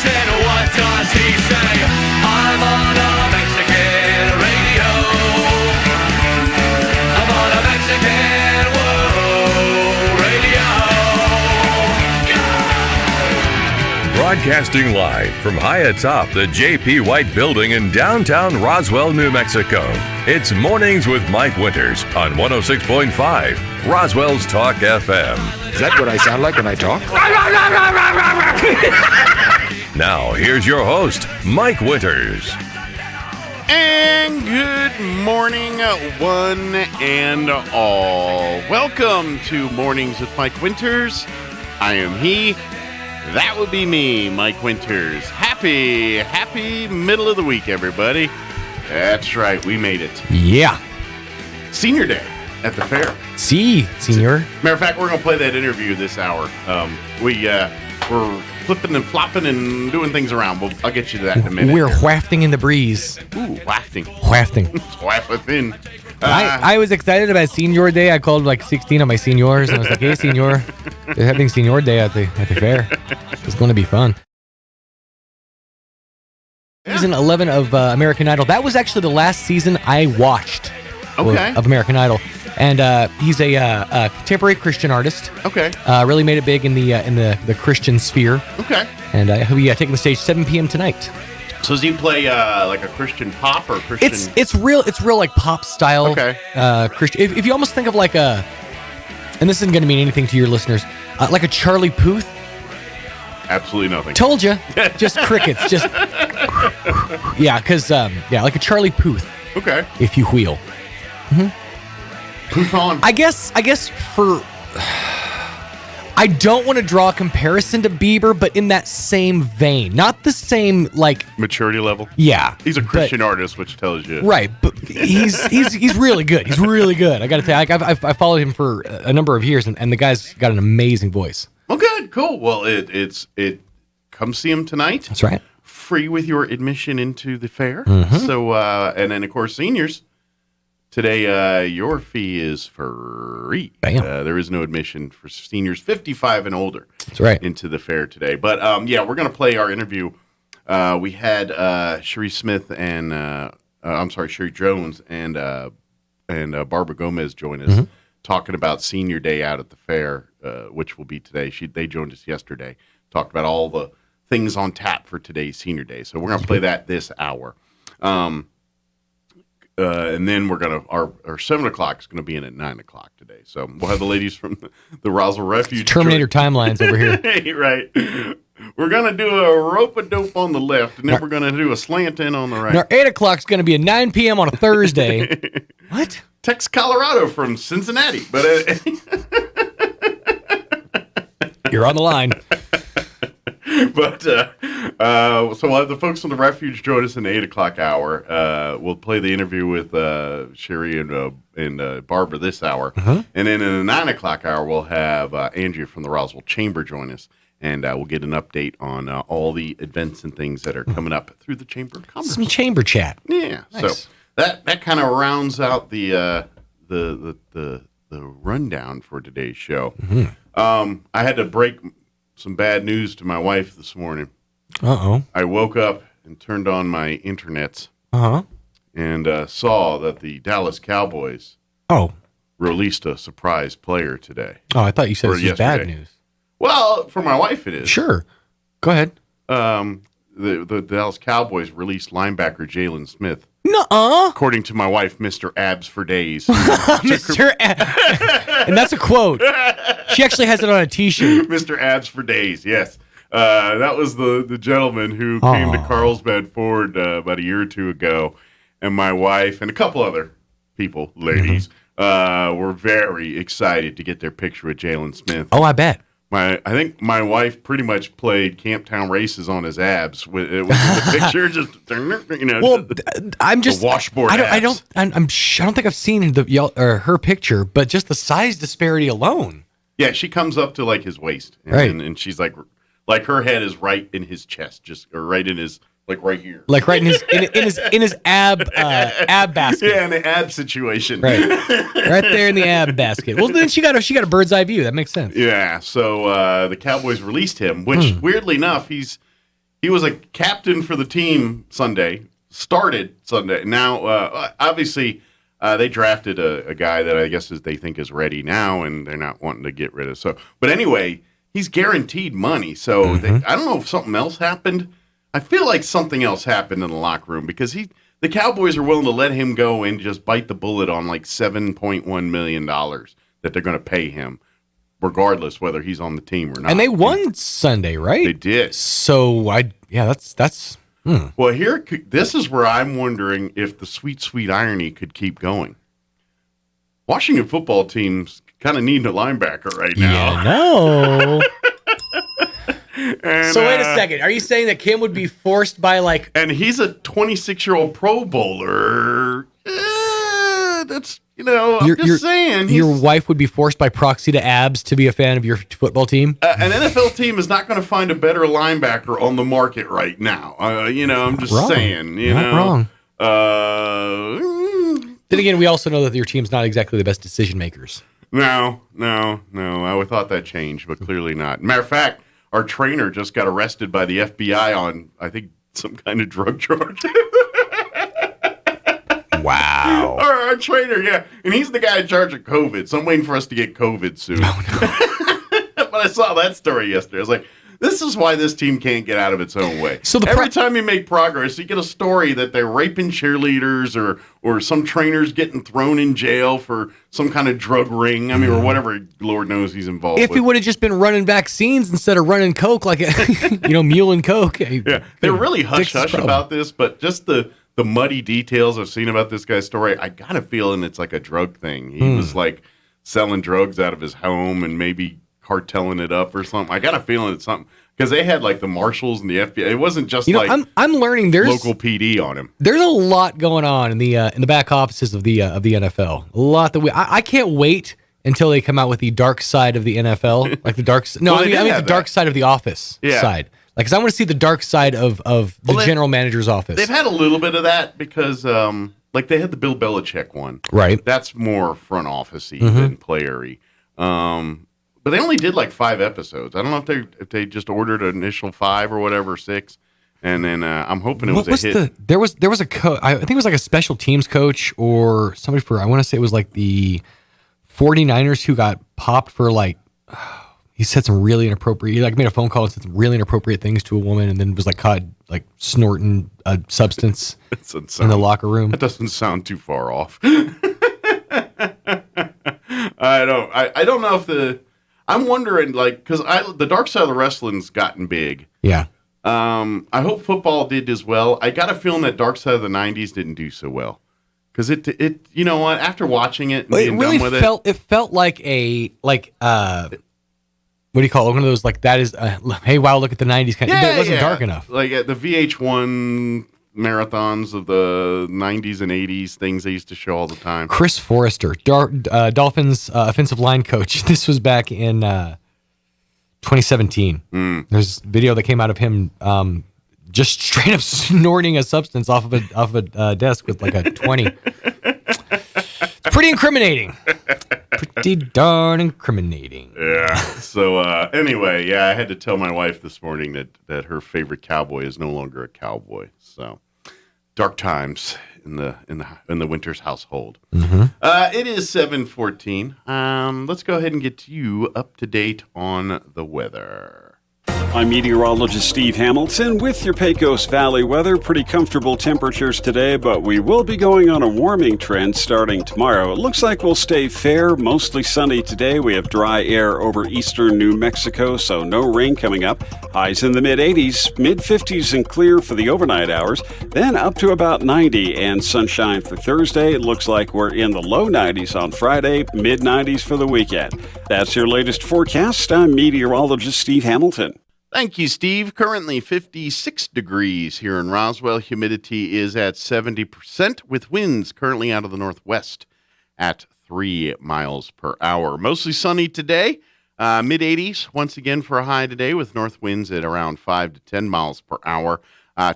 station, what does he say? I'm on a Mexican radio. I'm on a Mexican world radio. Go! Broadcasting live from high atop the J.P. White Building in downtown Roswell, New Mexico. It's Mornings with Mike Winters on 106.5 Roswell's Talk FM. Is that what I sound like when I talk? Now, here's your host, Mike Winters. And good morning, one and all. Welcome to Mornings with Mike Winters. I am he. That would be me, Mike Winters. Happy middle of the week, everybody. That's right, we made it. Yeah. Senior Day at the fair. Senior. Matter of fact, we're going to play that interview this hour. We're flipping and flopping and doing things around. I'll get you to that in a minute. We're wafting in the breeze. Ooh, wafting. Wafting. Wafting. I was excited about Senior Day. I called like 16 of my seniors, and I was like, hey, Senior, they're having Senior Day at the fair. It's going to be fun. Season 11 of American Idol. That was actually the last season I watched of American Idol. And he's a contemporary Christian artist. Okay. Really made it big in the Christian sphere. Okay. And he'll be taking the stage 7 p.m. tonight. So does he play like a Christian pop or Christian? It's real like pop style. Okay. Christian. If you almost think of like and this isn't going to mean anything to your listeners, like a Charlie Puth. Absolutely nothing. Told you. Just crickets. Just because like a Charlie Puth. Okay. If you wheel. Mm-hmm. Puth on. I guess for. I don't want to draw a comparison to Bieber, but in that same vein, not the same like maturity level. Yeah, he's a Christian artist, which tells you right. But he's really good. He's really good. I got to tell you, I followed him for a number of years, and the guy's got an amazing voice. Oh, good, cool. Well, it come see him tonight. That's right. Free with your admission into the fair. Mm-hmm. So and then of course seniors. Today, your fee is free. There is no admission for seniors 55 and older. That's right. Into the fair today. But, we're going to play our interview. We had Sherry Smith and, Sherry Jones and Barbara Gomez join us talking about Senior Day out at the fair, which will be today. They joined us yesterday, talked about all the things on tap for today's Senior Day. So we're going to play that this hour. And then we're going to, our 7 o'clock is going to be in at 9 o'clock today. So we'll have the ladies from the Roswell Refuge. It's Terminator timelines over here. Right. We're going to do a rope-a-dope on the left, and then we're going to do a slant in on the right. Our 8 o'clock is going to be at 9 p.m. on a Thursday. What? Tex Colorado from Cincinnati. But you're on the line. But so we'll have the folks from the Refuge join us in the 8 o'clock hour. We'll play the interview with Sherry and Barbara this hour. And then in the 9 o'clock hour, we'll have Andrea from the Roswell Chamber join us. And we'll get an update on all the events and things that are coming up through the Chamber of Commerce. Some chamber chat. Yeah. Nice. So that kind of rounds out the rundown for today's show. I had to break some bad news to my wife this morning. Uh-oh. I woke up and turned on my internets and saw that the Dallas Cowboys released a surprise player today. Oh, I thought you said this was bad news. Well, for my wife it is. Sure. Go ahead. The Dallas Cowboys released linebacker Jalen Smith. Nuh-uh. According to my wife, Mr. Abs for Days. Mr. And that's a quote. She actually has it on a T-shirt. Mr. Abs for Days, yes. That was the gentleman who came to Carlsbad Ford about a year or two ago. And my wife and a couple other people, ladies, were very excited to get their picture with Jalen Smith. Oh, I bet. I think my wife pretty much played Camptown races on his abs with the picture, just Well, I'm just the washboard. I don't think I've seen her picture, but just the size disparity alone. Yeah, she comes up to like his waist, and she's like her head is right in his chest, right in his right here, right in his ab basket. Yeah, in the ab situation, right there in the ab basket. Well, then she got a bird's eye view. That makes sense. Yeah. So the Cowboys released him, which weirdly enough, he's he was a captain for the team Sunday, started Sunday. Now, obviously, they drafted a guy that I guess they think is ready now, and they're not wanting to get rid of. So, but anyway, he's guaranteed money. So I don't know if something else happened. I feel like something else happened in the locker room because the Cowboys are willing to let him go and just bite the bullet on like $7.1 million that they're going to pay him, regardless whether he's on the team or not. And they won Sunday, right? They did. So that's. Well, this is where I'm wondering if the sweet irony could keep going. Washington football team's kind of needing a linebacker right now. Yeah, no. And, so wait a second. Are you saying that Kim would be forced by like? And he's a 26-year-old Pro Bowler. That's I'm just saying. Your wife would be forced by proxy to abs to be a fan of your football team. An NFL team is not going to find a better linebacker on the market right now. I'm just saying. Not wrong. Then again, we also know that your team's not exactly the best decision makers. No. I would thought that changed, but clearly not. Matter of fact, our trainer just got arrested by the FBI on, I think, some kind of drug charge. Wow. Our trainer, yeah. And he's the guy in charge of COVID, so I'm waiting for us to get COVID soon. Oh, no. But I saw that story yesterday. I was like, this is why this team can't get out of its own way. So every time you make progress, you get a story that they're raping cheerleaders or some trainers getting thrown in jail for some kind of drug ring. I mean, or whatever Lord knows he's involved with. If he would have just been running vaccines instead of running Coke, like, mule and Coke. Yeah, they're really hush-hush about this, but just the muddy details I've seen about this guy's story, I got a feeling it's like a drug thing. He was like selling drugs out of his home and maybe cartelling it up or something. I got a feeling it's something because they had like the marshals and the FBI. It wasn't just I'm learning there's local PD on him. There's a lot going on in the back offices of the NFL. A lot that I can't wait until they come out with the dark side of the NFL, like the dark. No, I mean the dark side of the office side. Like, 'cause I want to see the dark side of the general manager's office. They've had a little bit of that because, like, they had the Bill Belichick one. Right. That's more front office-y than player-y. But they only did like 5 episodes. I don't know if they just ordered an initial 5 or whatever, 6, and then I'm hoping it was a hit. There was a coach. I think it was like a special teams coach or somebody for. I want to say it was like the 49ers who got popped for like. He said some really inappropriate. He like made a phone call and said some really inappropriate things to a woman, and then was like caught like snorting a substance in the locker room. That doesn't sound too far off. I don't know if I'm wondering, like, because the dark side of the wrestling's gotten big. Yeah. I hope football did as well. I got a feling that dark side of the 90s didn't do so well. Because it you know what, after watching it and being really done with it felt like what do you call it? One of those, like, that is, hey, wow, look at the 90s. It wasn't dark enough. Like the VH1 marathons of the 90s and 80s, things they used to show all the time. Chris Forrester, Dolphins offensive line coach. This was back in 2017. There's a video that came out of him just straight up snorting a substance off of a desk with like a 20. It's pretty incriminating. Pretty darn incriminating. Yeah. So anyway, I had to tell my wife this morning that her favorite cowboy is no longer a cowboy. So dark times in the Winters household. It is 7:14. Let's go ahead and get you up to date on the weather. I'm meteorologist Steve Hamilton with your Pecos Valley weather. Pretty comfortable temperatures today, but we will be going on a warming trend starting tomorrow. It looks like we'll stay fair, mostly sunny today. We have dry air over eastern New Mexico, so no rain coming up. Highs in the mid-80s, mid-50s and clear for the overnight hours, then up to about 90 and sunshine for Thursday. It looks like we're in the low 90s on Friday, mid-90s for the weekend. That's your latest forecast. I'm meteorologist Steve Hamilton. Thank you, Steve. Currently 56 degrees here in Roswell. Humidity is at 70%, with winds currently out of the northwest at 3 miles per hour. Mostly sunny today, mid-80s once again for a high today, with north winds at around 5 to 10 miles per hour.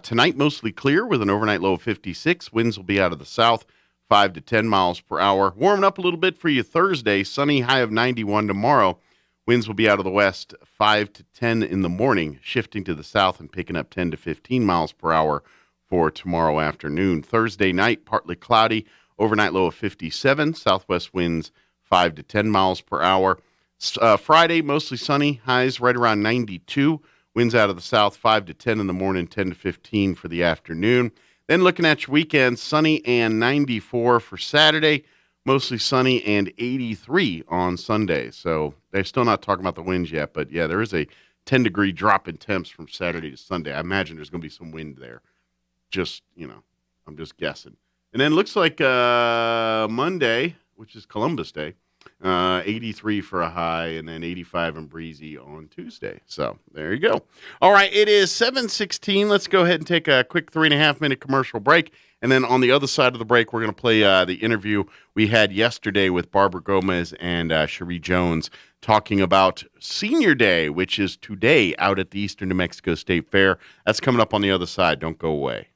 Tonight, mostly clear with an overnight low of 56. Winds will be out of the south, 5 to 10 miles per hour. Warming up a little bit for you Thursday. Sunny, high of 91 tomorrow, Winds will be out of the west 5 to 10 in the morning, shifting to the south and picking up 10 to 15 miles per hour for tomorrow afternoon. Thursday night, partly cloudy, overnight low of 57, southwest winds 5 to 10 miles per hour. Friday, mostly sunny, highs right around 92. Winds out of the south 5 to 10 in the morning, 10 to 15 for the afternoon. Then looking at your weekend, sunny and 94 for Saturday, mostly sunny and 83 on Sunday. So they're still not talking about the winds yet, but yeah, there is a 10-degree drop in temps from Saturday to Sunday. I imagine there's going to be some wind there. Just, I'm just guessing. And then looks like Monday, which is Columbus Day, 83 for a high, and then 85 and breezy on Tuesday. So there you go. All right, it is 7:16. Let's go ahead and take a quick 3.5-minute commercial break. And then on the other side of the break, we're going to play the interview we had yesterday with Barbara Gomez and Cherie Jones talking about Senior Day, which is today out at the Eastern New Mexico State Fair. That's coming up on the other side. Don't go away.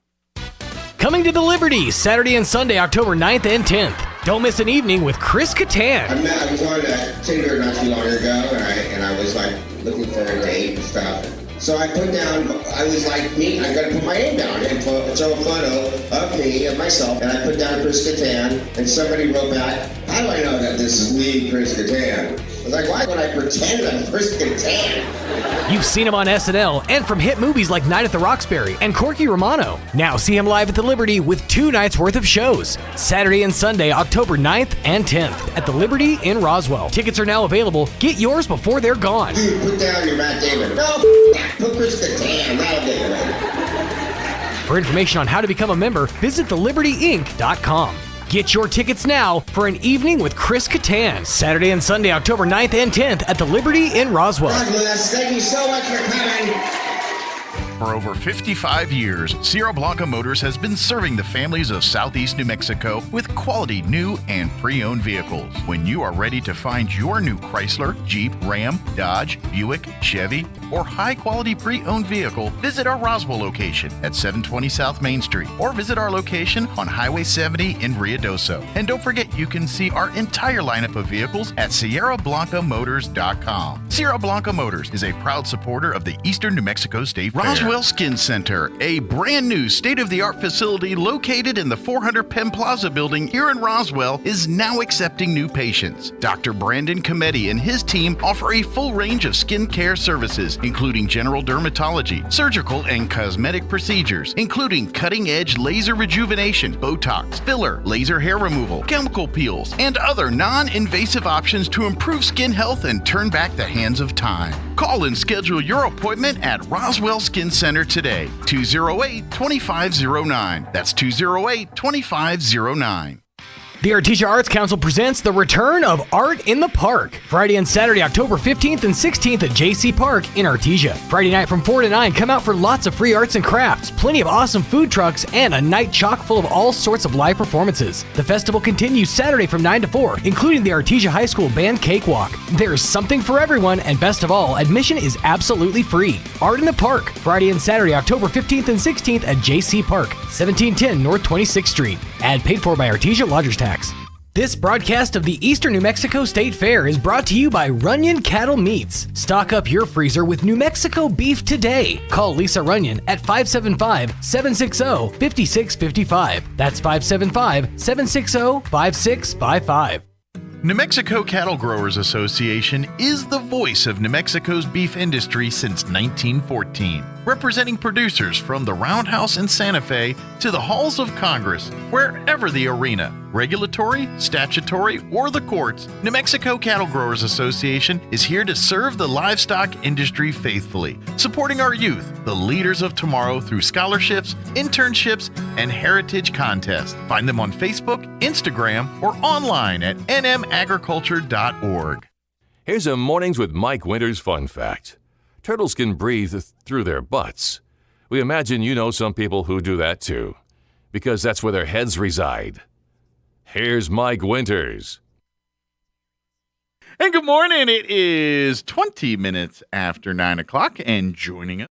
Coming to the Liberty, Saturday and Sunday, October 9th and 10th. Don't miss an evening with Chris Kattan. I was on Tinder not too long ago, and I was like looking for a date and stuff. So I put down, I was like, I gotta put my name down and throw a photo of me, of myself, and I put down Chris Kattan, and somebody wrote back, how do I know that this is me, Chris Kattan? I was like, why would I pretend I'm Chris Kattan? You've seen him on SNL and from hit movies like Night at the Roxbury and Corky Romano. Now see him live at the Liberty with 2 nights worth of shows. Saturday and Sunday, October 9th and 10th at the Liberty in Roswell. Tickets are now available. Get yours before they're gone. Dude, put down your Matt Damon. No, put Chris Kattan. That'll get it right. For information on how to become a member, visit thelibertyinc.com. Get your tickets now for an evening with Chris Kattan, Saturday and Sunday, October 9th and 10th at the Liberty in Roswell. God bless. Thank you so much for coming. For over 55 years, Sierra Blanca Motors has been serving the families of Southeast New Mexico with quality new and pre-owned vehicles. When you are ready to find your new Chrysler, Jeep, Ram, Dodge, Buick, Chevy, or high-quality pre-owned vehicle, visit our Roswell location at 720 South Main Street or visit our location on Highway 70 in Ruidoso. And don't forget you can see our entire lineup of vehicles at SierraBlancaMotors.com. Sierra Blanca Motors is a proud supporter of the Eastern New Mexico State Fair. Roswell Skin Center, a brand new state-of-the-art facility located in the 400 Penn Plaza building here in Roswell, is now accepting new patients. Dr. Brandon Cometti and his team offer a full range of skin care services, including general dermatology, surgical and cosmetic procedures, including cutting-edge laser rejuvenation, Botox, filler, laser hair removal, chemical peels, and other non-invasive options to improve skin health and turn back the hands of time. Call and schedule your appointment at Roswell Skin Center today, 208-2509. That's 208-2509. The Artesia Arts Council presents the return of Art in the Park. Friday and Saturday, October 15th and 16th at JC Park in Artesia. Friday night from 4 to 9, come out for lots of free arts and crafts, plenty of awesome food trucks, and a night chock full of all sorts of live performances. The festival continues Saturday from 9 to 4, including the Artesia High School Band Cakewalk. There's something for everyone, and best of all, admission is absolutely free. Art in the Park, Friday and Saturday, October 15th and 16th at JC Park, 1710 North 26th Street. Ad paid for by Artesia Lodgers Tax. This broadcast of the Eastern New Mexico State Fair is brought to you by Runyon Cattle Meats. Stock up your freezer with New Mexico beef today. Call Lisa Runyon at 575-760-5655. That's 575-760-5655. New Mexico Cattle Growers Association is the voice of New Mexico's beef industry since 1914, representing producers from the Roundhouse in Santa Fe to the halls of Congress, wherever the arena, regulatory, statutory, or the courts. New Mexico Cattle Growers Association is here to serve the livestock industry faithfully, supporting our youth, the leaders of tomorrow, through scholarships, internships, and heritage contests. Find them on Facebook, Instagram, or online at nmagriculture.org. Here's a Mornings with Mike Winters fun fact. Turtles can breathe through their butts. We imagine you know some people who do that too, because that's where their heads reside. Here's Mike Winters. And good morning. It is 20 minutes after 9 o'clock, and joining us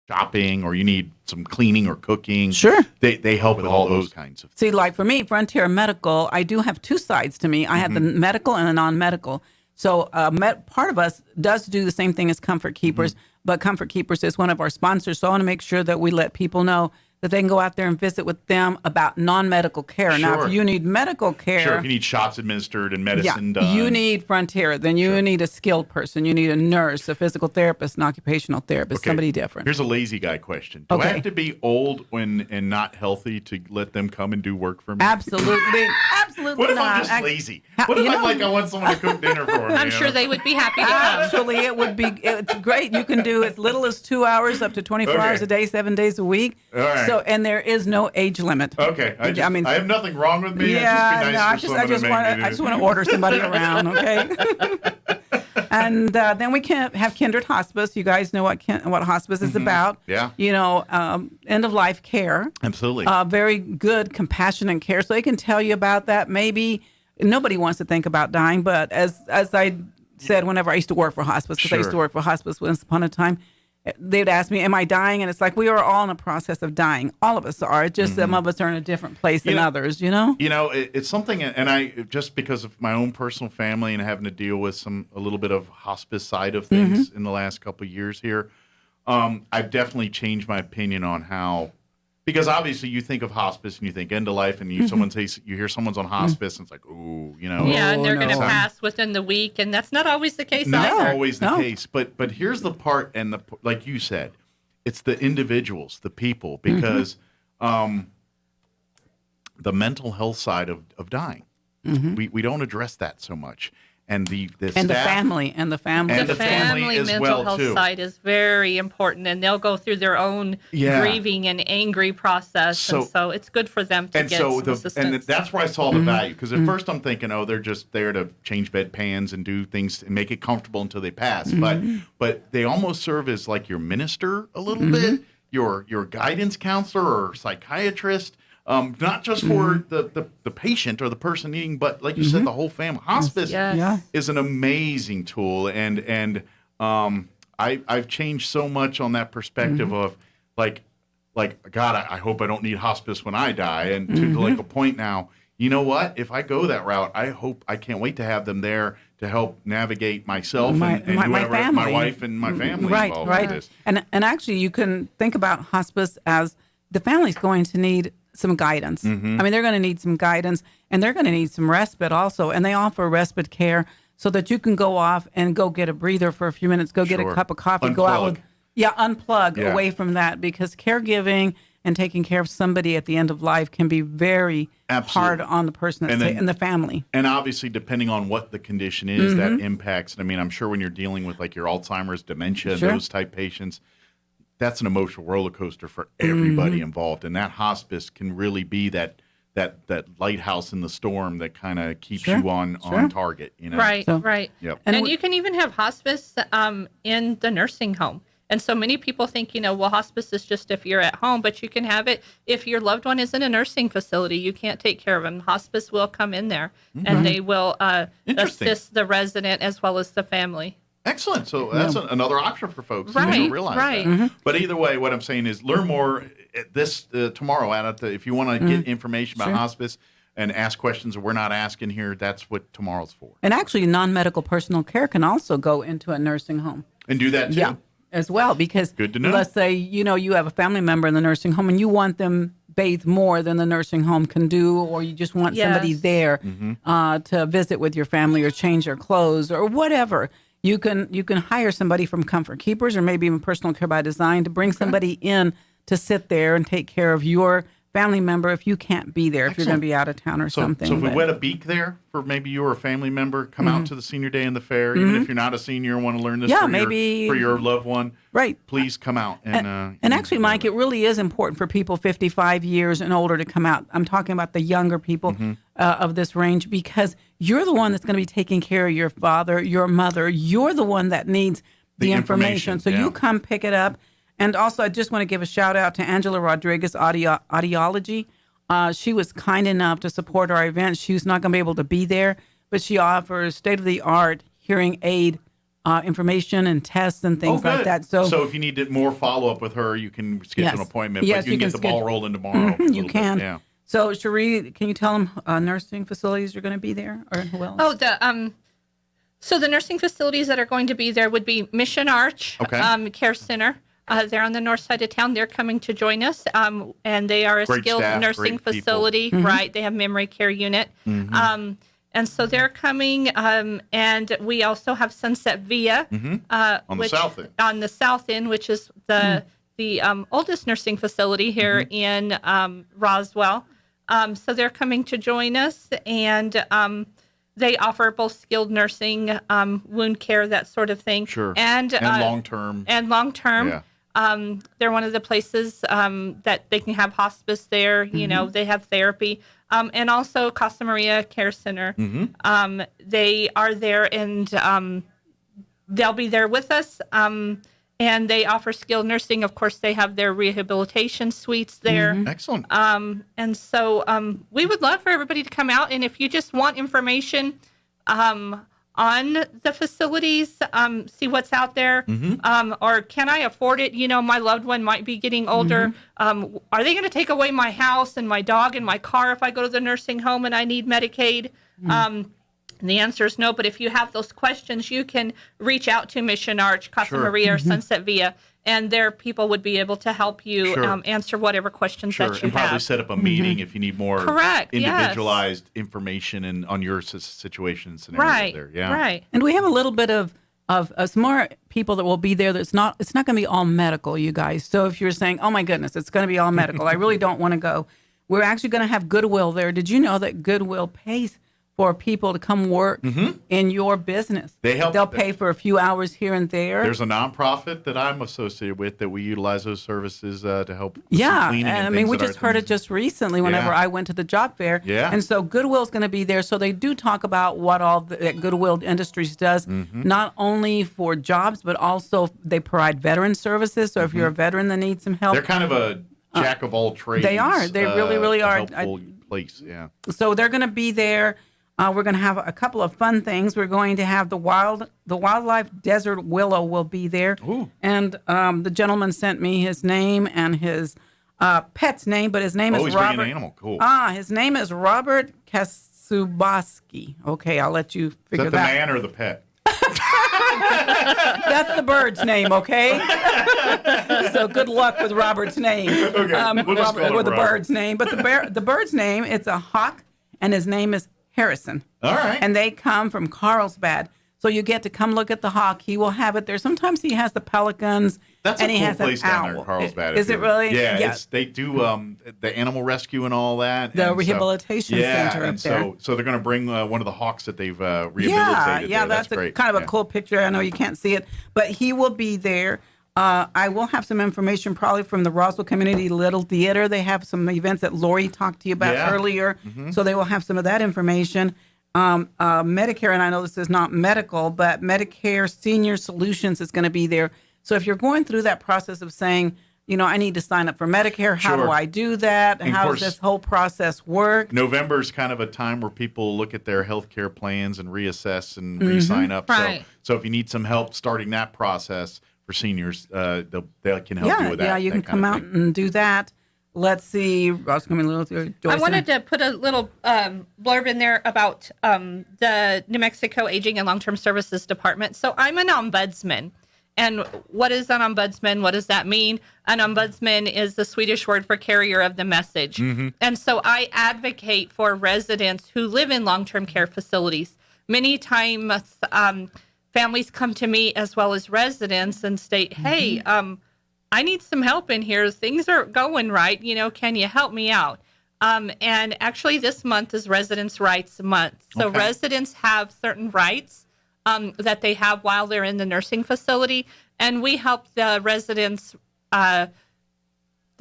shopping or you need some cleaning or cooking. Sure. They help with all those kinds of things. See, like for me, Frontier Medical, I do have two sides to me. I have the medical and the non-medical. So part of us does do the same thing as Comfort Keepers, but Comfort Keepers is one of our sponsors. So I want to make sure that we let people know that they can go out there and visit with them about non-medical care. Now, if you need medical care. Sure, if you need shots administered and medicine done. You need Frontier. Then you need a skilled person. You need a nurse, a physical therapist, an occupational therapist, somebody different. Here's a lazy guy question. Do I have to be old and not healthy to let them come and do work for me? Absolutely. Absolutely What if not. I'm just lazy? What if I want someone to cook dinner for me? I'm sure they would be happy to come. Actually, it's great. You can do as little as 2 hours up to 24 hours a day, 7 days a week. All right. So, and there is no age limit. Okay. I have nothing wrong with me. Yeah, It'd just be nice I just want to order somebody around, okay? And then we can have Kindred Hospice. You guys know what hospice is about. Yeah. You know, end of life care. Absolutely. Very good, compassionate care. So they can tell you about that. Maybe nobody wants to think about dying, but as I said, whenever I used to work for hospice, because I used to work for hospice once upon a time, they'd ask me, am I dying? And it's like, we are all in a process of dying. All of us are. It's just some of us are in a different place than others, you know? You know, it's something, and I, just because of my own personal family and having to deal with a little bit of hospice side of things in the last couple of years here, I've definitely changed my opinion on how, because obviously you think of hospice and you think end of life, and you hear someone's on hospice and it's like, ooh, you know. Yeah, and they're going to pass within the week, and that's not always the case Not either. always the case, but here's the part, and like you said, it's the individuals, the people, because the mental health side of dying, we don't address that so much. And the staff, the family The family as mental well, health too. side is very important, and they'll go through their own grieving and angry process, and so it's good for them to get some assistance. And that's where I saw the value, because at first I'm thinking, oh, they're just there to change bedpans and do things and make it comfortable until they pass. But they almost serve as like your minister a little bit, your guidance counselor or psychiatrist. Not just for the patient or the person needing, but like you said, the whole family. Hospice is an amazing tool, and I've changed so much on that perspective of like God, I hope I don't need hospice when I die, and to like a point now. You know what? If I go that route, I can't wait to have them there to help navigate myself and whoever, family. my wife and my family involved with this. And actually, you can think about hospice as the family's going to need some guidance. I mean, they're going to need some guidance, and they're going to need some respite also. And they offer respite care so that you can go off and go get a breather for a few minutes, go get a cup of coffee, go out with, unplug away from that, because caregiving and taking care of somebody at the end of life can be very hard on the person and the family. And obviously, depending on what the condition is, that impacts. I mean, I'm sure when you're dealing with like your Alzheimer's, dementia, those type patients, that's an emotional roller coaster for everybody involved, and that hospice can really be that lighthouse in the storm that kind of keeps you on target. You know, right. Yep. And you can even have hospice in the nursing home. And so many people think, well, hospice is just if you're at home, but you can have it if your loved one is in a nursing facility. You can't take care of them. Hospice will come in there, and they will assist the resident as well as the family. Excellent. So that's another option for folks who don't realize that. But either way, what I'm saying is learn more this tomorrow. If you want to get information about hospice and ask questions that we're not asking here, that's what tomorrow's for. And actually, non-medical personal care can also go into a nursing home. And do that too. Yeah, as well. Because good to know. Let's say, you have a family member in the nursing home and you want them bathed more than the nursing home can do, or you just want somebody there to visit with your family or change their clothes or whatever. You can hire somebody from Comfort Keepers or maybe even Personal Care by Design to bring somebody in to sit there and take care of your family member if you can't be there, if you're going to be out of town or something. So if we wet a beak there for maybe you or a family member, come out to the Senior Day and the fair, even if you're not a senior and want to learn this for your loved one, please come out. And actually, Mike, it really is important for people 55 years and older to come out. I'm talking about the younger people of this range, because you're the one that's going to be taking care of your father, your mother. You're the one that needs the information. So you come pick it up. And also, I just want to give a shout out to Angela Rodriguez, Audiology. She was kind enough to support our event. She's not going to be able to be there, but she offers state-of-the-art hearing aid information and tests and things good. like that. So if you need more follow up with her, you can schedule an appointment. Yes, but you can get the ball rolling tomorrow. You can. Yeah. So Cherie, can you tell them nursing facilities are going to be there, or who else? Oh, so the nursing facilities that are going to be there would be Mission Arch Care Center. They're on the north side of town. They're coming to join us, and they are a Great skilled staff, nursing great facility, right? They have memory care unit. And so they're coming, and we also have Sunset Via On the south end. On the south end, which is the oldest nursing facility here in Roswell. So they're coming to join us, and they offer both skilled nursing, wound care, that sort of thing. Sure. And long term. And long term. Yeah. They're one of the places that they can have hospice there. You know, they have therapy. And also Casa Maria Care Center. They are there, and they'll be there with us. And they offer skilled nursing. Of course, they have their rehabilitation suites there. Excellent. And so we would love for everybody to come out. And if you just want information on the facilities, see what's out there, or can I afford it? You know, my loved one might be getting older. Are they going to take away my house and my dog and my car if I go to the nursing home and I need Medicaid? And the answer is no, but if you have those questions, you can reach out to Mission Arch, Casa Maria, or Sunset Via, and their people would be able to help you answer whatever questions that you and probably have. set up a meeting if you need more Correct, individualized information on your situation and scenario Right, there. Yeah. right. And we have a little bit of some more people that will be there. It's not going to be all medical, you guys. So if you're saying, oh my goodness, it's going to be all medical, I really don't want to go. We're actually going to have Goodwill there. Did you know that Goodwill pays for people to come work in your business? They'll pay for a few hours here and there. There's a nonprofit that I'm associated with that we utilize those services to help. Yeah, cleaning and I mean, things we that just are- heard it just recently whenever I went to the job fair. Yeah. And so Goodwill's going to be there. So they do talk about what all that Goodwill Industries does, not only for jobs, but also they provide veteran services. So if you're a veteran that needs some help. They're kind of a jack of all trades. They are. They really, really are. Helpful place. Yeah. So they're going to be there. We're going to have a couple of fun things. We're going to have the wildlife desert willow will be there. Ooh. And the gentleman sent me his name and his pet's name, but his name is he's Robert. bringing an animal. Cool. His name is Robert Kasubaski. Okay, I'll let you Is figure that the that. man or the pet? That's the bird's name, okay? So good luck with Robert's name. Okay, we'll just call it with the Robert. bird's name. But the bird's name, it's a hawk, and his name is Harrison. All right. And they come from Carlsbad. So you get to come look at the hawk. He will have it there. Sometimes he has the pelicans. That's and a he cool has place an down owl. there in Carlsbad. Is it really? Yeah, they do the animal rescue and all that. The and rehabilitation center up and there. So they're going to bring one of the hawks that they've rehabilitated. Yeah, there. that's great. kind of Yeah. a cool picture. I know you can't see it, but he will be there. I will have some information probably from the Roswell Community Little Theater. They have some events that Lori talked to you about earlier. So they will have some of that information. Medicare, and I know this is not medical, but Medicare Senior Solutions is going to be there. So if you're going through that process of saying, you know, I need to sign up for Medicare, how do I do that? And of How course, does this whole process work? November is kind of a time where people look at their health care plans and reassess and re-sign up. Right. So if you need some help starting that process for seniors, they can help you with that. Yeah, you can come out and do that. Let's see. Joyce, I wanted to put a little blurb in there about the New Mexico Aging and Long-Term Services Department. So I'm an ombudsman. And what is an ombudsman? What does that mean? An ombudsman is the Swedish word for carrier of the message. And so I advocate for residents who live in long-term care facilities. Many times families come to me as well as residents and state, hey, I need some help in here. Things aren't going right. You know, can you help me out? And actually this month is Residents' Rights Month. So residents have certain rights that they have while they're in the nursing facility. And we help the residents, the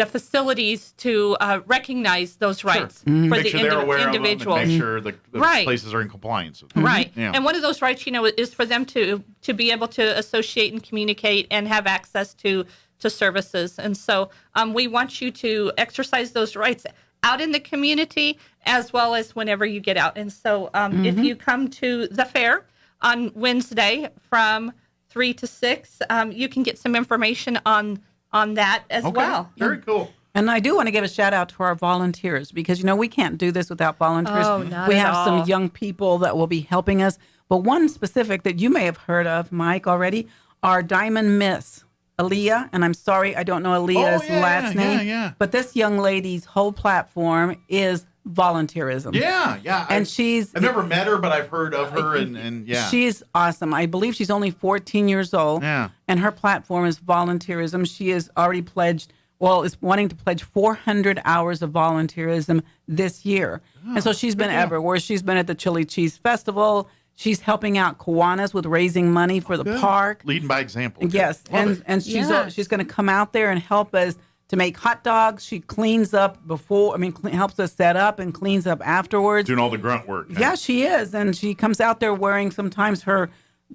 facilities to recognize those rights for Make the sure they're aware individuals. of them and make sure the places are in compliance with them. Right. Yeah. And one of those rights, you know, is for them to be able to associate and communicate and have access to services. And so we want you to exercise those rights out in the community as well as whenever you get out. And so if you come to the fair on Wednesday from 3 to 6. You can get some information on that as well. Very cool. And I do want to give a shout out to our volunteers because, we can't do this without volunteers. Oh, not we at have all. some young people that will be helping us. But one specific that you may have heard of, Mike, already, our Diamond Miss, Aaliyah. And I'm sorry, I don't know Aaliyah's last name. Yeah. But this young lady's whole platform is volunteerism. Yeah. And I've never met her, but I've heard of her, and yeah. She's awesome. I believe she's only 14 years old. Yeah. And her platform is volunteerism. She has already pledged, is wanting to pledge 400 hours of volunteerism this year. And so she's been everywhere. She's been at the Chili Cheese Festival. She's helping out Kiwanis with raising money for the park. Leading by example. Yes. Love And it. she's going to come out there and help us to make hot dogs. She cleans up helps us set up and cleans up afterwards. Doing all the grunt work. Yeah, she is. And she comes out there wearing sometimes her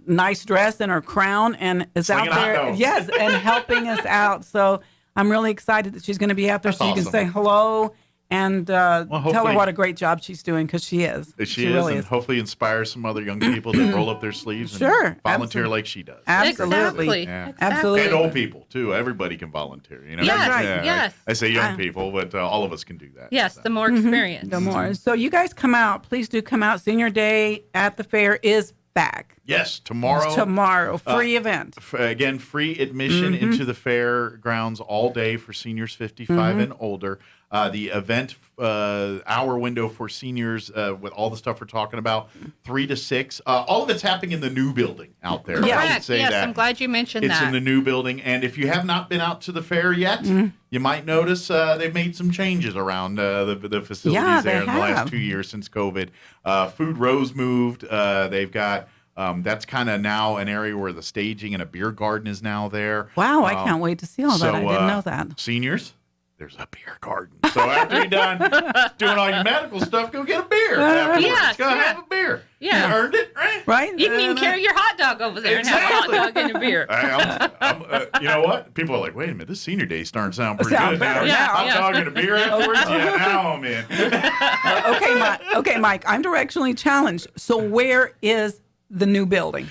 nice dress and her crown and is Slinging out there. hot dogs. Yes, and helping us out. So I'm really excited that she's going to be out there so you can awesome. say hello and tell her hopefully- what a great job she's doing because she is. She is, really and hopefully inspire some other young people to roll up their sleeves and volunteer absolutely. like she does. Absolutely. Exactly. Absolutely. And old people, too. Everybody can volunteer. Yes, Yeah, yes. I say young people, but all of us can do that. Yes, the more experience. No more. So you guys come out. Please do come out. Senior Day at the fair is back. Yes, tomorrow. Tomorrow. Free event. Again, free admission into the fairgrounds all day for seniors 55 and older. The event hour window for seniors with all the stuff we're talking about, 3 to 6. All of it's happening in the new building out there. I would Correct. say Yes, that. I'm glad you mentioned It's that. in the new building. And if you have not been out to the fair yet, you might notice they've made some changes around the facilities Yeah, there they in the last have. 2 years since COVID. Food rows moved. They've got... that's kind of now an area where the staging and a beer garden is now there. Wow, I can't wait to see all that. I didn't know that. Seniors, there's a beer garden. So after you're done doing all your medical stuff, go get a beer. Afterwards. Yes, Go have a beer. Yeah. You earned it, right? Right? You can even carry your hot dog over there and have a Exactly. hot dog and a beer. You know what? People are like, wait a minute, this senior day starting to sound pretty Sound good. better now. Hot Yeah. dog and a beer afterwards? Yeah, now I'm in. Okay, Mike, I'm directionally challenged. So where is the new building?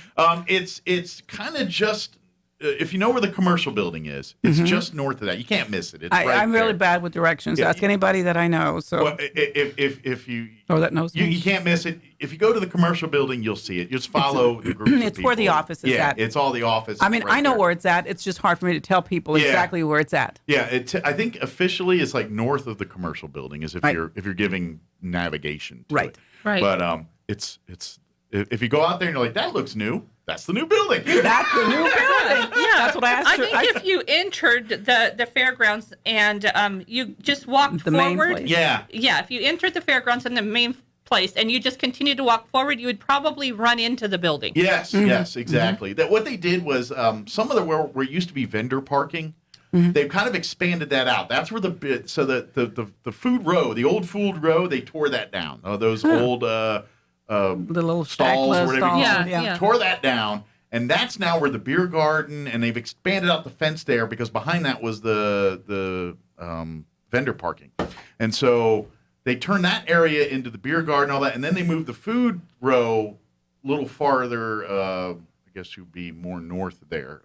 It's kind of just if you know where the commercial building is, it's just north of that. You can't miss it. It's right I'm really there. bad with directions. Yeah, Ask anybody that I know. So Well, if you or that knows me. you can't miss it. If you go to the commercial building, you'll see it. Just follow the groups. It's where the office is at. It's all the office. I mean, right I know there. where it's at. It's just hard for me to tell people Yeah. exactly where it's at. Yeah, I think officially it's like north of the commercial building is if Right. you're giving navigation to Right. it. Right. But it's if you go out there and you're like, that looks new, that's the new building. That's the new building. Yeah, That's what I asked I her. think if you entered the fairgrounds and you just walked The main forward, place. Yeah. if you entered the fairgrounds in the main place and you just continued to walk forward, you would probably run into the building. Yes, yes, exactly. That what they did was some of the where it used to be vendor parking, they've kind of expanded that out. That's where the food row, the old food row, they tore that down. Those old the little stalls or whatever. stalls. Yeah. Tore that down, and that's now where the beer garden, and they've expanded out the fence there because behind that was the vendor parking, and so they turned that area into the beer garden, all that, and then they moved the food row a little farther. I guess you'd be more north there.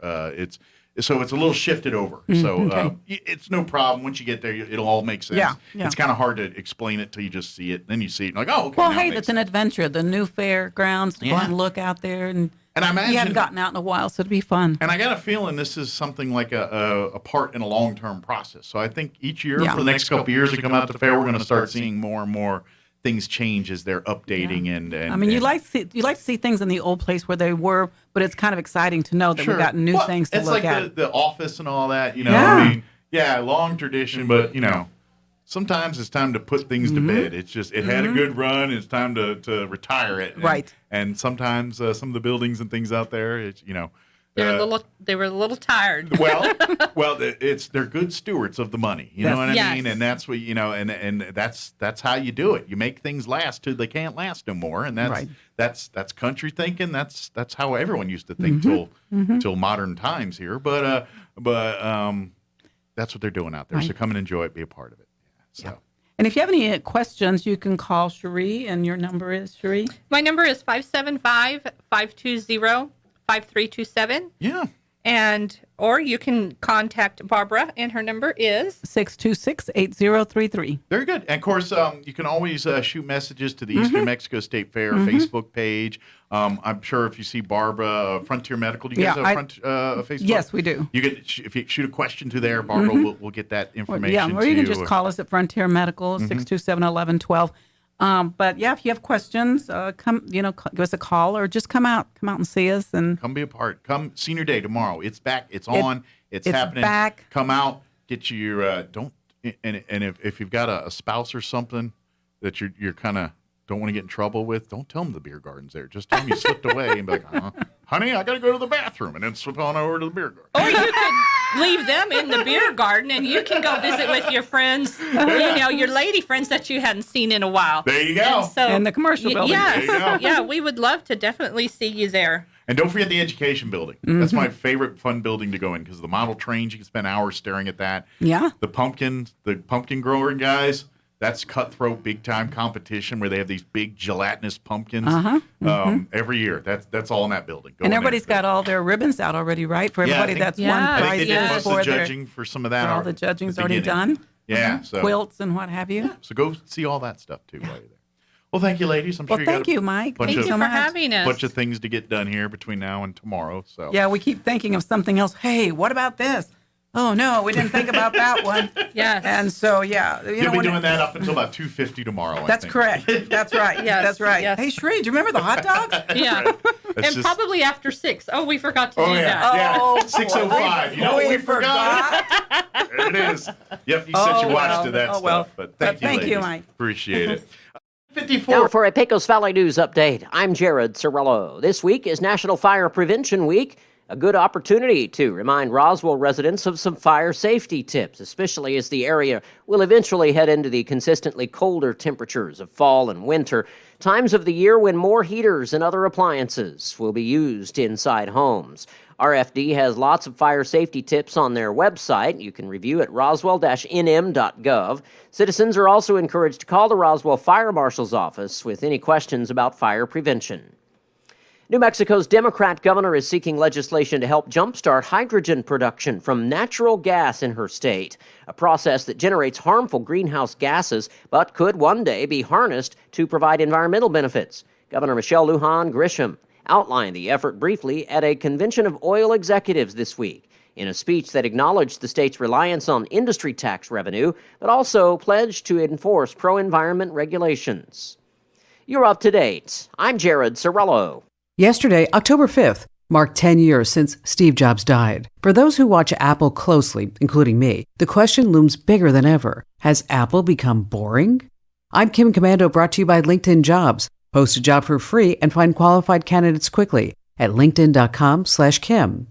It's a little shifted over, so it's no problem. Once you get there, it'll all make sense. Yeah. It's kind of hard to explain it till you just see it. Then you see it, and like, oh, okay. Well, now it hey, makes that's an adventure. The new fairgrounds. Go Yeah. out and look out there, and And I imagine you haven't gotten out in a while, so it'd be fun. And I got a feeling this is something like a part in a long-term process. So I think each year Yeah. for the next couple of years we come out to the fair, we're going to start seeing more and more things change as they're updating and I mean, you like to see things in the old place where they were, but it's kind of exciting to know that Sure. we've got new Well, things to it's look like at. the office and all that, Yeah. I mean, long tradition, but sometimes it's time to put things to bed. It's just it had a good run. It's time to retire it. And, Right. And sometimes some of the buildings and things out there, it's They were a little tired. well, they're good stewards of the money. You know what I Yes. mean? And that's what and that's how you do it. You make things last till they can't last no more. And Right. that's country thinking. That's how everyone used to think till modern times here. But that's what they're doing out there. So Right. come and enjoy it, be a part of it. Yeah, so. And if you have any questions, you can call Cherie, and your number is, Cherie? My number is 575-520-5600. 5327. Yeah. Or you can contact Barbara, and her number is 626-8033. Very good. And of course, you can always shoot messages to the Eastern New Mexico State Fair Facebook page. I'm sure if you see Barbara, Frontier Medical, do you guys have Facebook? Yes, we do. You get if you shoot a question to there, Barbara will get that information. Or you can just call us at Frontier Medical, 627-1112. But yeah, if you have questions, come, give us a call or just come out and see us and come be a part. Come Senior Day tomorrow. It's back. It's on. It's happening. Back. Come out. Get your don't. And if you've got a spouse or something that you're kind of don't want to get in trouble with, don't tell them the beer garden's there. Just tell them you slipped away and be like, honey, I got to go to the bathroom, and then slip on over to the beer garden. Or you could leave them in the beer garden, and you can go visit with your friends, your lady friends that you hadn't seen in a while. There you go. In the commercial building. Yeah, There you go. yeah, we would love to definitely see you there. And don't forget the education building. That's my favorite fun building to go in because the model trains, you can spend hours staring at that. Yeah. The pumpkin grower guys, that's cutthroat big time competition where they have these big gelatinous pumpkins every year. That's all in that building. And everybody's got all their ribbons out already, right? For everybody, that's one I prize. think they did most of the judging for some of that. All the judging's already done. Yeah. So quilts and what have you. So go see all that stuff too while you're there. Well, thank you, ladies. I'm sure you thank you, Mike. Thank you for having us. Bunch of things to get done here between now and tomorrow. So yeah, we keep thinking of something else. Hey, what about this? Oh no, we didn't think about that one. Yes. And so you'll be doing that up until about 2:50 tomorrow. That's correct. That's right. Yes, that's right. yes. Hey, Shree, do you remember the hot dogs? Yeah. And probably after 6. Oh, we forgot to do that. Yeah. Oh, 6:05. You know what we forgot? There it is. Yep, you said you watched that stuff. But thank you, Mike. Appreciate it. 54. Now for a Pecos Valley News update, I'm Jared Cirillo. This week is National Fire Prevention Week, a good opportunity to remind Roswell residents of some fire safety tips, especially as the area will eventually head into the consistently colder temperatures of fall and winter, times of the year when more heaters and other appliances will be used inside homes. RFD has lots of fire safety tips on their website. You can review at roswell-nm.gov. Citizens are also encouraged to call the Roswell Fire Marshal's office with any questions about fire prevention. New Mexico's Democrat governor is seeking legislation to help jumpstart hydrogen production from natural gas in her state, a process that generates harmful greenhouse gases but could one day be harnessed to provide environmental benefits. Governor Michelle Lujan Grisham outlined the effort briefly at a convention of oil executives this week in a speech that acknowledged the state's reliance on industry tax revenue, but also pledged to enforce pro-environment regulations. You're up to date. I'm Jared Cirillo. Yesterday, October 5th, marked 10 years since Steve Jobs died. For those who watch Apple closely, including me, the question looms bigger than ever. Has Apple become boring? I'm Kim Commando, brought to you by LinkedIn Jobs. Post a job for free and find qualified candidates quickly at linkedin.com/Kim.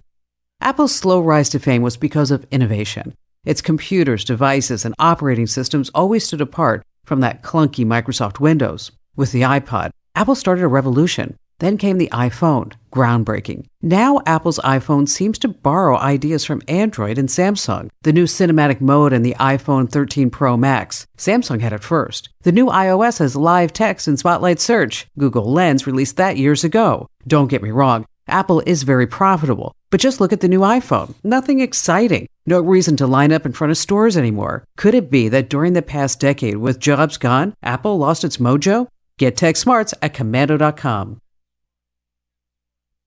Apple's slow rise to fame was because of innovation. Its computers, devices, and operating systems always stood apart from that clunky Microsoft Windows. With the iPod, Apple started a revolution. Then came the iPhone, groundbreaking. Now Apple's iPhone seems to borrow ideas from Android and Samsung. The new cinematic mode in the iPhone 13 Pro Max, Samsung had it first. The new iOS has live text and Spotlight Search. Google Lens released that years ago. Don't get me wrong, Apple is very profitable. But just look at the new iPhone. Nothing exciting. No reason to line up in front of stores anymore. Could it be that during the past decade, with Jobs gone, Apple lost its mojo? Get tech smarts at commando.com.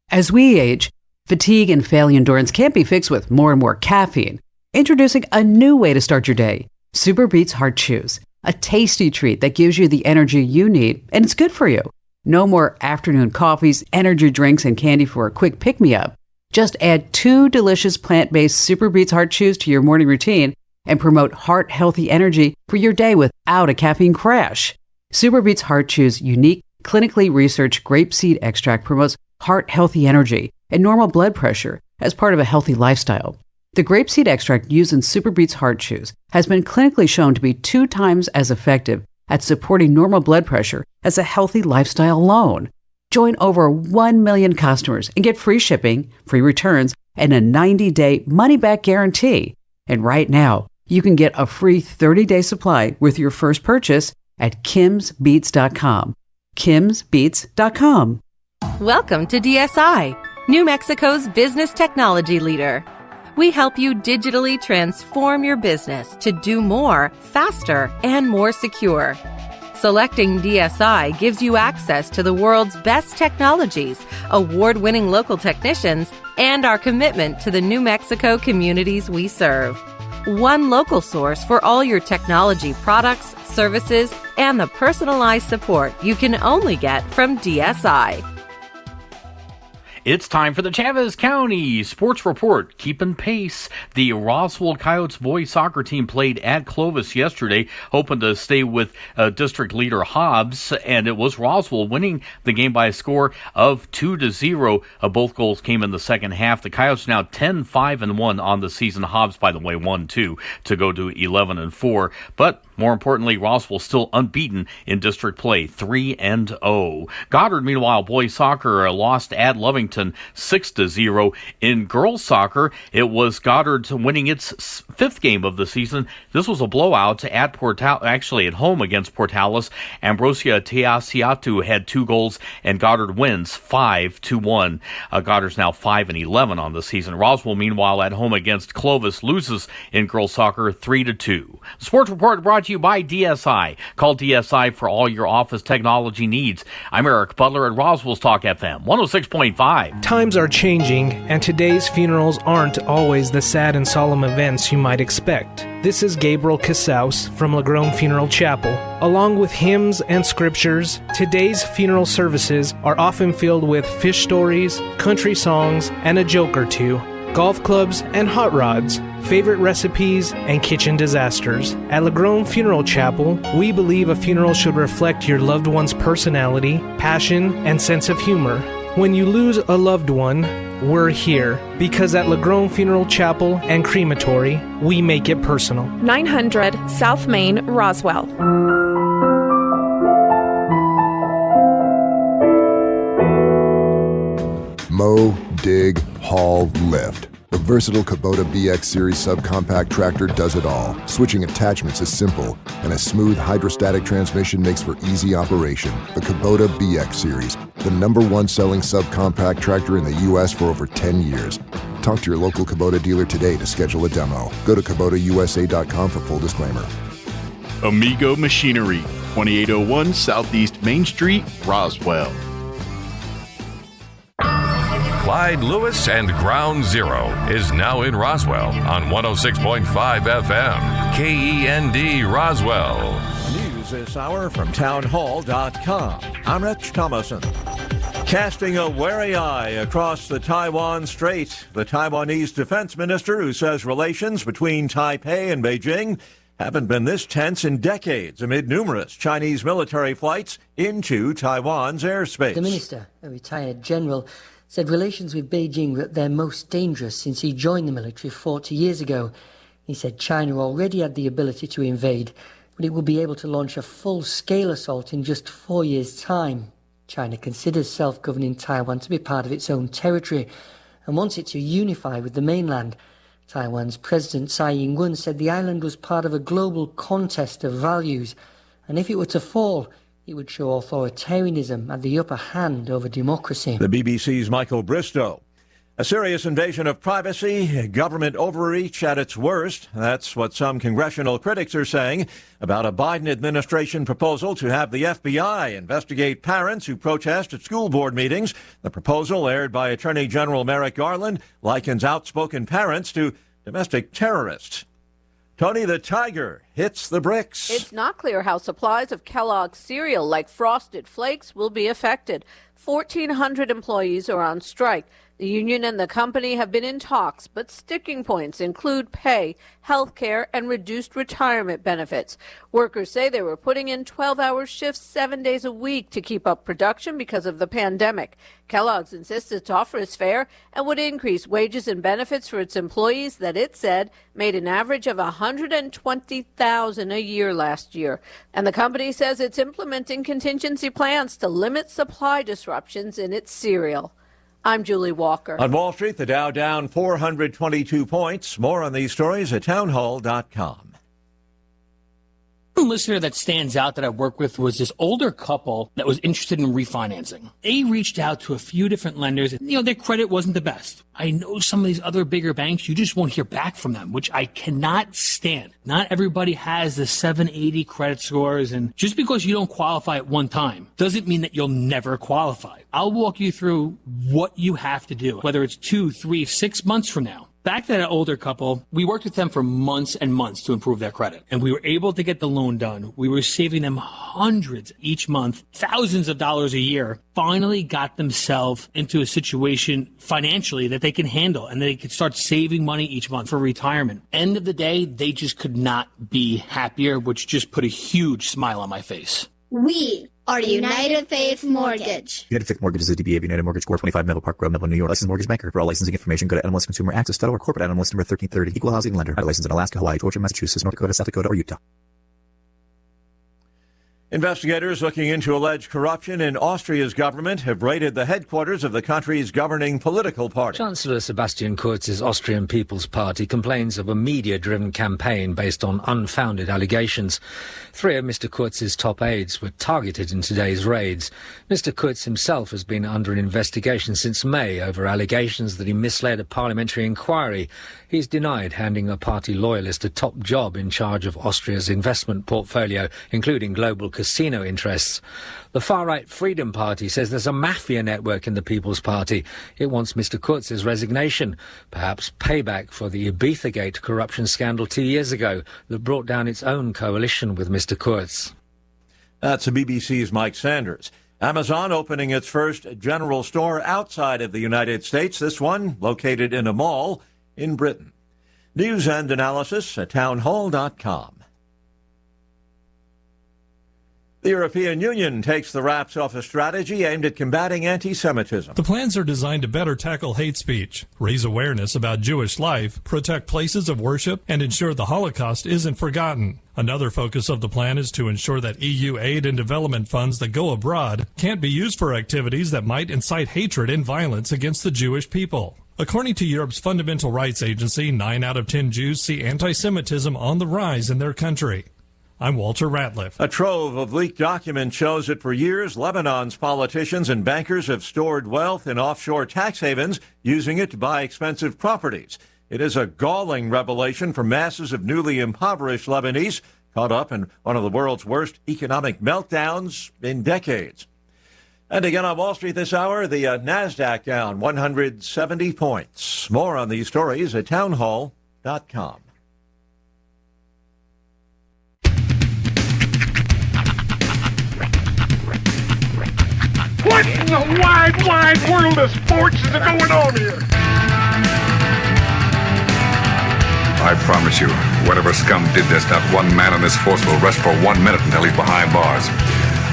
As we age, fatigue and failing endurance can't be fixed with more and more caffeine. Introducing a new way to start your day. Super Beets Heart Chews, a tasty treat that gives you the energy you need, and it's good for you. No more afternoon coffees, energy drinks, and candy for a quick pick-me-up. Just add 2 delicious plant-based Super Beets Heart Chews to your morning routine and promote heart-healthy energy for your day without a caffeine crash. Super Beets Heart Chews' unique, clinically researched grapeseed extract promotes heart-healthy energy and normal blood pressure as part of a healthy lifestyle. The grapeseed extract used in Super Beets Heart Chews has been clinically shown to be 2 times as effective at supporting normal blood pressure as a healthy lifestyle alone. Join over 1 million customers and get free shipping, free returns, and a 90-day money-back guarantee. And right now, you can get a free 30-day supply with your first purchase at kimsbeats.com. kimsbeats.com. Welcome to DSI. New Mexico's business technology leader. We help you digitally transform your business to do more, faster, and more secure. Selecting DSI gives you access to the world's best technologies, award-winning local technicians, and our commitment to the New Mexico communities we serve. One local source for all your technology products, services, and the personalized support you can only get from DSI. It's time for the Chavez County Sports Report. Keeping pace. The Roswell Coyotes boys soccer team played at Clovis yesterday, hoping to stay with district leader Hobbs, and it was Roswell winning the game by a score of 2-0. Both goals came in the second half. The Coyotes now 10-5-1 on the season. Hobbs, by the way, 1-2 to go to 11-4. But more importantly, Roswell still unbeaten in district play, 3-0. Goddard, meanwhile, boys soccer lost at Lovington 6-0. In girls soccer, it was Goddard winning its fifth game of the season. This was a blowout at at home against Portales. Ambrosia Teasiatu had 2 goals, and Goddard wins 5-1. Goddard's now 5-11 on the season. Roswell, meanwhile, at home against Clovis, loses in girls soccer 3-2. The Sports Report brought to you by DSI. Call DSI for all your office technology needs. I'm Eric Butler at Roswell's Talk FM 106.5. Times are changing, and today's funerals aren't always the sad and solemn events you might expect. This is Gabriel Casaus from Lagrone Funeral Chapel. Along with hymns and scriptures, today's funeral services are often filled with fish stories, country songs, and a joke or two, golf clubs and hot rods, favorite recipes, and kitchen disasters. At Lagrone Funeral Chapel, we believe a funeral should reflect your loved one's personality, passion, and sense of humor. When you lose a loved one, we're here, because at Lagrone Funeral Chapel and Crematory, we make it personal. 900 South Main, Roswell. Mow, dig, haul, lift. The versatile Kubota BX Series subcompact tractor does it all. Switching attachments is simple, and a smooth hydrostatic transmission makes for easy operation. The Kubota BX Series, the #1 selling subcompact tractor in the U.S. for over 10 years. Talk to your local Kubota dealer today to schedule a demo. Go to KubotaUSA.com for full disclaimer. Amigo Machinery, 2801 Southeast Main Street, Roswell. Clyde Lewis and Ground Zero is now in Roswell on 106.5 FM. KEND Roswell. News this hour from townhall.com. I'm Rich Thomason. Casting a wary eye across the Taiwan Strait, the Taiwanese defense minister, who says relations between Taipei and Beijing haven't been this tense in decades amid numerous Chinese military flights into Taiwan's airspace. The minister, a retired general, said relations with Beijing were at their most dangerous since he joined the military 40 years ago. He said China already had the ability to invade, but it would be able to launch a full-scale assault in just 4 years' time. China considers self-governing Taiwan to be part of its own territory and wants it to unify with the mainland. Taiwan's President Tsai Ing-wen said the island was part of a global contest of values, and if it were to fall, it would show authoritarianism had the upper hand over democracy. The BBC's Michael Bristow. A serious invasion of privacy, government overreach at its worst. That's what some congressional critics are saying about a Biden administration proposal to have the FBI investigate parents who protest at school board meetings. The proposal, aired by Attorney General Merrick Garland, likens outspoken parents to domestic terrorists. Tony the Tiger hits the bricks. It's not clear how supplies of Kellogg's cereal like Frosted Flakes will be affected. 1,400 employees are on strike. The union and the company have been in talks, but sticking points include pay, health care, and reduced retirement benefits. Workers say they were putting in 12-hour shifts 7 days a week to keep up production because of the pandemic. Kellogg's insists its offer is fair and would increase wages and benefits for its employees that it said made an average of $120,000 a year last year. And the company says it's implementing contingency plans to limit supply disruptions in its cereal. I'm Julie Walker. On Wall Street, the Dow down 422 points. More on these stories at townhall.com. One listener that stands out that I worked with was this older couple that was interested in refinancing. They reached out to a few different lenders, and their credit wasn't the best. I know some of these other bigger banks, you just won't hear back from them, which I cannot stand. Not everybody has the 780 credit scores, and just because you don't qualify at one time doesn't mean that you'll never qualify. I'll walk you through what you have to do, whether it's 2, 3, 6 months from now. Back to that older couple, we worked with them for months and months to improve their credit, and we were able to get the loan done. We were saving them hundreds each month, thousands of dollars a year, finally got themselves into a situation financially that they can handle, and they could start saving money each month for retirement. End of the day, they just could not be happier, which just put a huge smile on my face. We are United Faith Mortgage. United Faith Mortgage is a DBA of United Mortgage Corp. 25 Melville Park Road, Melville, New York. Licensed mortgage banker. For all licensing information, go to NMLS or corporate NMLS number 1330. Equal housing lender. Licensed in Alaska, Hawaii, Georgia, Massachusetts, North Dakota, South Dakota, or Utah. Investigators looking into alleged corruption in Austria's government have raided the headquarters of the country's governing political party. Chancellor Sebastian Kurz's Austrian People's Party complains of a media-driven campaign based on unfounded allegations. 3 of Mr. Kurz's top aides were targeted in today's raids. Mr. Kurz himself has been under an investigation since May over allegations that he misled a parliamentary inquiry. He's denied handing a party loyalist a top job in charge of Austria's investment portfolio, including global casino interests. The far-right Freedom Party says there's a mafia network in the People's Party. It wants Mr. Kurz's resignation, perhaps payback for the Ibizagate corruption scandal 2 years ago that brought down its own coalition with Mr. Kurz. That's the BBC's Mike Sanders. Amazon opening its first general store outside of the United States, this one located in a mall in Britain. News and analysis at townhall.com. The European Union takes the wraps off a strategy aimed at combating anti-Semitism. The plans are designed to better tackle hate speech, raise awareness about Jewish life, protect places of worship, and ensure the Holocaust isn't forgotten. Another focus of the plan is to ensure that EU aid and development funds that go abroad can't be used for activities that might incite hatred and violence against the Jewish people. According to Europe's Fundamental Rights Agency, 9 out of 10 Jews see anti-Semitism on the rise in their country. I'm Walter Ratliff. A trove of leaked documents shows that for years, Lebanon's politicians and bankers have stored wealth in offshore tax havens, using it to buy expensive properties. It is a galling revelation for masses of newly impoverished Lebanese caught up in one of the world's worst economic meltdowns in decades. And again on Wall Street this hour, the NASDAQ down 170 points. More on these stories at townhall.com. What in the wide, wide world of sports is going on here? I promise you, whatever scum did this, not one man in this force will rest for 1 minute until he's behind bars.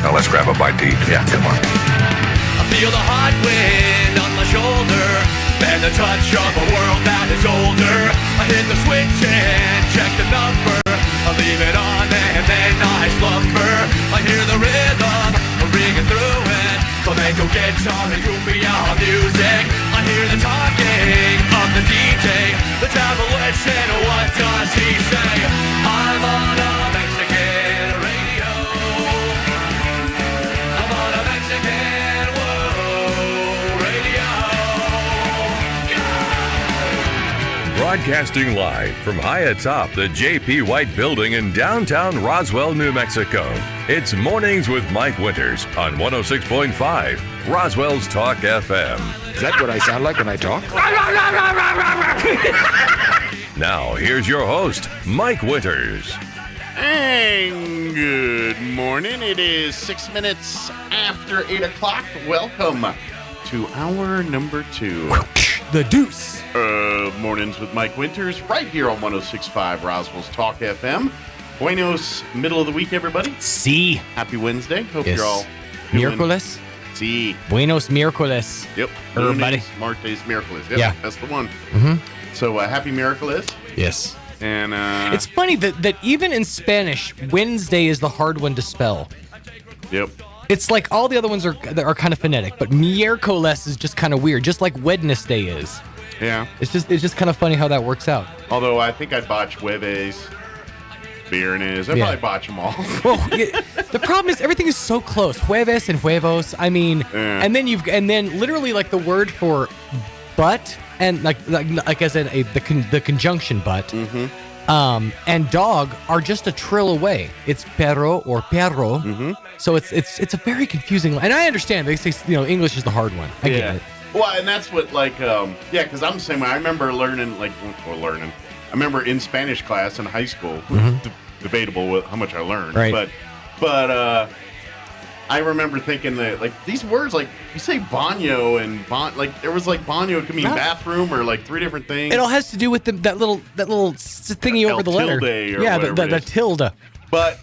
Now let's grab a bite to eat. Yeah, come on. I feel the hot wind on my shoulder and the touch of a world that is older. I hit the switch and check the number. I leave it on and then I slumber. I hear the rhythm ringing through it. Flamenco guitar and cumbia music. I hear the talking of the DJ. The travelation, what does he say? I'm on a Mexican radio. I'm on a Mexican radio. Broadcasting live from high atop the J.P. White Building in downtown Roswell, New Mexico. It's Mornings with Mike Winters on 106.5 Roswell's Talk FM. Is that what I sound like when I talk? Now, here's your host, Mike Winters. And good morning. It is 6 minutes after 8 o'clock. Welcome to hour number 2. The Deuce. Mornings with Mike Winters right here on 106.5 Roswell's Talk FM. Buenos middle of the week, everybody. Sí. Happy Wednesday. Hope Yes. you're all Miércoles. Sí. Buenos miércoles. Yep. Everybody. Lunes, Martes, Miércoles. Yep, Yeah. That's the one. Mm-hmm. So happy Miércoles. Yes. And It's funny that even in Spanish, Wednesday is the hard one to spell. Yep. It's like all the other ones are kind of phonetic, but miércoles is just kind of weird, just like Wednesday is. Yeah. It's just kind of funny how that works out. Although I think I'd botch jueves beer in it. I Yeah. probably botch them all. Well, the problem is everything is so close. Jueves and huevos. I mean, and then literally like the word for butt and like as in the conjunction butt. And dog are just a trill away. It's perro or perro. So it's a very confusing. And I understand they say English is the hard one. I get it. Well, and that's what because I'm the same way. I remember learning. I remember in Spanish class in high school. Debatable with how much I learned, right. but I remember thinking that these words, like you say baño and there was baño, it could mean bathroom or 3 different things. It all has to do with that little thingy over the letter. Yeah, the tilde. But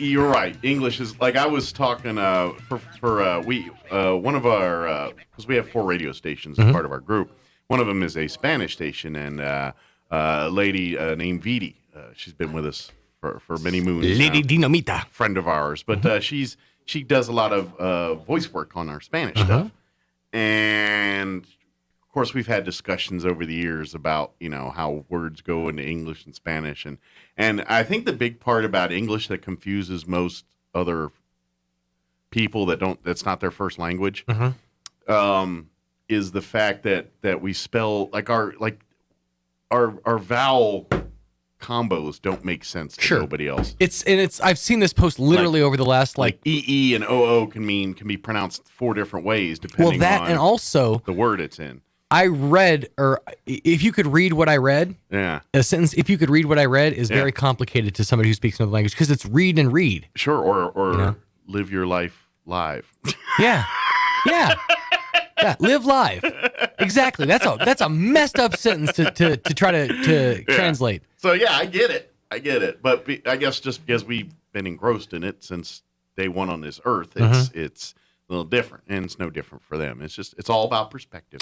you're right. English is I was talking for one of our because we have 4 radio stations as part of our group. One of them is a Spanish station, and a lady named Vidi. She's been with us for many moons. Lady Dinamita, friend of ours, but she does a lot of voice work on our Spanish stuff, and of course we've had discussions over the years about how words go into English and Spanish, and I think the big part about English that confuses most other people that's not their first language is the fact that we spell our vowel combos don't make sense to nobody else. I've seen this post literally over the last EE and OO can be pronounced 4 different ways depending on and also the word it's in. I read, or if you could read what I read, a sentence, if you could read what I read, is very complicated to somebody who speaks another language because it's read and read. Sure, or live your life live. Yeah. Live live. Exactly. That's a messed up sentence to try to translate. So yeah, I get it. But I guess just because we've been engrossed in it since day one on this earth, it's a little different, and it's no different for them. It's all about perspective.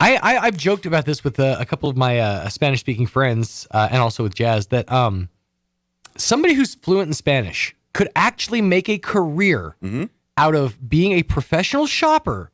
I've joked about this with a couple of my Spanish-speaking friends, and also with Jazz, that somebody who's fluent in Spanish could actually make a career out of being a professional shopper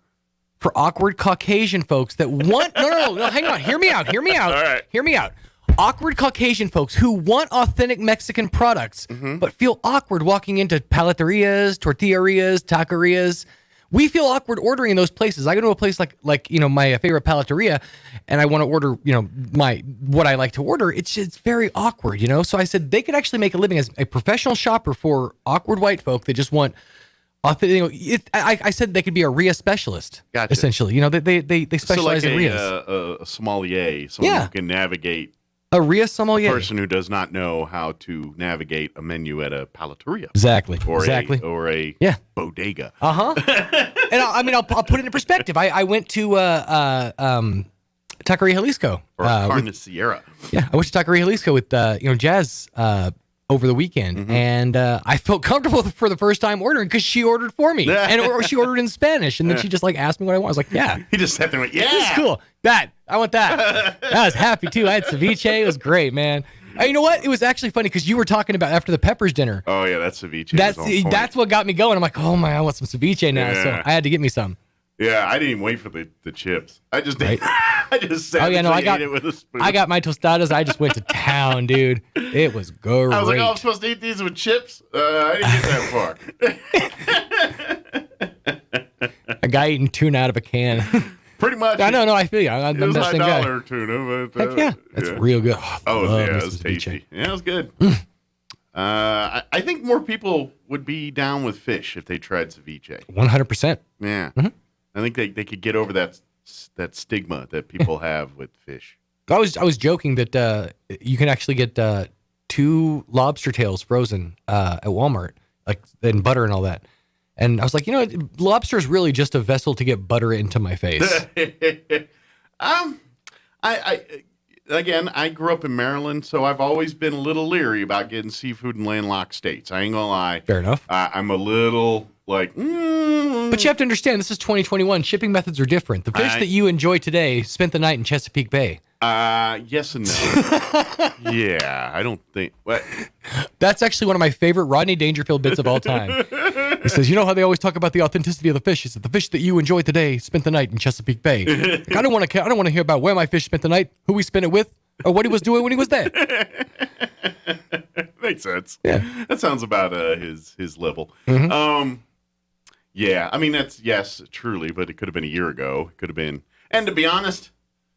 for awkward Caucasian folks that want no, hang on, hear me out. All right. Hear me out. Awkward Caucasian folks who want authentic Mexican products, but feel awkward walking into paleterias, tortillerias, taquerias. We feel awkward ordering in those places. I go to a place like my favorite paleteria, and I want to order what I like to order. It's very awkward, So I said they could actually make a living as a professional shopper for awkward white folk that just want. I said they could be a RIA specialist, essentially. They specialize in RIAs. A sommelier, someone who can navigate. A RIA sommelier. A person who does not know how to navigate a menu at a palateria. Exactly. Or a bodega. And I'll put it in perspective. I went to Taqueria Jalisco. Or Carne Sierra. Yeah, I went to Taqueria Jalisco with Jazz over the weekend, and I felt comfortable for the first time ordering because she ordered for me, and she ordered in Spanish, and then she just asked me what I want. I was like, yeah. He just sat there and went, yeah. This is cool. I want that. I was happy too. I had ceviche. It was great, man. You know what? It was actually funny because you were talking about after the Peppers dinner. Oh yeah, that ceviche. That's what got me going. I'm like, oh my, I want some ceviche now. Yeah. So I had to get me some. Yeah, I didn't even wait for the chips. I just did. I just sat ate it with a spoon. I got my tostadas. I just went to town, dude. It was great. I was like, I'm supposed to eat these with chips? I didn't get that far. A guy eating tuna out of a can. Pretty much. No, I feel you. I'm it was the same guy. $1 tuna, but heck yeah, that's real good. It was tasty. Yeah, it was good. I think more people would be down with fish if they tried ceviche. 100%. Yeah, I think they could get over that stigma that people have with fish. I was joking that you can actually get 2 lobster tails frozen at Walmart, and butter and all that. And I was like, lobster is really just a vessel to get butter into my face. I grew up in Maryland, so I've always been a little leery about getting seafood in landlocked states. I ain't gonna lie. Fair enough. I'm a little But you have to understand, this is 2021. Shipping methods are different. The fish that you enjoy today spent the night in Chesapeake Bay. Yes and no. Yeah, I don't think. What? That's actually one of my favorite Rodney Dangerfield bits of all time. He says, you know how they always talk about the authenticity of the fish? He said, the fish that you enjoy today spent the night in Chesapeake Bay. I don't want to hear about where my fish spent the night, who we spent it with, or what he was doing when he was there. Makes sense. Yeah. That sounds about his level. Mm-hmm. Yeah, I mean, that's, yes, truly, but it could have been a year ago. It could have been, and to be honest,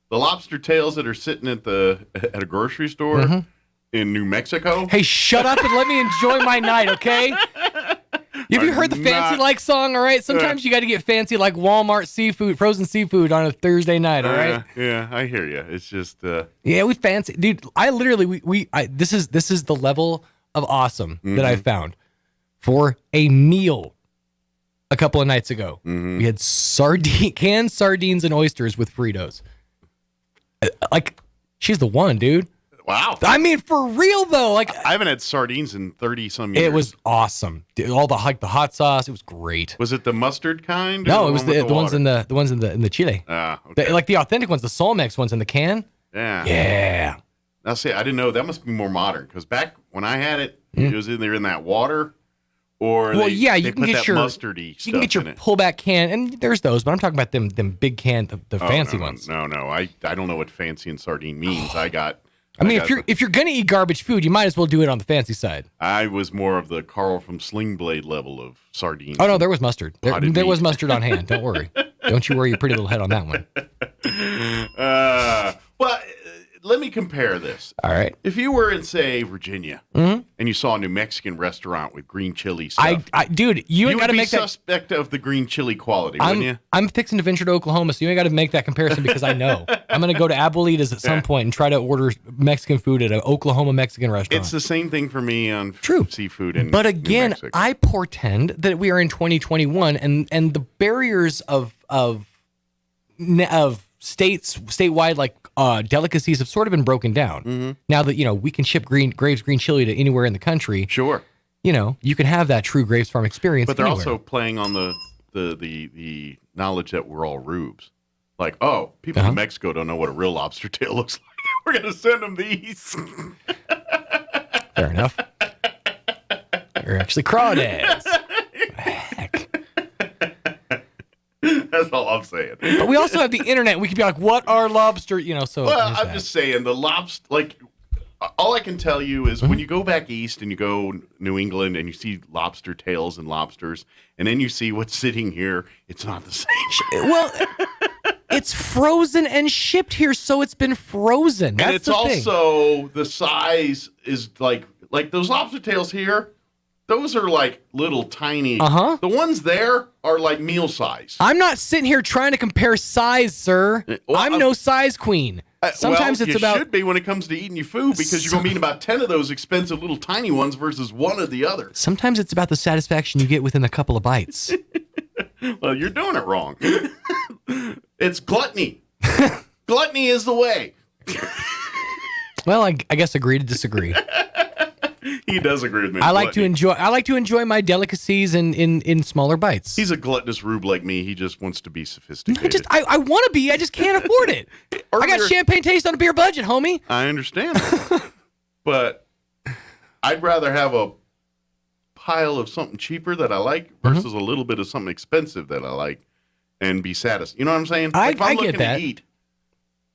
the lobster tails that are sitting at a grocery store in New Mexico. Hey, shut up and let me enjoy my night, okay? Have you heard the fancy like song, all right? Sometimes you got to get fancy like Walmart seafood, frozen seafood on a Thursday night, all right? Yeah, I hear you. It's just yeah, we fancy, dude. I literally this is the level of awesome that I found for a meal. A couple of nights ago, we had canned sardines and oysters with Fritos. Like, she's the one, dude. Wow. I mean, for real though. Like, I haven't had sardines in 30-some years. It was awesome. Dude, all the hot sauce. It was great. Was it the mustard kind? No, it was the ones in the chile. Okay. Like the authentic ones, the Solmex ones in the can. Yeah. Yeah. Now, see, I didn't know that must be more modern because back when I had it, it was either in that water. Or well, you can put get that your mustardy stuff you can get your in it. pullback can, and there's those, but I'm talking about them big can, the fancy ones. No, I don't know what fancy and sardine means. I mean, if you're gonna eat garbage food, you might as well do it on the fancy side. I was more of the Carl from Sling Blade level of sardines. Oh no, there was mustard. There was mustard on hand. Don't worry. Don't you worry your pretty little head on that one. Well, let me compare this. All right. If you were in, say, Virginia, and you saw a New Mexican restaurant with green chili stuff, dude, you ain't got to make that suspect of the green chili quality, wouldn't you? I'm fixing to venture to Oklahoma, so you ain't got to make that comparison because I know. I'm going to go to Abuelitas at some point and try to order Mexican food at an Oklahoma Mexican restaurant. It's the same thing for me on seafood in But again, New Mexico. I portend that we are in 2021 and the barriers of statewide like delicacies have sort of been broken down. Now that we can ship Graves green chili to anywhere in the country. Sure. You can have that true Graves Farm experience. But they're anywhere. also playing on the knowledge that we're all rubes. Like, oh, people in Mexico don't know what a real lobster tail looks like. We're gonna send them these. Fair enough. You're actually crawdads. That's all I'm saying. But we also have the internet. We could be like, what are lobster? So. Well, I'm just saying the lobster. Like, all I can tell you is when you go back east and you go New England and you see lobster tails and lobsters, and then you see what's sitting here, it's not the same. Well, it's frozen and shipped here, so it's been frozen. That's and it's the thing. also the size is like those lobster tails here. Those are like little tiny. The ones there are like meal size. I'm not sitting here trying to compare size, sir. I'm no size queen. Sometimes it's about. You should be when it comes to eating your food because you're going to eat about 10 of those expensive little tiny ones versus one of the other. Sometimes it's about the satisfaction you get within a couple of bites. Well, you're doing it wrong. It's gluttony. Gluttony is the way. Well, I guess agree to disagree. He does agree with me. I like to enjoy my delicacies in smaller bites. He's a gluttonous rube like me. He just wants to be sophisticated. I want to be. I just can't afford it. I got champagne taste on a beer budget, homie. I understand that. But I'd rather have a pile of something cheaper that I like versus a little bit of something expensive that I like and be satisfied. You know what I'm saying? If I'm looking to eat,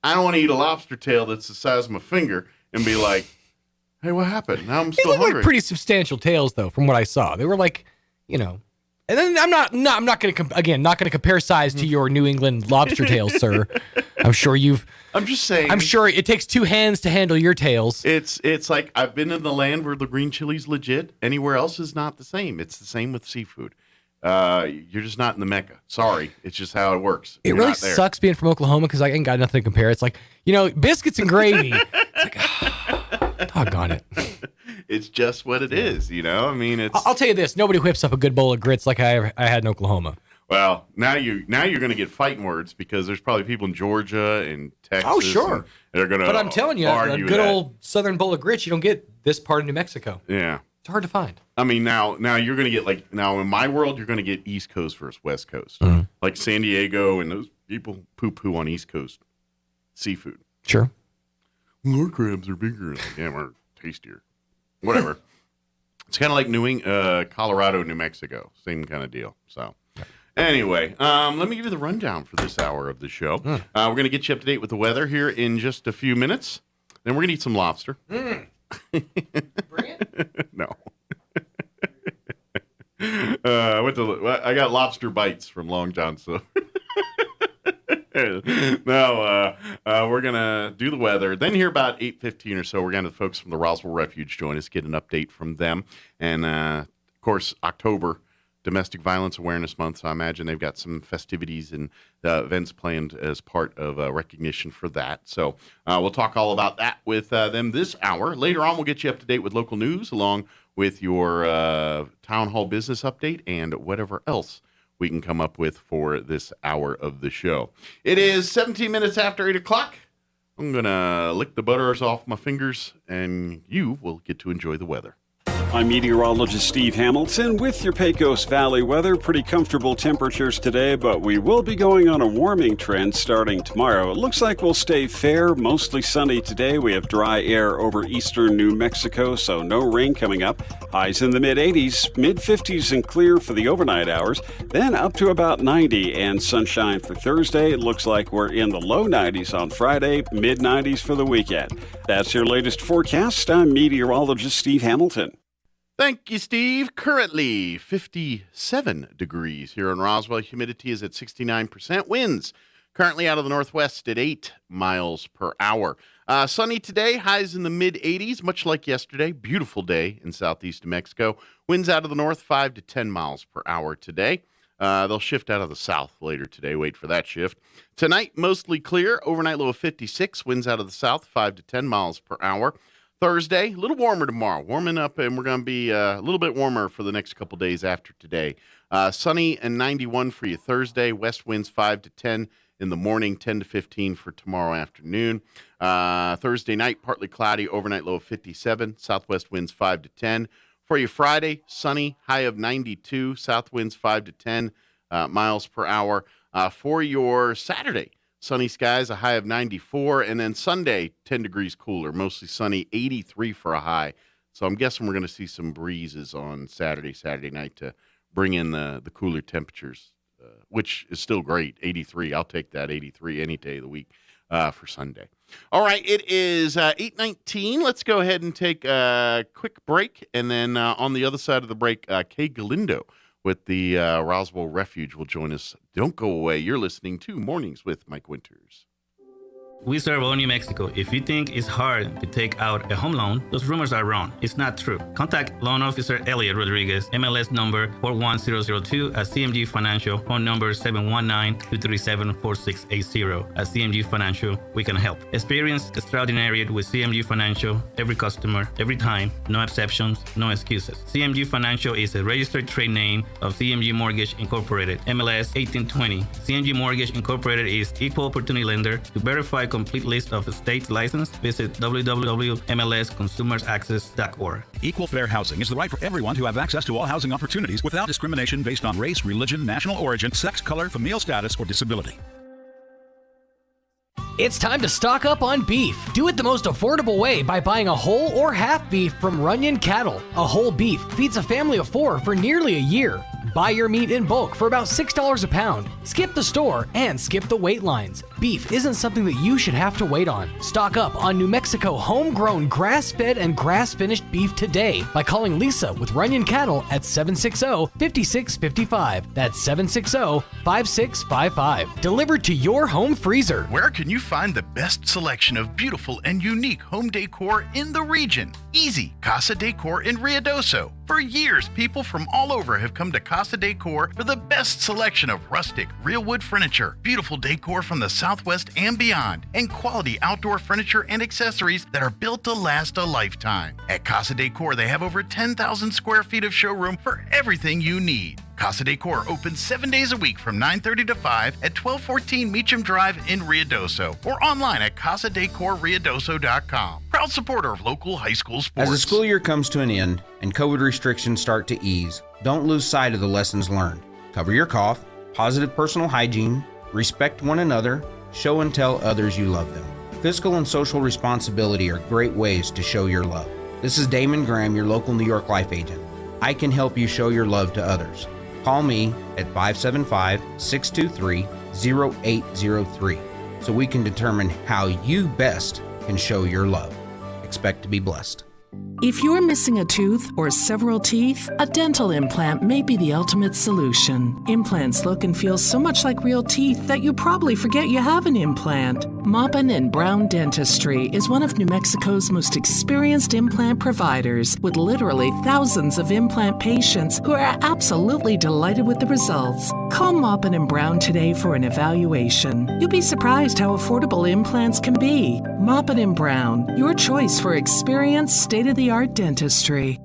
I don't want to eat a lobster tail that's the size of my finger and be like, hey, what happened? Now I'm still hungry. Like pretty substantial tails, though, from what I saw. They were like, And then I'm not going to compare size to your New England lobster tails, sir. I'm just saying. I'm sure it takes two hands to handle your tails. It's like I've been in the land where the green chili's legit. Anywhere else is not the same. It's the same with seafood. You're just not in the Mecca. Sorry, it's just how it works. It really sucks being from Oklahoma because I ain't got nothing to compare. It's like biscuits and gravy. It's like, doggone it. It's just what it is, I mean, it's. I'll tell you this: nobody whips up a good bowl of grits like I had in Oklahoma. Well, now you're going to get fighting words because there's probably people in Georgia and Texas. Oh, sure. They're going to. But I'm telling you, a good old Southern bowl of grits, you don't get this part of New Mexico. Yeah. It's hard to find. I mean, now you're going to get in my world, you're going to get East Coast versus West Coast. Like San Diego and those people poo-poo on East Coast seafood. Sure. Our crabs are bigger. Yeah, we're tastier. Whatever. It's kind of like Colorado, New Mexico. Same kind of deal. So anyway, let me give you the rundown for this hour of the show. We're going to get you up to date with the weather here in just a few minutes. Then we're going to eat some lobster. No. I got lobster bites from Long John, so. No, we're going to do the weather. Then here about 8:15 or so, we're going to have the folks from the Roswell Refuge join us, get an update from them. And, of course, October, Domestic Violence Awareness Month, so I imagine they've got some festivities and events planned as part of recognition for that. So we'll talk all about that with them this hour. Later on, we'll get you up to date with local news along with your town hall business update and whatever else we can come up with for this hour of the show. It is 17 minutes after 8 o'clock. I'm going to lick the butters off my fingers, and you will get to enjoy the weather. I'm meteorologist Steve Hamilton with your Pecos Valley weather. Pretty comfortable temperatures today, but we will be going on a warming trend starting tomorrow. It looks like we'll stay fair, mostly sunny today. We have dry air over eastern New Mexico, so no rain coming up. Highs in the mid-80s, mid-50s and clear for the overnight hours, then up to about 90 and sunshine for Thursday. It looks like we're in the low 90s on Friday, mid-90s for the weekend. That's your latest forecast. I'm meteorologist Steve Hamilton. Thank you, Steve. Currently 57 degrees here in Roswell. Humidity is at 69%. Winds currently out of the northwest at 8 miles per hour. Sunny today, highs in the mid-80s, much like yesterday. Beautiful day in southeast New Mexico. Winds out of the north 5 to 10 miles per hour today. They'll shift out of the south later today. Wait for that shift. Tonight, mostly clear. Overnight low of 56. Winds out of the south 5 to 10 miles per hour. Thursday, a little warmer tomorrow, warming up, and we're going to be a little bit warmer for the next couple days after today. Sunny and 91 for you Thursday, west winds 5 to 10 in the morning, 10 to 15 for tomorrow afternoon. Thursday night, partly cloudy, overnight low of 57, southwest winds 5 to 10. For you Friday, sunny, high of 92, south winds 5 to 10 miles per hour. For your Saturday, sunny skies, a high of 94, and then Sunday, 10 degrees cooler, mostly sunny, 83 for a high. So I'm guessing we're going to see some breezes on Saturday night to bring in the cooler temperatures, which is still great, 83. I'll take that 83 any day of the week for Sunday. All right, it is 8:19. Let's go ahead and take a quick break, and then on the other side of the break, Kay Galindo with the Roswell Refuge will join us. Don't go away. You're listening to Mornings with Mike Winters. We serve all New Mexico. If you think it's hard to take out a home loan, those rumors are wrong. It's not true. Contact Loan Officer Elliot Rodriguez, MLS number 41002 at CMG Financial, phone number 719-237-4680. At CMG Financial, we can help. Experience extraordinary with CMG Financial, every customer, every time, no exceptions, no excuses. CMG Financial is a registered trade name of CMG Mortgage Incorporated, MLS 1820. CMG Mortgage Incorporated is equal opportunity lender. To verify complete list of states licensed, visit www.mlsconsumersaccess.org. Equal fair housing is the right for everyone to have access to all housing opportunities without discrimination based on race, religion, national origin, sex, color, familial status, or disability. It's time to stock up on beef. Do it the most affordable way by buying a whole or half beef from Runyon Cattle. A whole beef feeds a family of 4 for nearly a year. Buy your meat in bulk for about $6 a pound. Skip the store and skip the wait lines. Beef isn't something that you should have to wait on. Stock up on New Mexico homegrown grass-fed and grass-finished beef today by calling Lisa with Runyon Cattle at 760-5655. That's 760-5655. Delivered to your home freezer. Where can you find the best selection of beautiful and unique home decor in the region? Easy, Casa Decor in Ruidoso. For years, people from all over have come to Casa Decor for the best selection of rustic, real wood furniture, beautiful decor from the Southwest and beyond, and quality outdoor furniture and accessories that are built to last a lifetime. At Casa Decor, they have over 10,000 square feet of showroom for everything you need. Casa Decor opens 7 days a week from 9:30 to 5 at 1214 Meacham Drive in Ruidoso or online at casadecorruidoso.com. Proud supporter of local high school sports. As the school year comes to an end and COVID restrictions start to ease, don't lose sight of the lessons learned. Cover your cough, positive personal hygiene, respect one another, show and tell others you love them. Fiscal and social responsibility are great ways to show your love. This is Damon Graham, your local New York Life agent. I can help you show your love to others. Call me at 575-623-0803 so we can determine how you best can show your love. Expect to be blessed. If you're missing a tooth or several teeth, a dental implant may be the ultimate solution. Implants look and feel so much like real teeth that you probably forget you have an implant. Maupin & Brown Dentistry is one of New Mexico's most experienced implant providers, with literally thousands of implant patients who are absolutely delighted with the results. Call Maupin & Brown today for an evaluation. You'll be surprised how affordable implants can be. Maupin & Brown, your choice for experienced, state-of-the-art dentistry.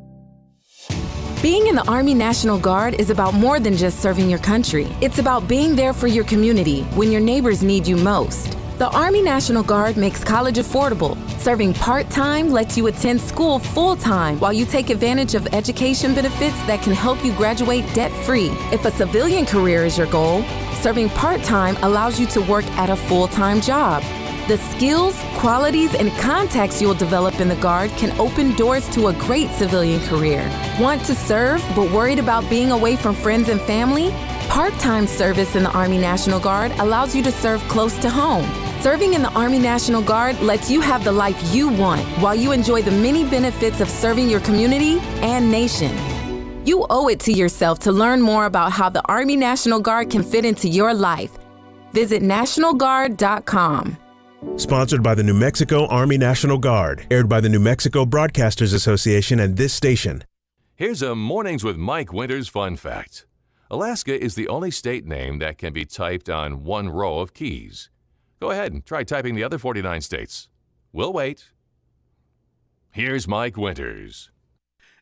Being in the Army National Guard is about more than just serving your country. It's about being there for your community when your neighbors need you most. The Army National Guard makes college affordable. Serving part-time lets you attend school full-time while you take advantage of education benefits that can help you graduate debt-free. If a civilian career is your goal, serving part-time allows you to work at a full-time job. The skills, qualities, and contacts you'll develop in the Guard can open doors to a great civilian career. Want to serve but worried about being away from friends and family? Part-time service in the Army National Guard allows you to serve close to home. Serving in the Army National Guard lets you have the life you want while you enjoy the many benefits of serving your community and nation. You owe it to yourself to learn more about how the Army National Guard can fit into your life. Visit NationalGuard.com. Sponsored by the New Mexico Army National Guard. Aired by the New Mexico Broadcasters Association and this station. Here's a Mornings with Mike Winters fun fact. Alaska is the only state name that can be typed on one row of keys. Go ahead and try typing the other 49 states. We'll wait. Here's Mike Winters.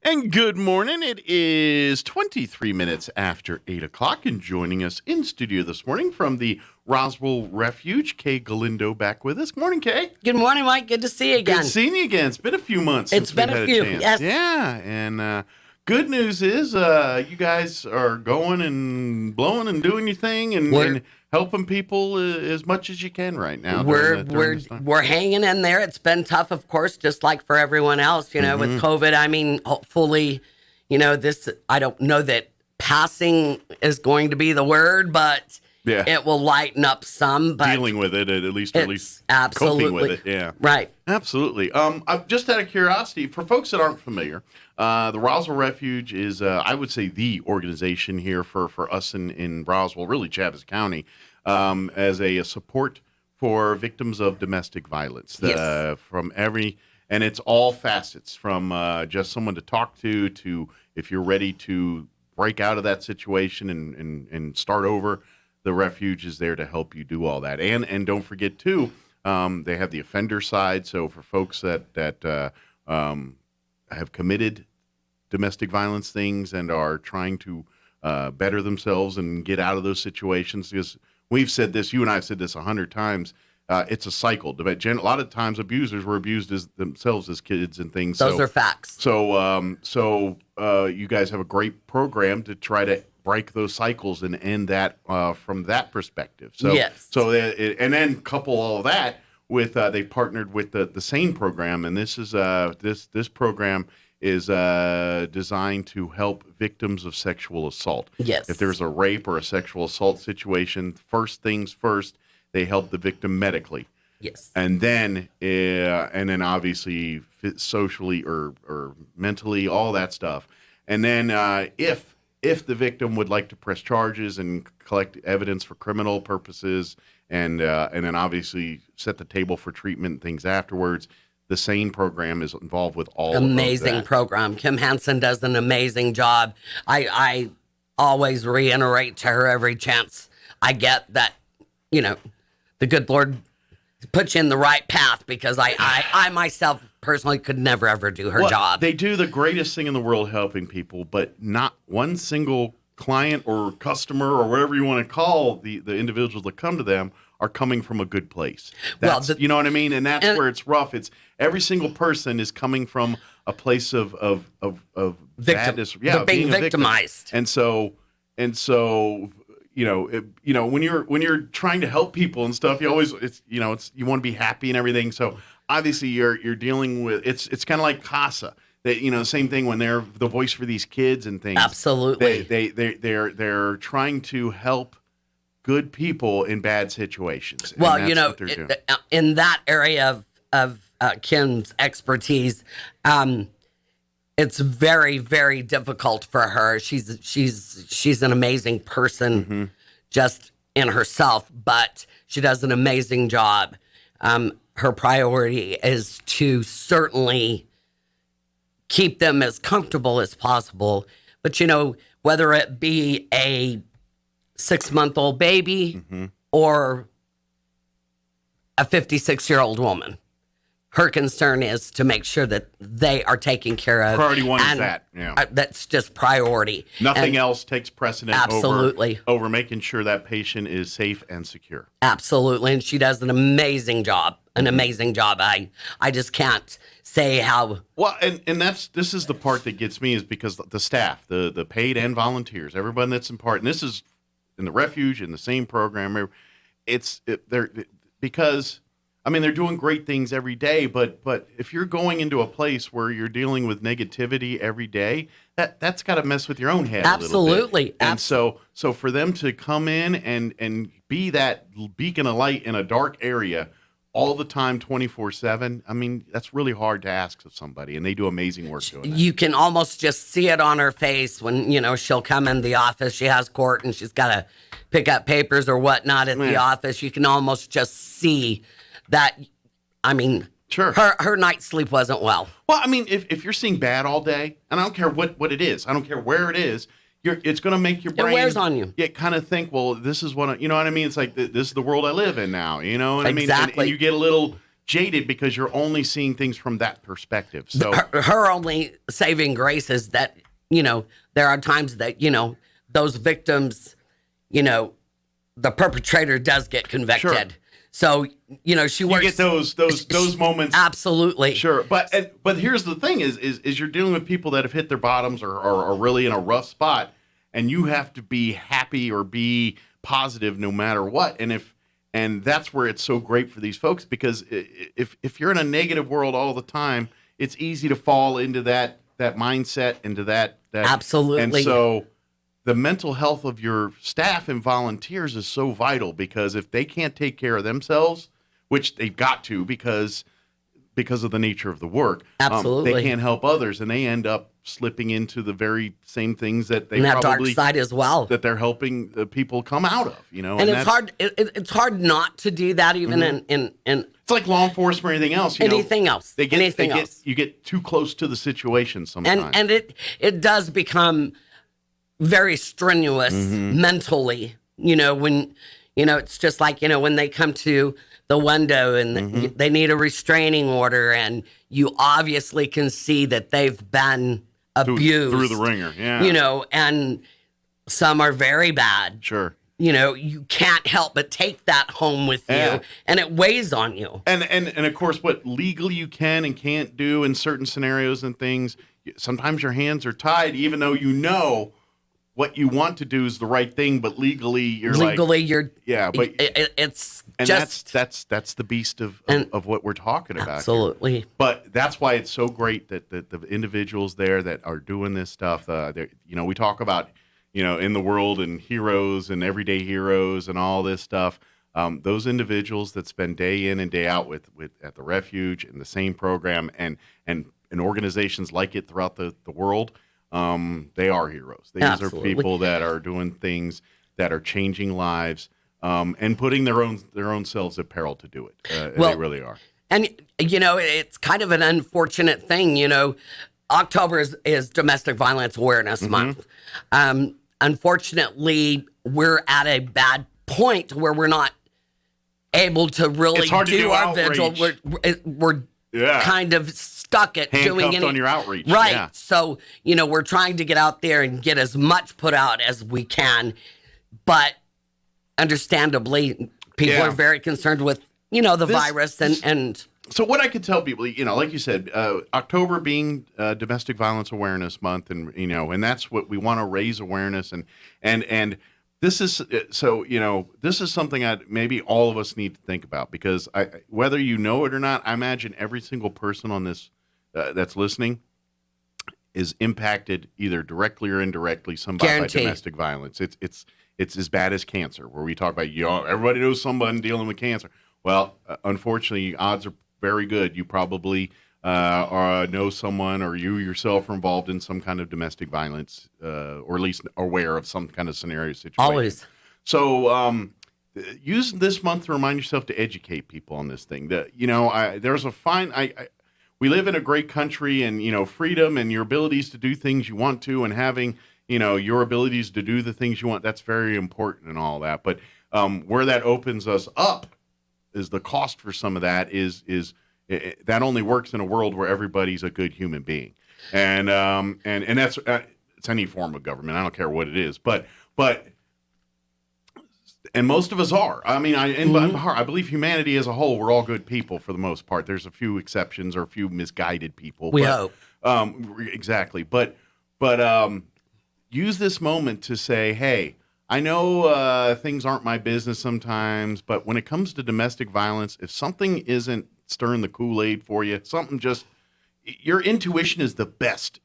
And good morning. It is 23 minutes after 8 o'clock, and joining us in studio this morning from the Roswell Refuge, Kay Galindo back with us. Good morning, Kay. Good morning, Mike. Good to see you again. Good seeing you again. It's been a few months since we've had a chance. Yes. Yeah, and good news is you guys are going and blowing and doing your thing and helping people as much as you can right now. We're hanging in there. It's been tough, of course, just like for everyone else, with COVID. I mean, hopefully, this, I don't know that passing is going to be the word, but it will lighten up some. But dealing with it, at least absolutely coping with it. Yeah. Right. Absolutely. Just out of curiosity, for folks that aren't familiar, the Roswell Refuge is, I would say, the organization here for us in Roswell, really Chaves County, as a support for victims of domestic violence. Yes. And it's all facets, from just someone to talk to if you're ready to break out of that situation and start over. The refuge is there to help you do all that. And don't forget, too, they have the offender side. So for folks that have committed domestic violence things and are trying to better themselves and get out of those situations, because we've said this, you and I have said this 100 times, it's a cycle. A lot of times abusers were abused themselves as kids and things. Those are facts. So you guys have a great program to try to break those cycles and end that from that perspective. So, yes. And then couple all of that with they've partnered with the SANE program, and this is this program is designed to help victims of sexual assault. Yes. If there's a rape or a sexual assault situation, first things first, they help the victim medically. Yes. And then obviously socially or mentally, all that stuff. And then if the victim would like to press charges and collect evidence for criminal purposes, and then obviously set the table for treatment and things afterwards, the SANE program is involved with all amazing of that. Program. Kim Hansen does an amazing job. I always reiterate to her every chance I get that, the good Lord puts you in the right path, because I myself personally could never, ever do her job. They do the greatest thing in the world helping people, but not one single client or customer or whatever you want to call the individuals that come to them are coming from a good place. You know what I mean? And that's where it's rough. It's every single person is coming from a place of badness. Yeah, being victimized. And so when you're trying to help people and stuff, you always you want to be happy and everything. So obviously you're dealing with it's kind of like CASA. That same thing when they're the voice for these kids and things. Absolutely. They're trying to help good people in bad situations. Well, in that area of Kim's expertise, it's very, very difficult for her. She's an amazing person just in herself, but she does an amazing job. Her priority is to certainly keep them as comfortable as possible. But, whether it be a 6-month-old baby or a 56-year-old woman, her concern is to make sure that they are taken care of. Priority one is that. Yeah. That's just priority. Nothing else takes precedent absolutely over making sure that patient is safe and secure. Absolutely. And she does an amazing job. I just can't say how. Well, and this is the part that gets me, is because the staff, the paid and volunteers, everybody that's in part, and this is in the refuge, in the same program, because they're doing great things every day, but if you're going into a place where you're dealing with negativity every day, that's got to mess with your own head a little bit. And so for them to come in and be that beacon of light in a dark area all the time, 24/7, that's really hard to ask of somebody, and they do amazing work doing that. You can almost just see it on her face when, she'll come in the office. She has court and she's got to pick up papers or whatnot at the office. You can almost just see that, sure, her night's sleep wasn't well. Well, if you're seeing bad all day, and I don't care what it is, I don't care where it is, it's going to make your brain. It wears on you. Yeah, kind of think, well, this is what you know what I mean. It's like this is the world I live in now. You know what I mean? And you get a little jaded because you're only seeing things from that perspective. So her only saving grace is that there are times that those victims, the perpetrator does get convicted. Sure. So, she works. You get those moments. Absolutely. Sure. But here's the thing is you're dealing with people that have hit their bottoms or are really in a rough spot, and you have to be happy or be positive no matter what. And that's where it's so great for these folks, because if you're in a negative world all the time, it's easy to fall into that mindset, into that. Absolutely. And so the mental health of your staff and volunteers is so vital, because if they can't take care of themselves, which they've got to because of the nature of the work, absolutely, they can't help others, and they end up slipping into the very same things that they and that probably dark side as well that they're helping the people come out of. And it's hard. It's hard not to do that, even in it's like law enforcement or anything else. Anything else. You get too close to the situation sometimes, and it does become very strenuous mentally, when, it's just like, when they come to the window and they need a restraining order, and you obviously can see that they've been abused through the ringer. Yeah. And some are very bad. Sure. You can't help but take that home with you, and it weighs on you. And of course, what legally you can and can't do in certain scenarios and things, sometimes your hands are tied, even though what you want to do is the right thing, but legally you're but it's and just that's the beast of what we're talking about. Absolutely. Here. But that's why it's so great that the individuals there that are doing this stuff. We talk about in the world and heroes and everyday heroes and all this stuff. Those individuals that spend day in and day out with at the refuge in the same program and organizations like it throughout the world. They are heroes. These Absolutely. are people that are doing things that are changing lives, and putting their own selves at peril to do it. They really are. And it's kind of an unfortunate thing. October is Domestic Violence Awareness Month. Unfortunately, we're at a bad point where we're not able to really do our vigil. We're kind of stuck at doing on your outreach. Right. Yeah. So, we're trying to get out there and get as much put out as we can. But understandably, people are very concerned with, the virus and so what I could tell people, like you said, October being Domestic Violence Awareness Month, and and that's what we want to raise awareness and this is this is something maybe all of us need to think about, because whether you know it or not, I imagine every single person on this that's listening is impacted either directly or indirectly somehow by domestic violence. It's as bad as cancer, where we talk about everybody knows someone dealing with cancer. Well, unfortunately, odds are very good you probably or know someone, or you yourself are involved in some kind of domestic violence, or at least aware of some kind of scenario situation. Always. So use this month to remind yourself to educate people on this thing. There's a fine. We live in a great country, and freedom and your abilities to do things you want to, and having your abilities to do the things you want. That's very important and all that. But where that opens us up is the cost for some of that is that only works in a world where everybody's a good human being, and that's it's any form of government. I don't care what it is, but. And most of us are. I mean, I believe humanity as a whole, we're all good people for the most part. There's a few exceptions or a few misguided people. We hope. Exactly. But use this moment to say, hey, I know things aren't my business sometimes, but when it comes to domestic violence, if something isn't stirring the Kool-Aid for you, your intuition is the best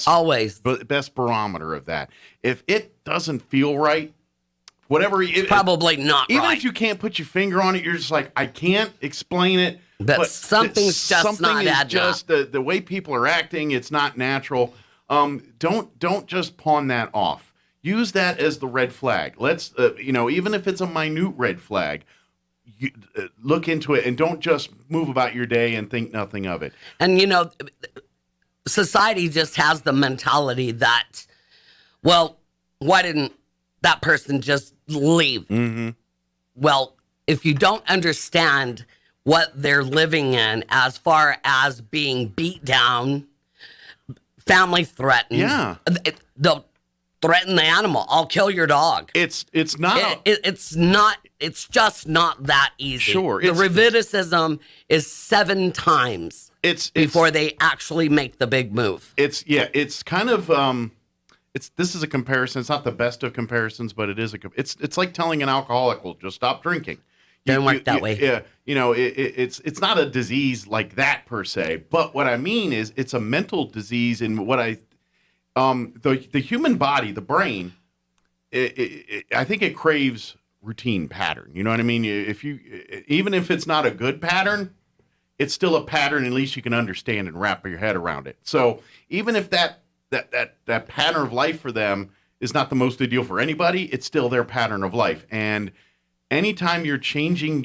always best barometer of that. If it doesn't feel right, whatever, it's probably not even right. If you can't put your finger on it, you're just like, I can't explain it. But something's just not adding up. The way people are acting, it's not natural. Don't just pawn that off. Use that as the red flag. Let's even if it's a minute red flag, look into it and don't just move about your day and think nothing of it. And society just has the mentality that, well, why didn't that person just leave? Mm-hmm. Well, if you don't understand what they're living in as far as being beat down, family threatened, they'll threaten the animal. I'll kill your dog. It's not. It's just not that easy. Sure. The recidivism is 7 times before they actually make the big move. It's kind of this is a comparison. It's not the best of comparisons, but it is it's like telling an alcoholic, well, just stop drinking. Doesn't work that way. Yeah, it's not a disease like that per se. But what I mean is, it's a mental disease. And what the human body, the brain, I think it craves routine pattern. You know what I mean? Even if it's not a good pattern, it's still a pattern. At least you can understand and wrap your head around it. So even if that pattern of life for them is not the most ideal for anybody, it's still their pattern of life. And anytime you're changing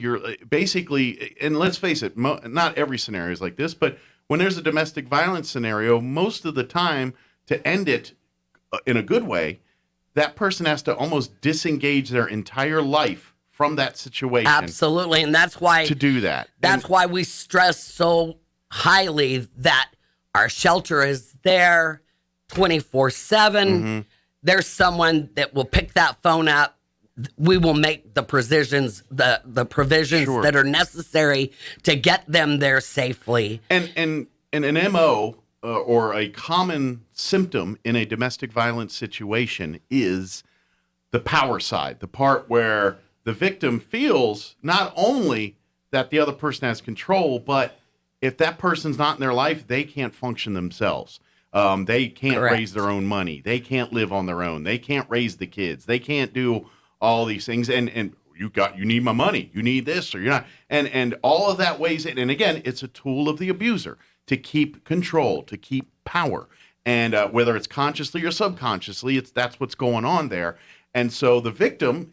basically, and let's face it, not every scenario is like this, but when there's a domestic violence scenario, most of the time to end it in a good way, that person has to almost disengage their entire life from that situation. Absolutely. And that's why to do that. That's why we stress so highly that our shelter is there 24/7. Mm-hmm. There's someone that will pick that phone up. We will make the provisions Sure. that are necessary to get them there safely. And an MO or a common symptom in a domestic violence situation is the power side, the part where the victim feels not only that the other person has control, but if that person's not in their life, they can't function themselves. They can't Correct. raise their own money. They can't live on their own. They can't raise the kids. They can't do all these things. And you need my money. You need this, or you're not. And all of that weighs in. And again, it's a tool of the abuser to keep control, to keep power. And whether it's consciously or subconsciously, that's what's going on there. And so the victim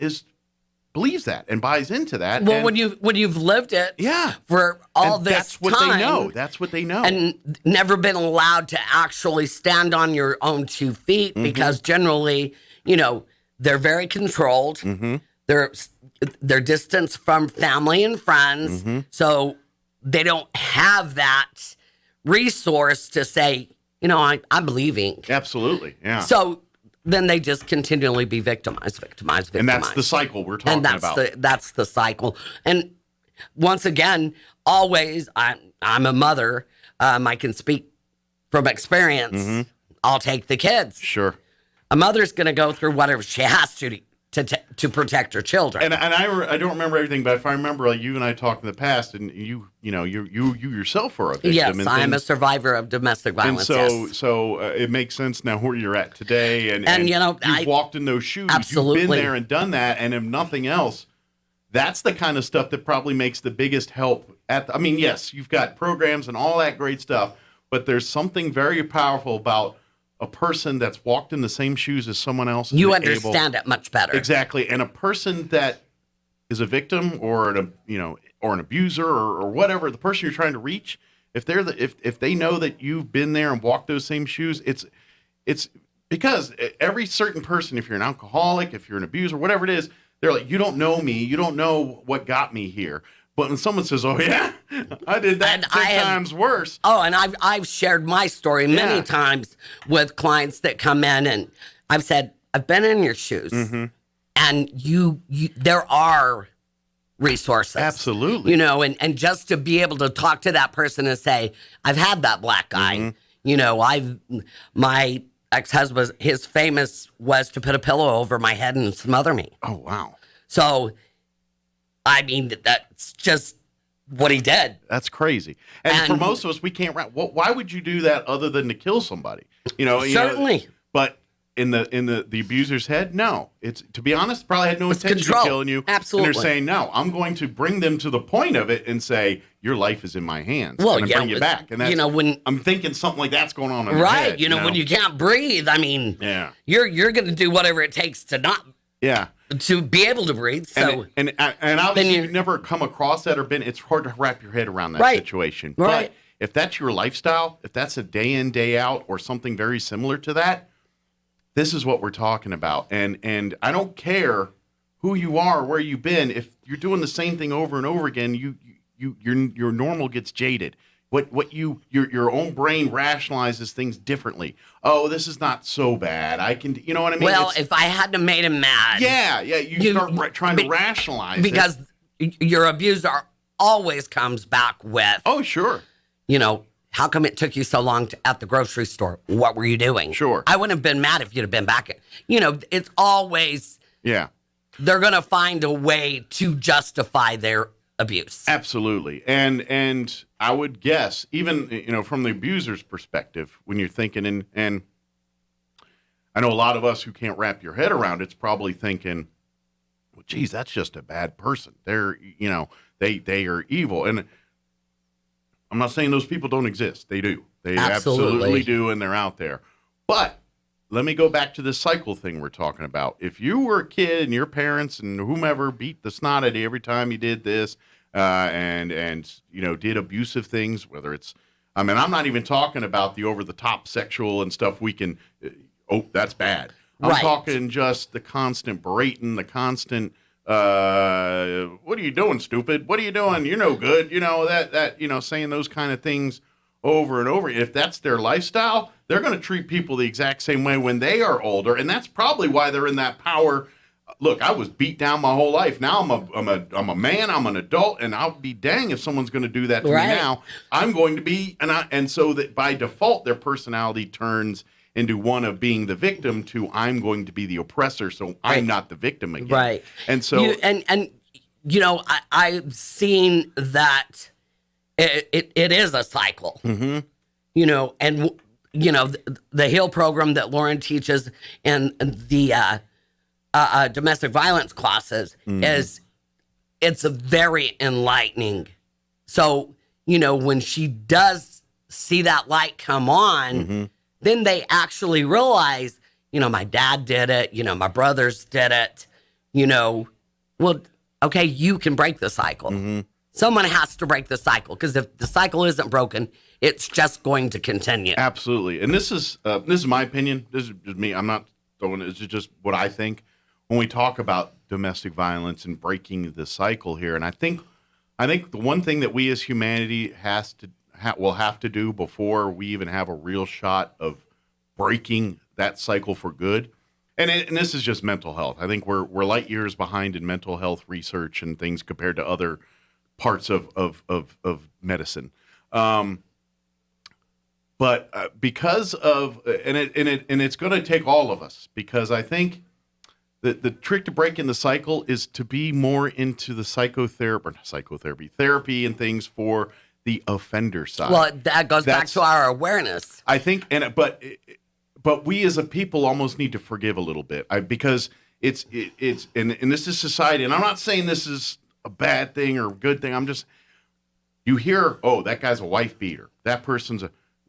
believes that and buys into that. Well, when you've lived it, for all this that's what time, they know. That's what they know, and never been allowed to actually stand on your own 2 feet because generally, they're very controlled. Mm-hmm. They're distanced from family and friends, so they don't have that resource to say, I'm believing. Absolutely, yeah. So then they just continually be victimized. And that's the cycle we're talking about. That's the cycle. And once again, always, I'm a mother. I can speak from experience. I'll take the kids. Sure. A mother's going to go through whatever she has to protect her children. And I don't remember everything, but if I remember, you and I talked in the past, and you yourself are a victim. Yes, I am a survivor of domestic violence. And so it makes sense now where you're at today, and you've walked in those shoes. Absolutely. You've been there and done that, and if nothing else, that's the kind of stuff that probably makes the biggest help. I mean, yes, you've got programs and all that great stuff, but there's something very powerful about a person that's walked in the same shoes as someone else. You understand it much better. Exactly. And a person that is a victim or an abuser or whatever, the person you're trying to reach, if they know that you've been there and walked those same shoes, it's because every certain person, if you're an alcoholic, if you're an abuser, whatever it is, they're like, you don't know me, you don't know what got me here. But when someone says, "Oh yeah, I did that 10 times worse," and I've shared my story many times with clients that come in, and I've said, "I've been in your shoes, and you there are resources, absolutely, and just to be able to talk to that person and say, I've had that black eye, my ex-husband, his famous was to put a pillow over my head and smother me. Oh wow! So." I mean, that's just what he did. That's crazy. And for most of us, we can't. Why would you do that other than to kill somebody? Certainly. But in the abuser's head, no. It's, to be honest, probably had no intention of killing you. Absolutely. And they're saying, no, I'm going to bring them to the point of it and say, your life is in my hands. Well, I'm going to bring you back. And that's, when I'm thinking something like that's going on in right. their head, When you can't breathe, I mean, you're going to do whatever it takes to not. Yeah. To be able to breathe. So and obviously you've never come across that or been, it's hard to wrap your head around that situation. Right. But if that's your lifestyle, if that's a day in, day out, or something very similar to that, this is what we're talking about. And I don't care who you are, where you've been, if you're doing the same thing over and over again, your normal gets jaded. Your own brain rationalizes things differently. Oh, this is not so bad. I can, you know what I mean? Well, if I hadn't made him mad. You start trying to rationalize because your abuser always comes back with. Oh, sure. How come it took you so long at the grocery store? What were you doing? Sure. I wouldn't have been mad if you'd have been back. It's always. Yeah. They're going to find a way to justify their abuse. Absolutely. And I would guess, even, from the abuser's perspective, when you're thinking, and I know a lot of us who can't wrap your head around it's probably thinking, well, geez, that's just a bad person. They're, they are evil. And I'm not saying those people don't exist. They do. They absolutely do, and they're out there. But let me go back to this cycle thing we're talking about. If you were a kid and your parents and whomever beat the snot out of you every time you did this, and did abusive things, whether it's, I'm not even talking about the over-the-top sexual and stuff we can, that's bad. I'm talking just the constant berating, the constant, what are you doing, stupid? What are you doing? You're no good. Saying those kind of things over and over. If that's their lifestyle, they're going to treat people the exact same way when they are older, and that's probably why they're in that power. Look, I was beat down my whole life. Now I'm a man. I'm an adult, and I'll be dang if someone's going to do that to me now. I'm going to be, and so that by default, their personality turns into one of being the victim to I'm going to be the oppressor, so I'm not the victim again. Right. And so, I've seen that it is a cycle. Mm-hmm. The HEAL program that Lauren teaches and the domestic violence classes it's very enlightening. So, when she does see that light come on, then they actually realize, my dad did it, my brothers did it, well, okay, you can break the cycle. Someone has to break the cycle, because if the cycle isn't broken, it's just going to continue. Absolutely. And this is my opinion. This is just me. I'm not throwing it. It's just what I think when we talk about domestic violence and breaking the cycle here. And I think the one thing that we as humanity will have to do before we even have a real shot of breaking that cycle for good. And this is just mental health. I think we're light years behind in mental health research and things compared to other parts of medicine. But because of, and it's going to take all of us, because I think that the trick to breaking the cycle is to be more into the therapy and things for the offender side. Well, that goes back to our awareness. I think, but we as a people almost need to forgive a little bit, because it's and this is society, and I'm not saying this is a bad thing or a good thing. You hear, oh, that guy's a wife beater. That person's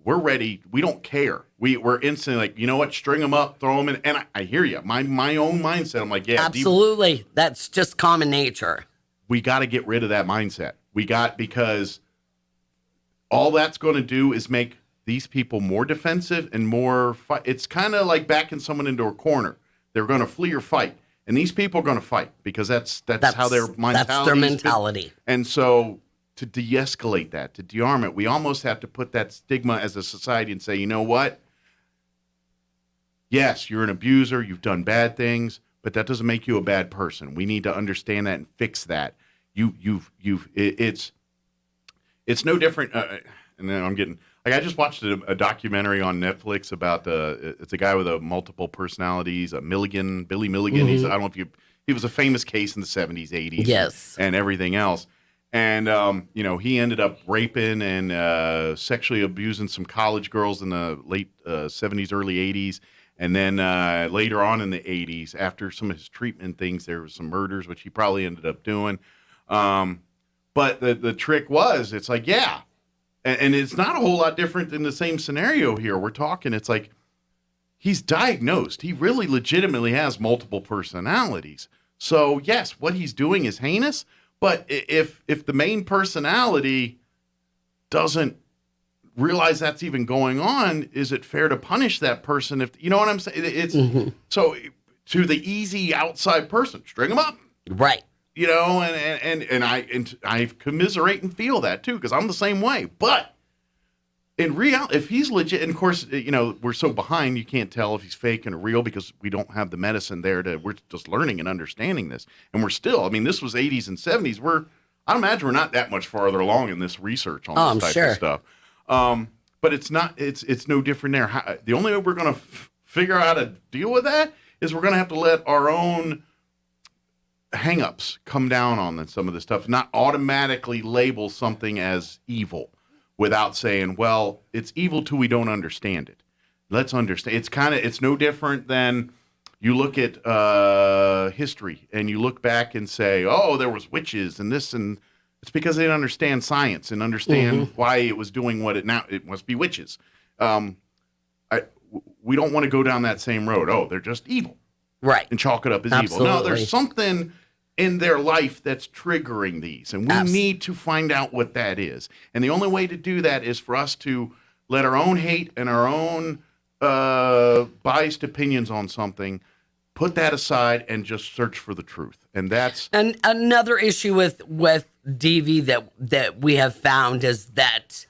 we're ready. We don't care. We're instantly like, you know what? String them up, throw them in. And I hear you. My own mindset. I'm like, yeah. Absolutely. That's just common nature. We got to get rid of that mindset. Because all that's going to do is make these people more defensive and more fight. It's kind of like backing someone into a corner. They're going to flee or fight. And these people are going to fight because that's how their mentality. That's their mentality. And so to de-escalate that, to de-arm it, we almost have to put that stigma as a society and say, you know what? Yes, you're an abuser. You've done bad things, but that doesn't make you a bad person. We need to understand that and fix that. It's no different. And then I'm getting like I just watched a documentary on Netflix about it's a guy with a multiple personalities, Billy Milligan. Mm-hmm. I don't know if he was a famous case in the 70s, 80s, yes, and everything else. And he ended up raping and sexually abusing some college girls in the late 70s, early 80s. And then later on in the 80s, after some of his treatment things, there was some murders, which he probably ended up doing. But the trick was, it's like, yeah. And it's not a whole lot different than the same scenario here. We're talking, it's like, he's diagnosed. He really legitimately has multiple personalities. So, yes, what he's doing is heinous. But if the main personality doesn't realize that's even going on, is it fair to punish that person? If you know what I'm saying? It's so to the easy outside person, string them up, right? And I commiserate and feel that too because I'm the same way. But in reality, if he's legit, and of course, we're so behind, you can't tell if he's fake and real because we don't have the medicine there we're just learning and understanding this. And we're still, this was 80s and 70s. I imagine we're not that much farther along in this research on this type of stuff. But it's not, it's no different there. The only way we're going to figure out how to deal with that is we're going to have to let our own hang-ups come down on some of this stuff, not automatically label something as evil. Without saying, well, it's evil till we don't understand it. Let's understand. It's no different than you look at history and you look back and say, oh, there was witches and this, and it's because they didn't understand science and understand why it was doing what it must be witches. We don't want to go down that same road. Oh, they're just evil. Right. And chalk it up as Absolutely. evil. No, there's something in their life that's triggering these, and we need to find out what that is. And the only way to do that is for us to let our own hate and our own biased opinions on something, put that aside and just search for the truth. And that's another issue with DV that we have found is that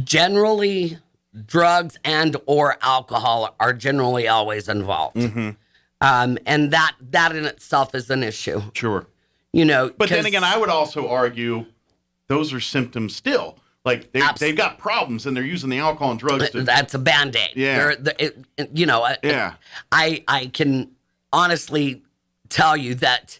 generally drugs and or alcohol are generally always involved. Mm-hmm. And that in itself is an issue. Sure. But then again, I would also argue those are symptoms still. Like they've got problems and they're using the alcohol and drugs. That's a Band-Aid. Yeah. Yeah. I can honestly tell you that,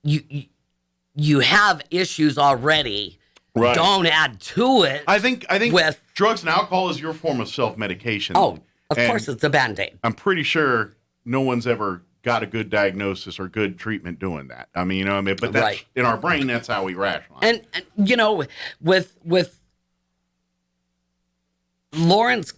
you have issues already. Right. Don't add to it. I think with drugs and alcohol is your form of self-medication. Oh, of course it's a Band-Aid. I'm pretty sure no one's ever got a good diagnosis or good treatment doing that. But that's right. In our brain, that's how we rationalize. And with Lauren's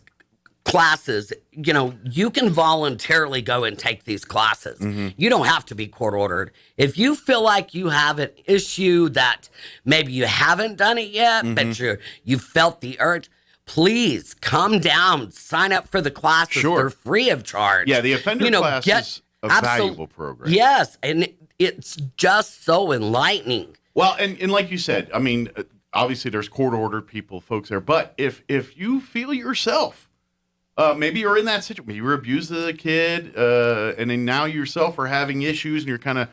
classes, you can voluntarily go and take these classes. Mm-hmm. You don't have to be court ordered. If you feel like you have an issue that maybe you haven't done it yet, but you felt the urge, please come down, sign up for the classes. Sure. They're free of charge. Yeah, the offender class is a valuable program. Yes, and it's just so enlightening. Well, and like you said, obviously there's court-ordered folks there, but if you feel yourself, maybe you're in that situation, maybe you were abused as a kid, and then now yourself are having issues, and you're kind of,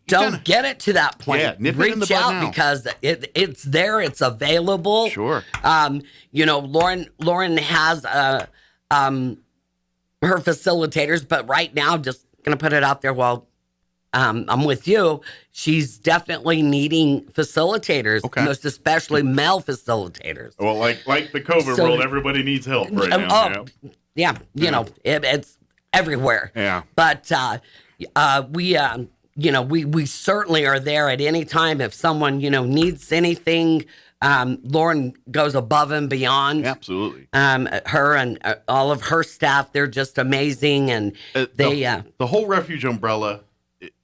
don't get it to that point. Yeah, nip Reach it in the bud out now. because it's there, it's available. Sure. Lauren has her facilitators, but right now, just gonna put it out there while I'm with you. She's definitely needing facilitators, most especially male facilitators. Well, like the COVID world, everybody needs help right now. Yeah, it's everywhere. Yeah. But We certainly are there at any time if someone, needs anything. Lauren goes above and beyond. Absolutely. Her and all of her staff, they're just amazing. And the whole refuge umbrella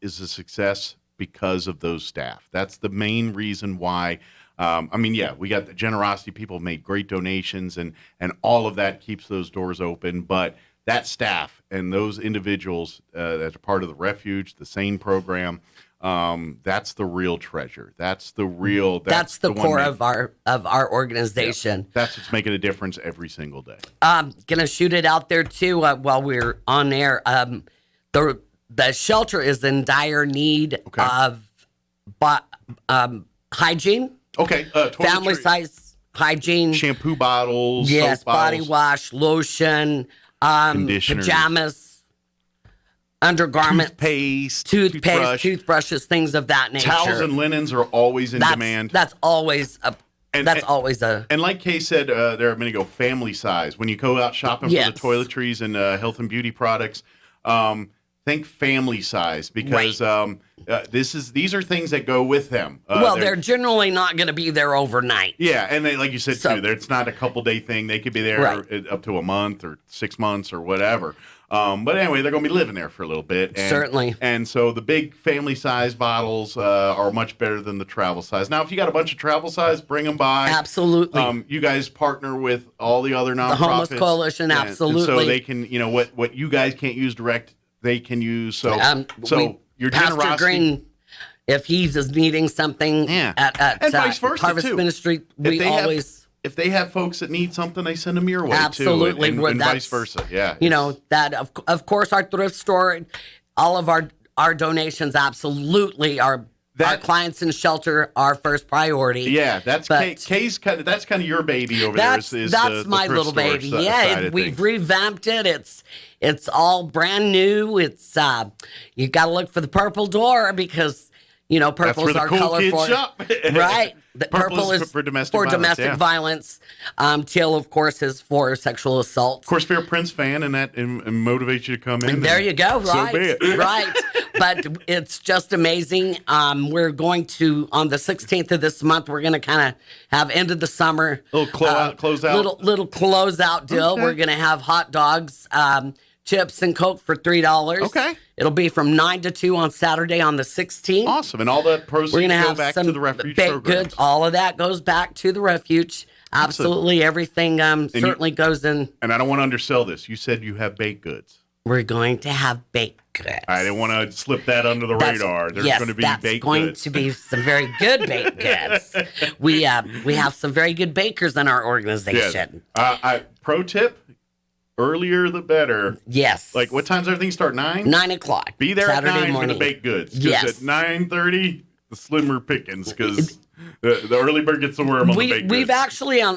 is a success because of those staff. That's the main reason why. We got the generosity. People made great donations, and all of that keeps those doors open. But that staff and those individuals that are part of the refuge, the SANE program, that's the real treasure. That's the real. That's the core of our organization. Yeah, that's what's making a difference every single day. Gonna shoot it out there too while we're on air. The shelter is in dire need of hygiene. Okay. Family size hygiene. Shampoo bottles. Yes, soap body bottles, wash, lotion, pajamas, undergarments, toothbrushes, things of that nature. Towels and linens are always in demand. That's always a. And like Kay said there a minute ago, family size. When you go out shopping for the toiletries and health and beauty products, think family size because these are things that go with them. They're generally not going to be there overnight. Yeah, and they, like you said too, it's not a couple day thing. They could be there up to a month or 6 months or whatever. But anyway, they're going to be living there for a little bit. Certainly. And so the big family size bottles are much better than the travel size. Now, if you got a bunch of travel size, bring them by. Absolutely. You guys partner with all the other nonprofits. The Homeless Coalition, absolutely. And so they can, what you guys can't use direct, they can use. So your Pastor generosity. Green, if he's needing something at and vice versa Harvest too. Ministry, If they have folks that need something, they send them your way absolutely, too, and vice versa. Yeah, that of course our thrift store, all of our donations absolutely are. Our clients in shelter are first priority. Yeah, that's Kay's that's kind of your baby over there. That's my little baby. We've revamped it. It's all brand new. It's you got to look for the purple door because purple's our cool color for shop. Right. The purple is for domestic violence. Teal, of course, is for sexual assault. Of course, if you're a Prince fan and that motivates you to come in. And there you go. Right. So be it. Right. But it's just amazing. We're going to, on the 16th of this month, we're going to kind of have end of the summer. Little close out. Little closeout deal. Okay. We're going to have hot dogs, chips, and Coke for $3. Okay. It'll be from 9 to 2 on Saturday on the 16th. Awesome. And all the proceeds go back to the refuge baked goods. All of that goes back to the refuge. Absolutely. Everything certainly goes in. And I don't want to undersell this. You said you have baked goods. We're going to have baked goods. I didn't want to slip that under the radar. There's going to be baked goods. That's going to be some very good baked goods. We have some very good bakers in our organization. Yes. Pro tip, earlier the better. Yes. Like what times everything start? 9? 9 o'clock. Be there Saturday at 9 morning. for the baked goods. Yes. At 9:30, the slimmer pickings because the early bird gets the worm on the baked goods. We've actually, in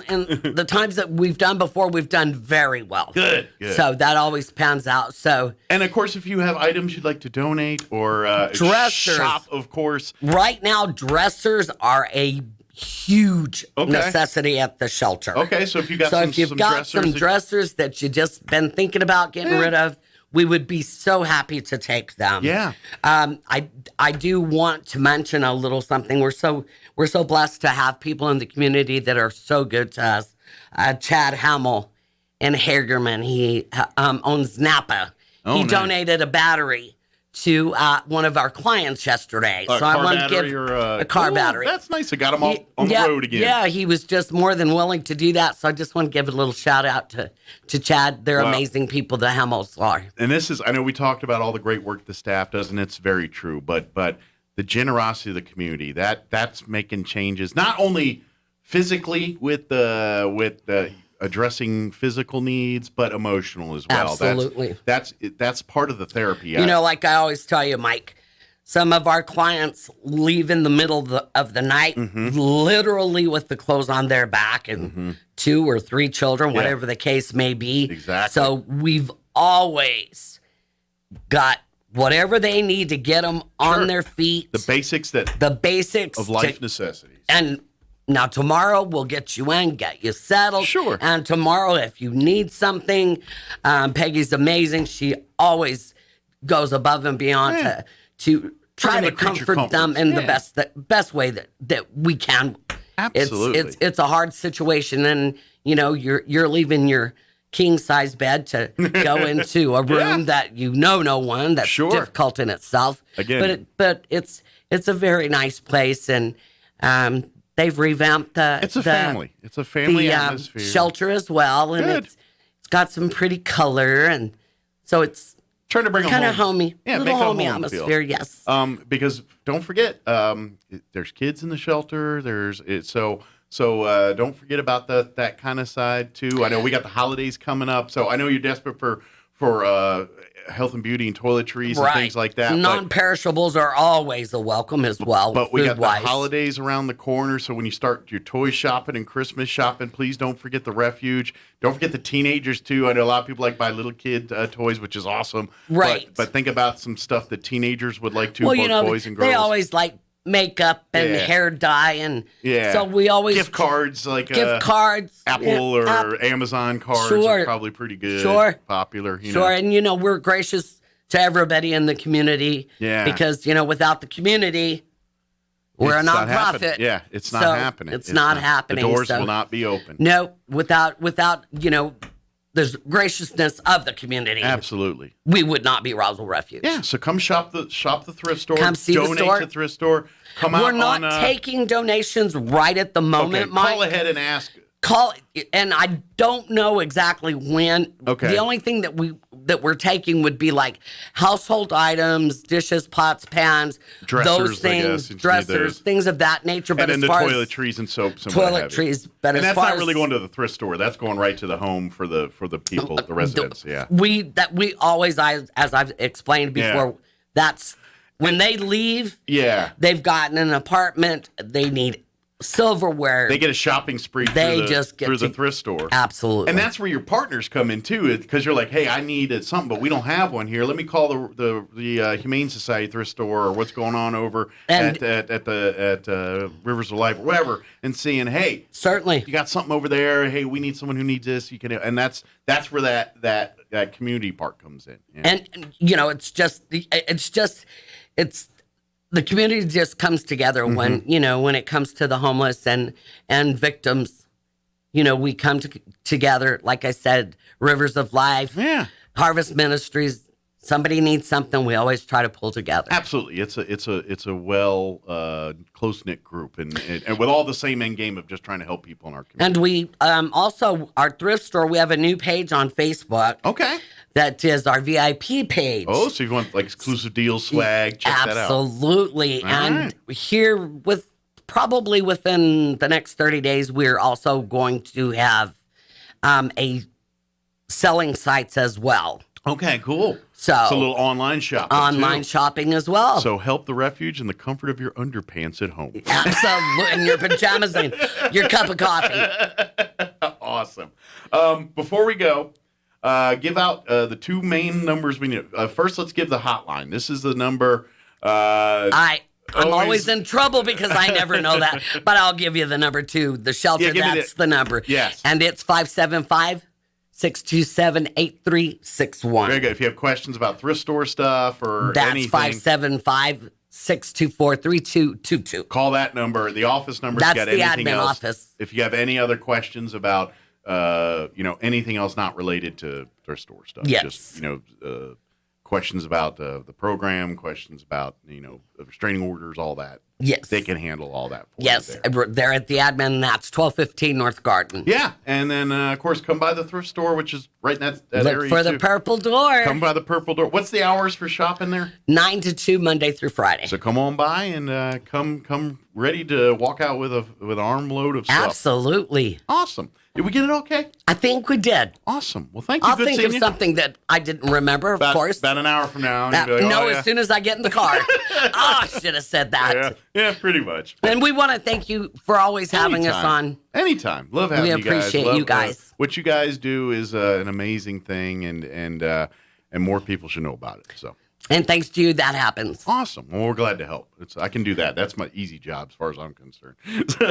the times that we've done before, we've done very well. Good. So that always pans out. So, and of course, if you have items you'd like to donate or dressers, shop, of course. Right now, dressers are a huge necessity at the shelter. Okay, so if you got some dressers that you just been thinking about getting rid of, we would be so happy to take them. Yeah. I do want to mention a little something. We're so blessed to have people in the community that are so good to us. Chad Hamill in Hagerman, he owns Napa. He donated a battery to one of our clients yesterday. So I want to give a car battery. That's nice. I got him on the road again. Yeah, he was just more than willing to do that. So I just want to give a little shout out to Chad. They're amazing people, the Hemmels are. And this is, I know we talked about all the great work the staff does, and it's very true, but the generosity of the community, that's making changes, not only physically with the addressing physical needs, but emotional as well. Absolutely. That's part of the therapy. Like I always tell you, Mike, some of our clients leave in the middle of the night, literally with the clothes on their back and 2 or 3 children, whatever the case may be. Exactly. So we've always got whatever they need to get them on their feet. The basics of life necessities. And now, tomorrow, we'll get you in, get you settled. Sure. And tomorrow, if you need something, Peggy's amazing. She always goes above and beyond to try to comfort them in the best way that we can. Absolutely. It's a hard situation, and you're leaving your king size bed to go into a room that no one that's difficult in itself. Again, but it's a very nice place, and they've revamped it's a family atmosphere, shelter as well, and it's got some pretty color, and so it's trying to bring kind of homey, make little a homey home atmosphere. feel. Yes. Because don't forget, there's kids in the shelter. So don't forget about that kind of side too. I know we got the holidays coming up, so I know you're desperate for health and beauty and toiletries and things like that. Non-perishables are always a welcome as well. But we got the holidays around the corner, so when you start your toy shopping and Christmas shopping, please don't forget the refuge. Don't forget the teenagers too. I know a lot of people like buy little kid toys, which is awesome. Right. But think about some stuff that teenagers would like too, well, both boys and girls. They always like makeup and hair dye, and so we always gift cards like Apple or Amazon cards are probably pretty good, popular. And we're gracious to everybody in the community, because without the community, we're a nonprofit. It's not happening. It's not happening. The doors will not be open. No, without there's graciousness of the community. Absolutely. We would not be Roswell Refuge. Yeah, so come shop the thrift store. Come see donate the store. to the thrift store. We're not taking donations right at the moment, Mike. Call ahead and ask. And I don't know exactly when. Okay. The only thing that we're taking would be like household items, dishes, pots, pans, dressers, those things, dressers, things of that nature. But and then as far toiletries and soaps and toiletries. But and as that's far not really going to the thrift store. That's going right to the home for the people, the residents. We always, as I've explained before, that's when they leave. Yeah. They've gotten an apartment. They need silverware. They get a shopping spree through the thrift store. Absolutely. And that's where your partners come in too, because you're like, hey, I need something, but we don't have one here. Let me call the Humane Society thrift store, or what's going on over at Rivers of Life or whatever, and seeing, hey, certainly you got something over there. Hey, we need someone who needs this. You can, and that's where that community part comes in. Yeah. And it's the community just comes together when it comes to the homeless and victims. We come together. Like I said, Rivers of Life, Harvest Ministries. Somebody needs something, we always try to pull together. Absolutely, it's a well close knit group, and with all the same end game of just trying to help people in our community. And we also our thrift store. We have a new page on Facebook. Okay. That is our VIP page. Oh, so if you want like exclusive deals, swag, check that out. Absolutely. And here probably within the next 30 days, we're also going to have a selling sites as well. Okay, cool. So it's a little online shopping. Online shopping as well. So help the refuge in the comfort of your underpants at home. Absolutely. And your pajamas and your cup of coffee. Awesome. Before we go, give out the two main numbers we need. First, let's give the hotline. This is the number. I'm always in trouble because I never know that. But I'll give you the number two. The shelter, that's the number. Yes. And it's 575-627-8361. Very good. If you have questions about thrift store stuff or anything. That's 575-624-3222. Call that number. The office number. That's got the anything admin else. office. If you have any other questions about anything else not related to thrift store stuff. Yes. Just, questions about the program, questions about, the restraining orders, all that. Yes. They can handle all that for yes. you there. They're at the admin. That's 1215 North Garden. Yeah. And then, of course, come by the thrift store, which is right in that Look area. for the purple door. Come by the purple door. What's the hours for shopping there? 9 to 2, Monday through Friday. So come on by and come ready to walk out with an armload of stuff. Absolutely. Awesome. Did we get it okay? I think we did. Awesome. Well, thank you. I'll think of something that I didn't remember, of course. About an hour from now. As soon as I get in the car. I should have said that. Yeah, pretty much. And we want to thank you for always having us on. Anytime. Love having you guys. We appreciate you guys. What you guys do is an amazing thing, and more people should know about it. So. And thanks to you, that happens. Awesome. Well, we're glad to help. I can do that. That's my easy job as far as I'm concerned.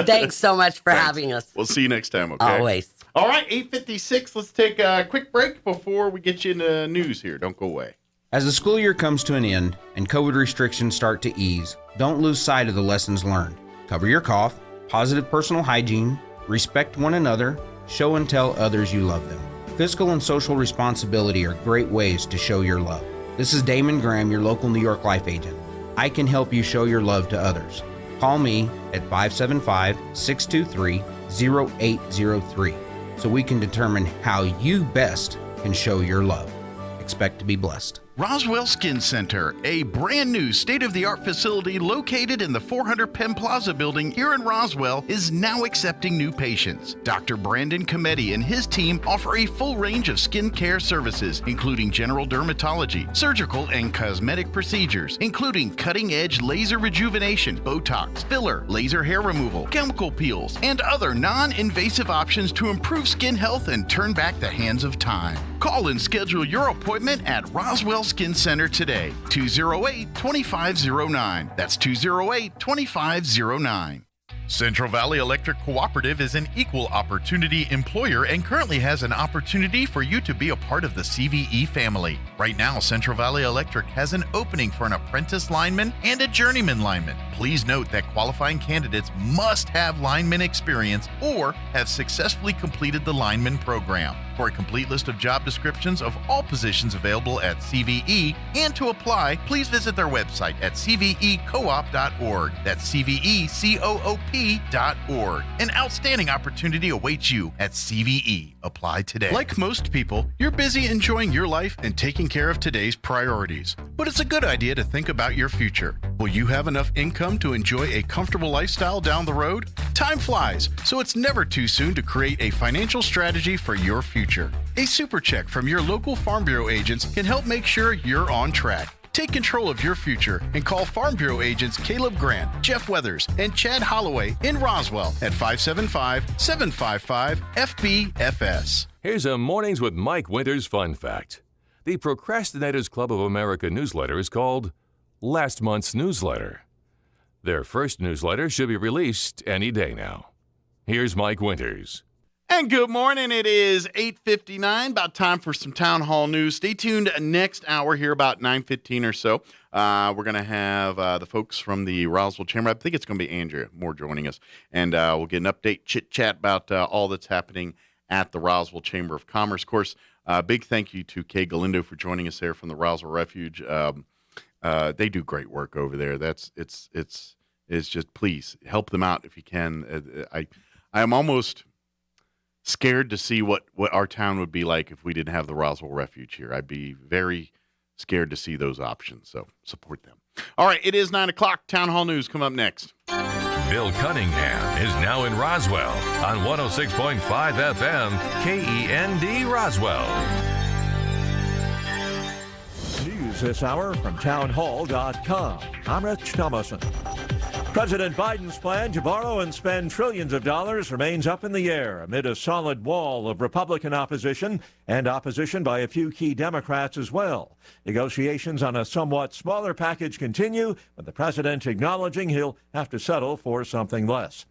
Thanks so much for having us. We'll see you next time, okay? Always. All right, 8:56. Let's take a quick break before we get you into news here. Don't go away. As the school year comes to an end and COVID restrictions start to ease, don't lose sight of the lessons learned. Cover your cough, positive personal hygiene, respect one another, show and tell others you love them. Fiscal and social responsibility are great ways to show your love. This is Damon Graham, your local New York Life agent. I can help you show your love to others. Call me at 575-623-0803 so we can determine how you best can show your love. Expect to be blessed. Roswell Skin Center, a brand new state-of-the-art facility located in the 400 Penn Plaza building here in Roswell, is now accepting new patients. Dr. Brandon Cometti and his team offer a full range of skin care services, including general dermatology, surgical and cosmetic procedures, including cutting-edge laser rejuvenation, Botox, filler, laser hair removal, chemical peels, and other non-invasive options to improve skin health and turn back the hands of time. Call and schedule your appointment at Roswell Skin Center today, 208-2509. That's 208-2509. Central Valley Electric Cooperative is an equal opportunity employer and currently has an opportunity for you to be a part of the CVE family. Right now, Central Valley Electric has an opening for an apprentice lineman and a journeyman lineman. Please note that qualifying candidates must have lineman experience or have successfully completed the lineman program. For a complete list of job descriptions of all positions available at CVE and to apply, please visit their website at cvecoop.org. That's cvecoop.org. An outstanding opportunity awaits you at CVE. Apply today. Like most people, you're busy enjoying your life and taking care of today's priorities. But it's a good idea to think about your future. Will you have enough income to enjoy a comfortable lifestyle down the road? Time flies, so it's never too soon to create a financial strategy for your future. A super check from your local Farm Bureau agents can help make sure you're on track. Take control of your future and call Farm Bureau agents Caleb Grant, Jeff Weathers, and Chad Holloway in Roswell at 575-755-FBFS. Here's a Mornings with Mike Winters fun fact. The Procrastinators Club of America newsletter is called Last Month's Newsletter. Their first newsletter should be released any day now. Here's Mike Winters. And good morning. It is 8:59, about time for some town hall news. Stay tuned next hour here about 9:15 or so. We're going to have the folks from the Roswell Chamber. I think it's going to be Andrea Moore joining us. And we'll get an update, chit-chat about all that's happening at the Roswell Chamber of Commerce. Of course, big thank you to Kay Galindo for joining us there from the Roswell Refuge. They do great work over there. It's just, please help them out if you can. I am almost scared to see what our town would be like if we didn't have the Roswell Refuge here. I'd be very scared to see those options, so support them. All right, it is 9 o'clock. Town Hall News come up next. Bill Cunningham is now in Roswell on 106.5 FM, KEND Roswell. News this hour from townhall.com. I'm Rich Thomason. President Biden's plan to borrow and spend trillions of dollars remains up in the air amid a solid wall of Republican opposition and opposition by a few key Democrats as well. Negotiations on a somewhat smaller package continue, with the president acknowledging he'll have to settle for something less.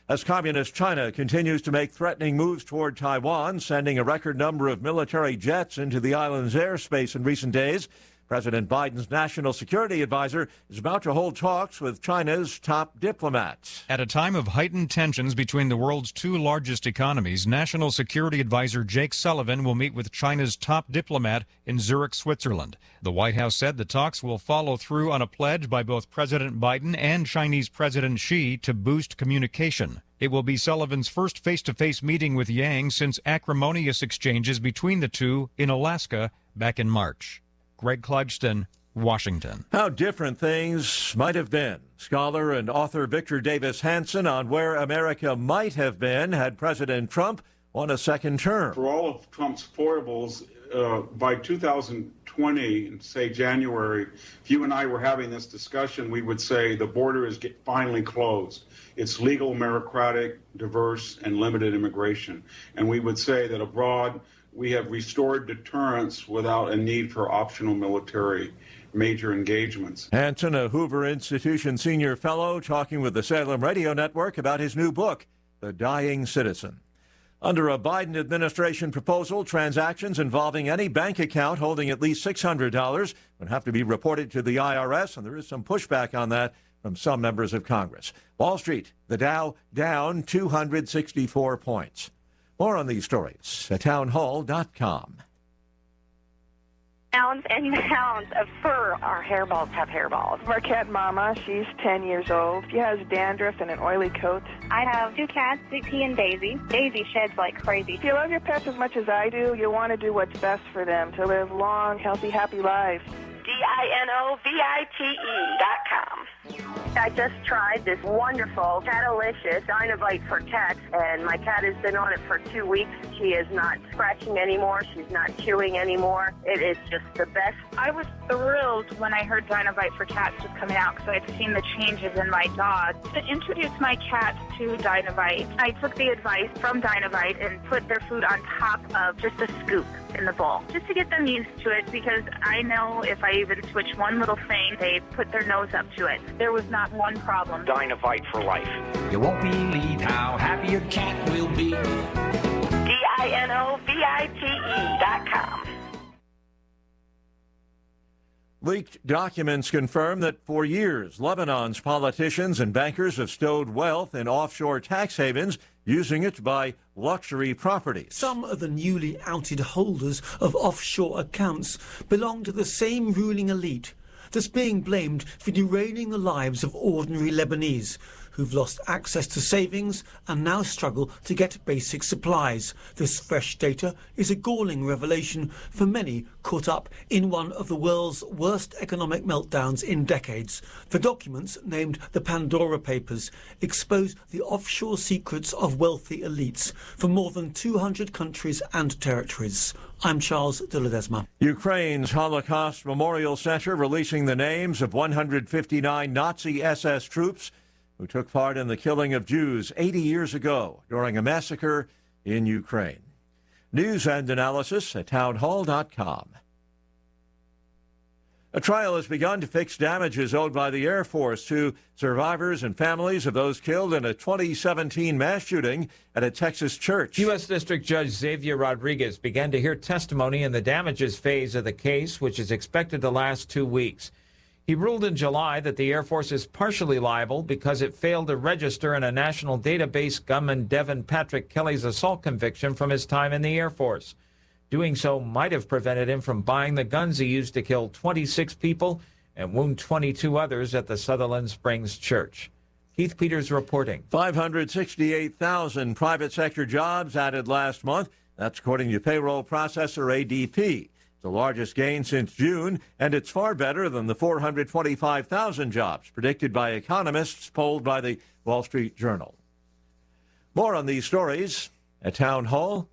As communist China continues to make threatening moves toward Taiwan, sending a record number of military jets into the island's airspace in recent days, President Biden's national security advisor is about to hold talks with China's top diplomats. At a time of heightened tensions between the world's two largest economies, National Security Advisor Jake Sullivan will meet with China's top diplomat in Zurich, Switzerland. The White House said the talks will follow through on a pledge by both President Biden and Chinese President Xi to boost communication. It will be Sullivan's first face-to-face meeting with Yang since acrimonious exchanges between the two in Alaska back in March. Greg Clugston, Washington. How different things might have been. Scholar and author Victor Davis Hanson on where America might have been had President Trump won a second term. For all of Trump's foibles, by 2020, say January, if you and I were having this discussion, we would say the border is finally closed. It's legal, meritocratic, diverse, and limited immigration. And we would say that abroad, we have restored deterrence without a need for optional military major engagements. Hanson, a Hoover Institution senior fellow, talking with the Salem Radio Network about his new book, The Dying Citizen. Under a Biden administration proposal, transactions involving any bank account holding at least $600 would have to be reported to the IRS, and there is some pushback on that from some members of Congress. Wall Street, the Dow down 264 points. More on these stories at townhall.com. Mounds and mounds of fur. Our hairballs have hairballs. Our cat Mama, she's 10 years old. She has dandruff and an oily coat. I have 2 cats, Sweet Pea and Daisy. Daisy sheds like crazy. If you love your pets as much as I do, you want to do what's best for them to live long, healthy, happy lives. DINOVITE.com. I just tried this wonderful Catalicious Dynavite for cats, and my cat has been on it for 2 weeks. She is not scratching anymore. She's not chewing anymore. It is just the best. I was thrilled when I heard Dynavite for cats was coming out because I had seen the changes in my dog. To introduce my cat to Dynavite, I took the advice from Dynavite and put their food on top of just a scoop in the bowl, just to get them used to it, because I know if I even switch one little thing, they put their nose up to it. There was not one problem. Dynavite for life. You won't believe how happy your cat will be. DINOVITE.com. Leaked documents confirm that for years, Lebanon's politicians and bankers have stowed wealth in offshore tax havens, using it to buy luxury properties. Some of the newly outed holders of offshore accounts belong to the same ruling elite that's being blamed for derailing the lives of ordinary Lebanese who've lost access to savings and now struggle to get basic supplies. This fresh data is a galling revelation for many caught up in one of the world's worst economic meltdowns in decades. The documents, named the Pandora Papers, expose the offshore secrets of wealthy elites from more than 200 countries and territories. I'm Charles de Ledesma. Ukraine's Holocaust Memorial Center releasing the names of 159 Nazi SS troops who took part in the killing of Jews 80 years ago during a massacre in Ukraine. News and analysis at townhall.com. A trial has begun to fix damages owed by the Air Force to survivors and families of those killed in a 2017 mass shooting at a Texas church. U.S. District Judge Xavier Rodriguez began to hear testimony in the damages phase of the case, which is expected to last 2 weeks. He ruled in July that the Air Force is partially liable because it failed to register in a national database gunman Devin Patrick Kelly's assault conviction from his time in the Air Force. Doing so might have prevented him from buying the guns he used to kill 26 people and wound 22 others at the Sutherland Springs Church. Keith Peters reporting. 568,000 private sector jobs added last month. That's according to payroll processor ADP. The largest gain since June, and it's far better than the 425,000 jobs predicted by economists polled by the Wall Street Journal. More on these stories at townhall.com.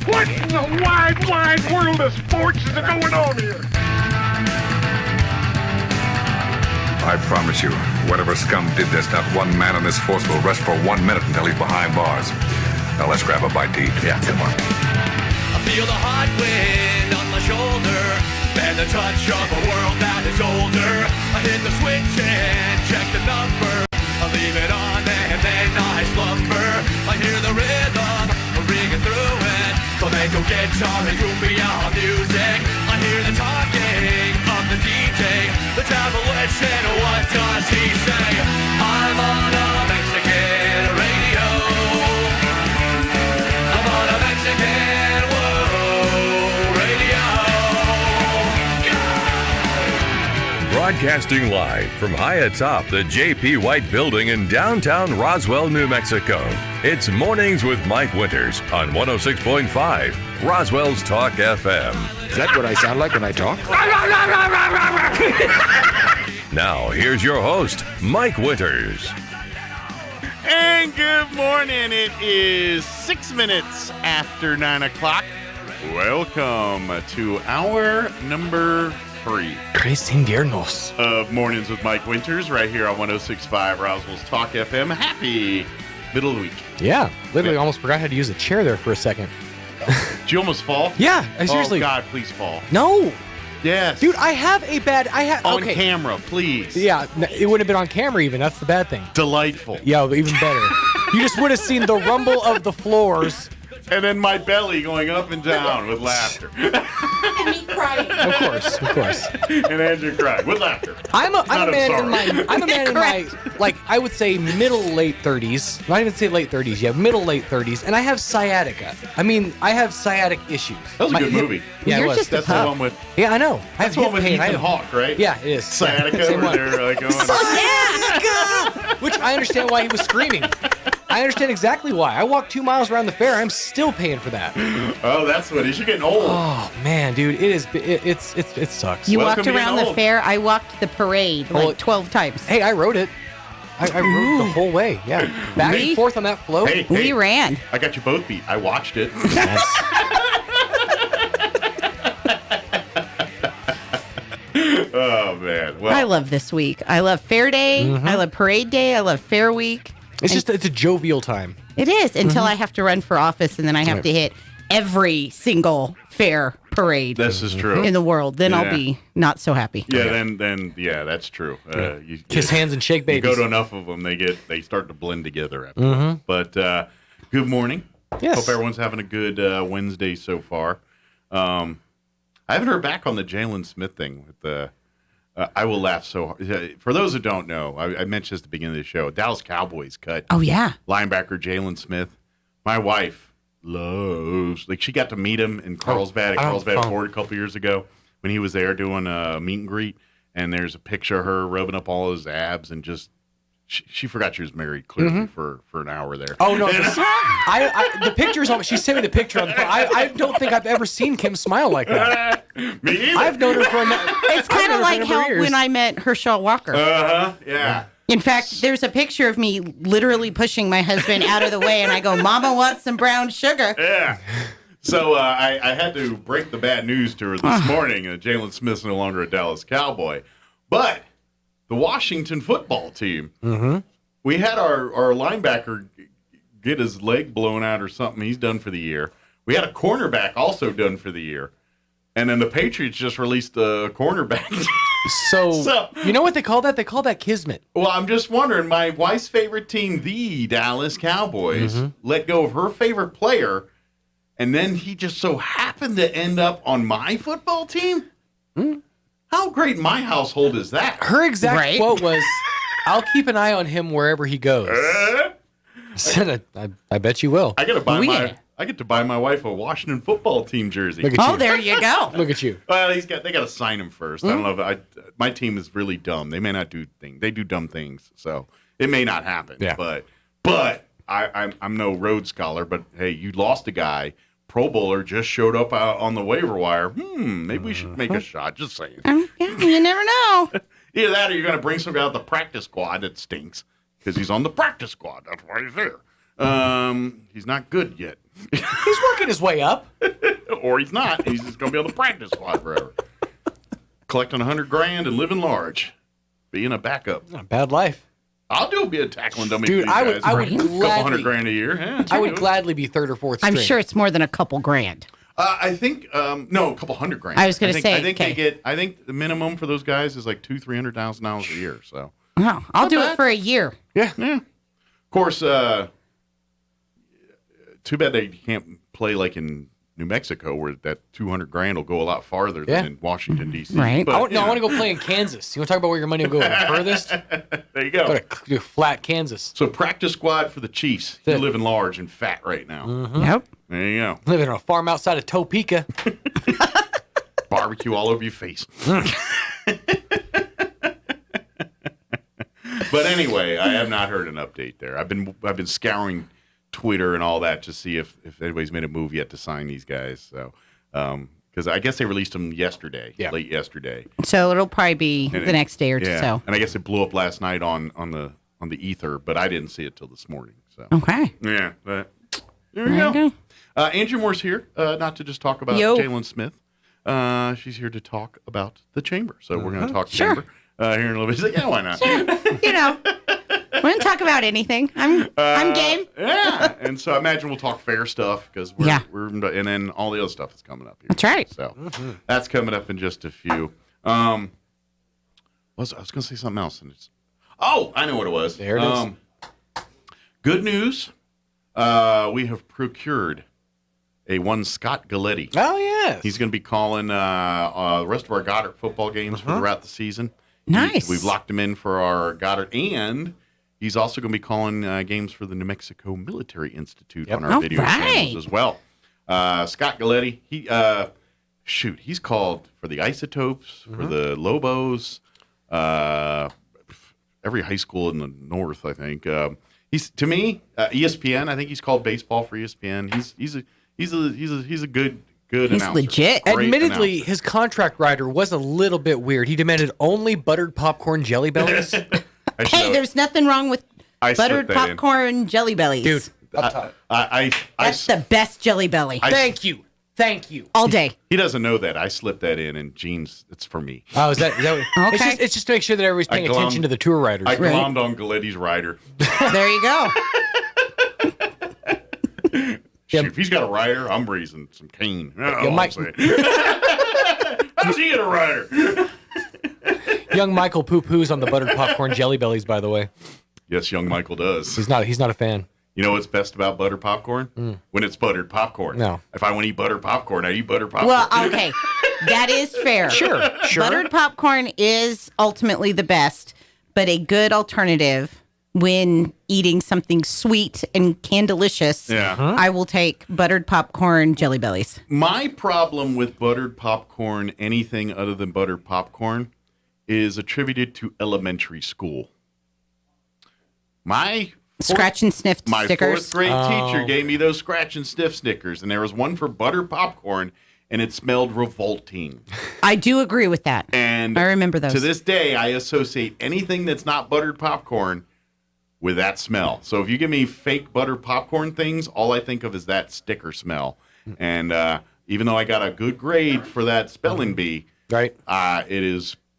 What in the wide, wide world of sports is going on here? I promise you, whatever scum did this, not one man in this force will rest for 1 minute until he's behind bars. Now let's grab a bite to eat. Yeah, come on. I feel the hot wind on my shoulder and the touch of a world that is older. I hit the switch and check the number. I leave it on and then I slumber. I hear the rhythm ringing through it. Flamenco guitar and cumbia music. I hear the talking of the DJ. The travelers said, what does he say? I'm on a Mexican radio. I'm on a Mexican radio. Broadcasting live from high atop the J.P. White Building in downtown Roswell, New Mexico. It's Mornings with Mike Winters on 106.5 Roswell's Talk FM. Is that what I sound like when I talk? Now, here's your host, Mike Winters. And good morning. It is 6 minutes after 9 o'clock. Welcome to hour number 3. Tres inviernos. Of Mornings with Mike Winters right here on 106.5 Roswell's Talk FM. Happy middle of the week. Yeah, literally almost forgot how to use a chair there for a second. Did you almost fall? Yeah, I seriously. Oh, God, please fall. No. Yes. Dude, I have on camera, please. Yeah, it wouldn't have been on camera even. That's the bad thing. Delightful. Yeah, even better. You just would have seen the rumble of the floors. And then my belly going up and down with laughter. And me crying. Of course. And Andrew crying with laughter. I'm a man in my like I would say middle late 30s. Not even say late 30s. Yeah, middle late 30s, and I have sciatica. I mean, I have sciatic issues. That was a good movie. Yeah, You're it was. just That's the one with. Yeah, I know. That's the one with Ethan Hawke, right? Yeah, it is. Sciatica. Same Where one. they're like going. Sciatica! Which I understand why he was screaming. I understand exactly why. I walked 2 miles around the fair. I'm still paying for that. Oh, that's what. You're getting old. Oh man, dude, it sucks. You walked around the fair. I walked the parade like 12 times. Hey, I rode it. I rode the whole way. Yeah, back and forth on that float. Hey, we ran. I got you both beat. I watched it. Oh man. Well, I love this week. I love Fair Day. Mm-hmm. I love Parade Day. I love Fair Week. It's a jovial time. It is until I have to run for office, and then I have to hit every single fair parade. This is true. In the world. Then I'll be not so happy. Yeah, then that's true. You kiss hands and shake babies. You go to enough of them, they start to blend together after. Mm-hmm. But good morning. Yes. Hope everyone's having a good Wednesday so far. I haven't heard back on the Jalen Smith thing with the. I will laugh so hard. For those who don't know, I mentioned this at the beginning of the show. Dallas Cowboys cut. Oh yeah. Linebacker Jalen Smith. My wife loves. She got to meet him in Carlsbad Ford a couple years ago when he was there doing a meet and greet. And there's a picture of her rubbing up all his abs and just. She forgot she was married clearly for an hour there. Oh no! The picture's on. She sent me the picture on the phone. I don't think I've ever seen Kim smile like that. Me either. I've known her for. It's kind of like how when I met Herschel Walker. Yeah. In fact, there's a picture of me literally pushing my husband out of the way, and I go, "Mama wants some brown sugar." Yeah. So I had to break the bad news to her this morning. Jalen Smith's no longer a Dallas Cowboy, but. The Washington football team. Mm-hmm. We had our linebacker get his leg blown out or something. He's done for the year. We had a cornerback also done for the year. And then the Patriots just released a cornerback. So you know what they call that? They call that kismet. Well, I'm just wondering, my wife's favorite team, the Dallas Cowboys, let go of her favorite player, and then he just so happened to end up on my football team? How great in my household is that? Her exact quote was, "I'll keep an eye on him wherever he goes." I bet you will. I get to buy my wife a Washington football team jersey. There you go. Look at you. Well, they got to sign him first. I don't know if my team is really dumb. They may not do things. They do dumb things, so it may not happen. Yeah. But I'm no Rhodes Scholar. But hey, you lost a guy. Pro Bowler just showed up on the waiver wire. Maybe we should make a shot. Just saying. Yeah, you never know. Either that or you're going to bring some guy out the practice squad that stinks because he's on the practice squad. That's why he's there. He's not good yet. He's working his way up. Or he's not. He's just going to be on the practice squad forever. Collecting $100,000 and living large. Being a backup. Not a bad life. I'll be a tackling dummy. Dude, for you guys. I would gladly, $200,000 a year. Yeah, I would gladly be third or fourth string. I'm sure it's more than a couple grand. I think no, a couple $100,000. I was going to say. I think they get. I think the minimum for those guys is like $200,000-$300,000 a year. So. Oh, I'll do it for a year. Yeah. Of course. Too bad they can't play like in New Mexico, where that $200,000 will go a lot farther than in Washington D.C. Right. But, I want to go play in Kansas. You want to talk about where your money will go furthest? There you go. Go to flat Kansas. So practice squad for the Chiefs. You're living large and fat right now. Yep. There you go. Living on a farm outside of Topeka. Barbecue all over your face. But anyway, I have not heard an update there. I've been scouring Twitter and all that to see if anybody's made a move yet to sign these guys. So, because I guess they released them yesterday, late yesterday. So it'll probably be the next day or so. And I guess it blew up last night on the ether, but I didn't see it till this morning. So okay, yeah, but there we go. Andrew Moore's here, not to just talk about Jalen Smith. She's here to talk about the chamber. So we're going to talk chamber here in a little bit. She's like, yeah, why not? Sure. We're going to talk about anything. I'm game. Yeah. And so I imagine we'll talk fair stuff because we're and then all the other stuff is coming up here. That's right. So that's coming up in just a few. I was going to say something else. And I know what it was. There it is. Good news. We have procured one Scott Galletti. Oh, yes. He's going to be calling the rest of our Goddard football games throughout the season. Nice. We've locked him in for our Goddard, and he's also going to be calling games for the New Mexico Military Institute on our video channels as well. Scott Galletti, he's called for the Isotopes, for the Lobos, every high school in the north, I think. He's to me ESPN. I think he's called baseball for ESPN. He's a good He's announcer. legit. Great Admittedly, announcer. his contract rider was a little bit weird. He demanded only buttered popcorn Jelly Bellies. Hey, there's nothing wrong with buttered popcorn Jelly Bellies. Dude, up top. That's the best Jelly Belly. Thank you. All day. He doesn't know that. I slipped that in, and Gene's, it's for me. Oh, is that what, Okay. It's just to make sure that everybody's paying attention to the tour riders. I glommed on Galetti's rider. There you go. Shoot, if he's got a rider, I'm raising some cane. Mike- How's he get a rider? Young Michael poo-poos on the buttered popcorn Jelly Bellies, by the way. Yes, young Michael does. He's not a fan. You know what's best about buttered popcorn? When it's buttered popcorn. No. If I want to eat buttered popcorn, I eat buttered popcorn. Well, okay. That is fair. Sure. Buttered popcorn is ultimately the best, but a good alternative when eating something sweet and candelicious, I will take buttered popcorn Jelly Bellies. My problem with buttered popcorn, anything other than buttered popcorn, is attributed to elementary school. My Scratch and sniff My stickers. 4th grade teacher gave me those scratch and sniff stickers, and there was one for buttered popcorn, and it smelled revolting. I do agree with that. And I remember those. To this day, I associate anything that's not buttered popcorn with that smell. So if you give me fake buttered popcorn things, all I think of is that sticker smell. And even though I got a good grade for that spelling bee, right?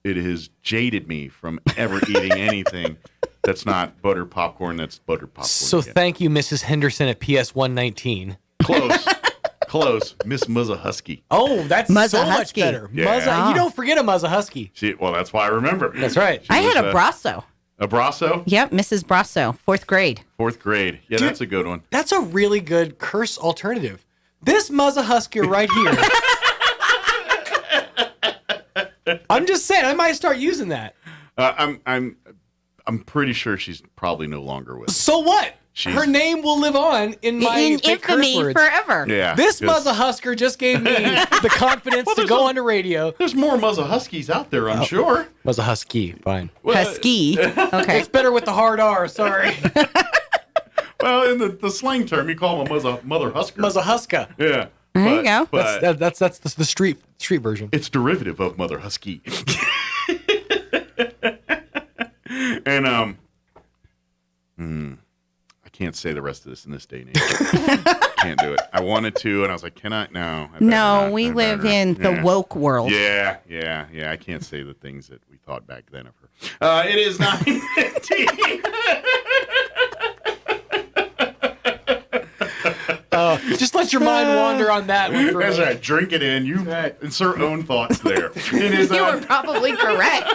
It has jaded me from ever eating anything that's not buttered popcorn. That's buttered popcorn. So thank you, Mrs. Henderson at PS 119. Close. Miss Muzza Husky. Oh, that's Muzza so Husky. much better. Yeah. Muzza, you don't forget a Muzza Husky. Well, that's why I remember. That's right. I had a Brasso. A Brasso? Yep, Mrs. Brasso, 4th grade. 4th grade. Yeah, Dude, that's a good one. That's a really good curse alternative. This Muzza Husker right here. I'm just saying, I might start using that. I'm pretty sure she's probably no longer with us. So what? Her name will live on in my fake curse infamy words. forever. Yeah. This Muzza Husker just gave me the confidence to go on the radio. There's more Muzza Huskies out there, I'm sure. Muzza Husky, fine. Husky. Okay. It's better with the hard R, sorry. Well, in the slang term, you call them a mother husker. Muzza Huska. Yeah. There you go. But That's the street version. it's derivative of mother husky. And I can't say the rest of this in this day and age. Can't do it. I wanted to, and I was like, can I? No. I better No, not. we I live better. in the Yeah. woke world. Yeah. I can't say the things that we thought back then of her. It is 9:15. Just let your mind wander on that one for a That's minute. right. Drink it in. You insert own thoughts there. It is You were probably correct.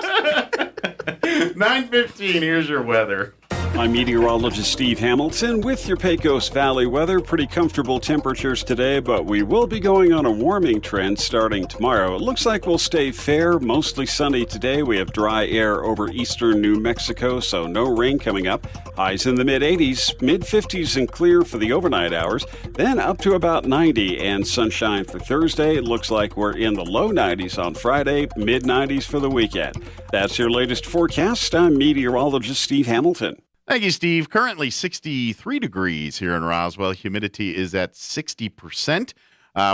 9:15. Here's your weather. I'm meteorologist Steve Hamilton with your Pecos Valley weather. Pretty comfortable temperatures today, but we will be going on a warming trend starting tomorrow. It looks like we'll stay fair, mostly sunny today. We have dry air over eastern New Mexico, so no rain coming up. Highs in the mid-80s, mid-50s and clear for the overnight hours, then up to about 90 and sunshine for Thursday. It looks like we're in the low 90s on Friday, mid-90s for the weekend. That's your latest forecast. I'm meteorologist Steve Hamilton. Thank you, Steve. Currently 63 degrees here in Roswell. Humidity is at 60%.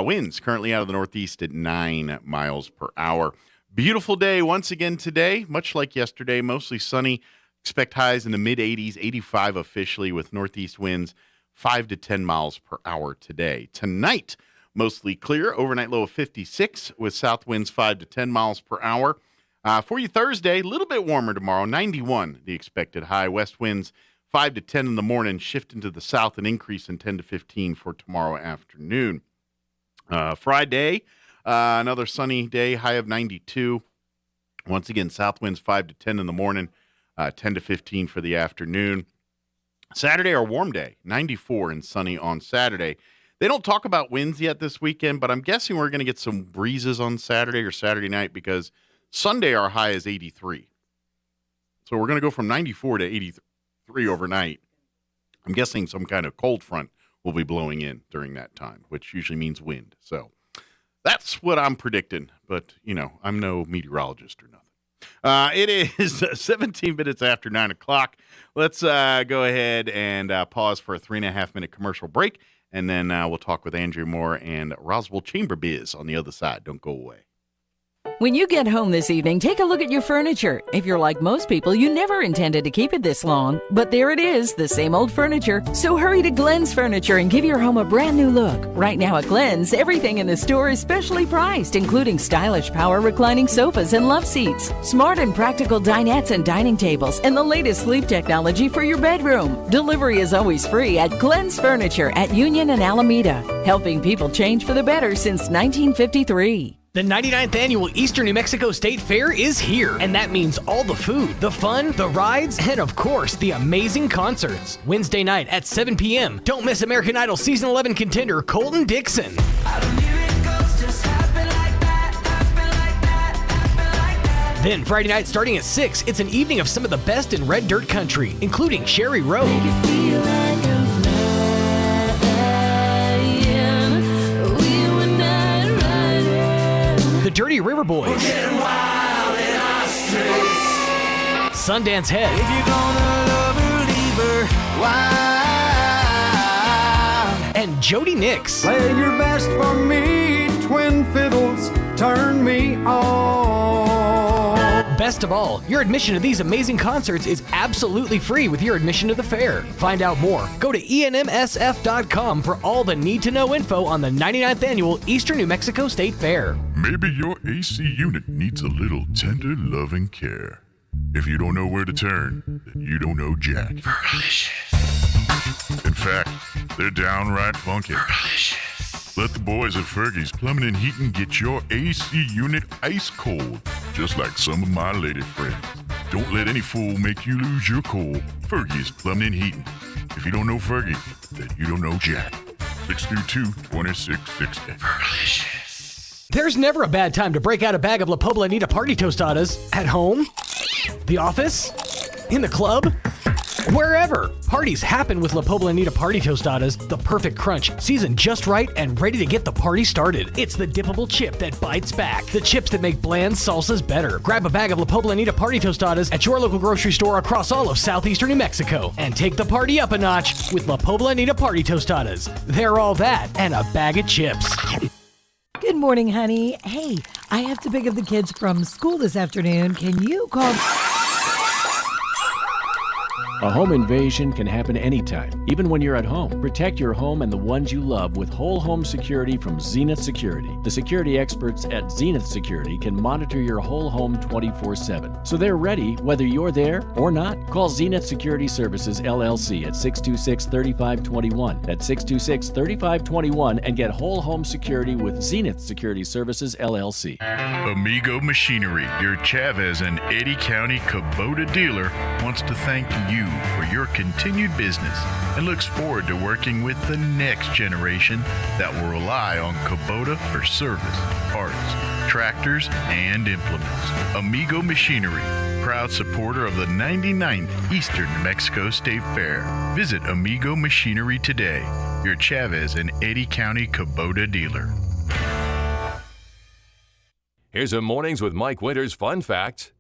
Winds currently out of the northeast at 9 miles per hour. Beautiful day once again today, much like yesterday, mostly sunny. Expect highs in the mid-80s, 85 officially, with northeast winds 5 to 10 miles per hour today. Tonight, mostly clear, overnight low of 56 with south winds 5 to 10 miles per hour. For you Thursday, a little bit warmer tomorrow, 91 the expected high. West winds 5 to 10 in the morning, shift into the south and increase in 10 to 15 for tomorrow afternoon. Friday, another sunny day, high of 92. Once again, south winds 5 to 10 in the morning, 10 to 15 for the afternoon. Saturday, our warm day, 94 and sunny on Saturday. They don't talk about winds yet this weekend, but I'm guessing we're going to get some breezes on Saturday or Saturday night because Sunday, our high is 83. So we're going to go from 94 to 83 overnight. I'm guessing some kind of cold front will be blowing in during that time, which usually means wind. So that's what I'm predicting. But, you know, I'm no meteorologist or nothing. It is 17 minutes after 9 o'clock. Let's go ahead and pause for a 3.5-minute commercial break, and then we'll talk with Andrew Moore and Roswell Chamber Biz on the other side. Don't go away. When you get home this evening, take a look at your furniture. If you're like most people, you never intended to keep it this long. But there it is, the same old furniture. So hurry to Glenn's Furniture and give your home a brand new look. Right now at Glenn's, everything in the store is specially priced, including stylish power reclining sofas and love seats, smart and practical dinettes and dining tables, and the latest sleep technology for your bedroom. Delivery is always free at Glenn's Furniture at Union and Alameda, helping people change for the better since 1953. The 99th Annual Eastern New Mexico State Fair is here, and that means all the food, the fun, the rides, and of course, the amazing concerts. Wednesday night at 7 p.m., don't miss American Idol Season 11 contender Colton Dixon. Then Friday night starting at 6, it's an evening of some of the best in Red Dirt Country, including Sherry Rowe, the Dirty River Boys, Sundance Head, if you're gonna love her, leave her wild, and Jody Nix. Play your best for me, twin fiddles, turn me on. Best of all, your admission to these amazing concerts is absolutely free with your admission to the fair. Find out more. Go to enmsf.com for all the need-to-know info on the 99th Annual Eastern New Mexico State Fair. Maybe your AC unit needs a little tender loving care. If you don't know where to turn, then you don't know Jack. In fact, they're downright funky. Let the boys at Fergie's Plumbing and Heating get your AC unit ice cold, just like some of my lady friends. Don't let any fool make you lose your cool. Fergie's Plumbing and Heating. If you don't know Fergie, then you don't know Jack. 632-2660. There's never a bad time to break out a bag of La Poblanita Party Tostadas at home, the office, in the club, wherever. Parties happen with La Poblanita Party Tostadas, the perfect crunch, seasoned just right and ready to get the party started. It's the dippable chip that bites back, the chips that make bland salsas better. Grab a bag of La Poblanita Party Tostadas at your local grocery store across all of southeastern New Mexico and take the party up a notch with La Poblanita Party Tostadas. They're all that and a bag of chips. Good morning, honey. Hey, I have to pick up the kids from school this afternoon. Can you call... A home invasion can happen anytime, even when you're at home. Protect your home and the ones you love with whole home security from Zenith Security. The security experts at Zenith Security can monitor your whole home 24/7. So they're ready whether you're there or not. Call Zenith Security Services LLC at 626-3521. That's 626-3521 and get whole home security with Zenith Security Services LLC. Amigo Machinery, your Chavez and Eddy County Kubota dealer, wants to thank you for your continued business and looks forward to working with the next generation that will rely on Kubota for service, parts, tractors, and implements. Amigo Machinery, proud supporter of the 99th Eastern New Mexico State Fair. Visit Amigo Machinery today, your Chavez and Eddy County Kubota dealer. Here's a Mornings with Mike Winters fun fact.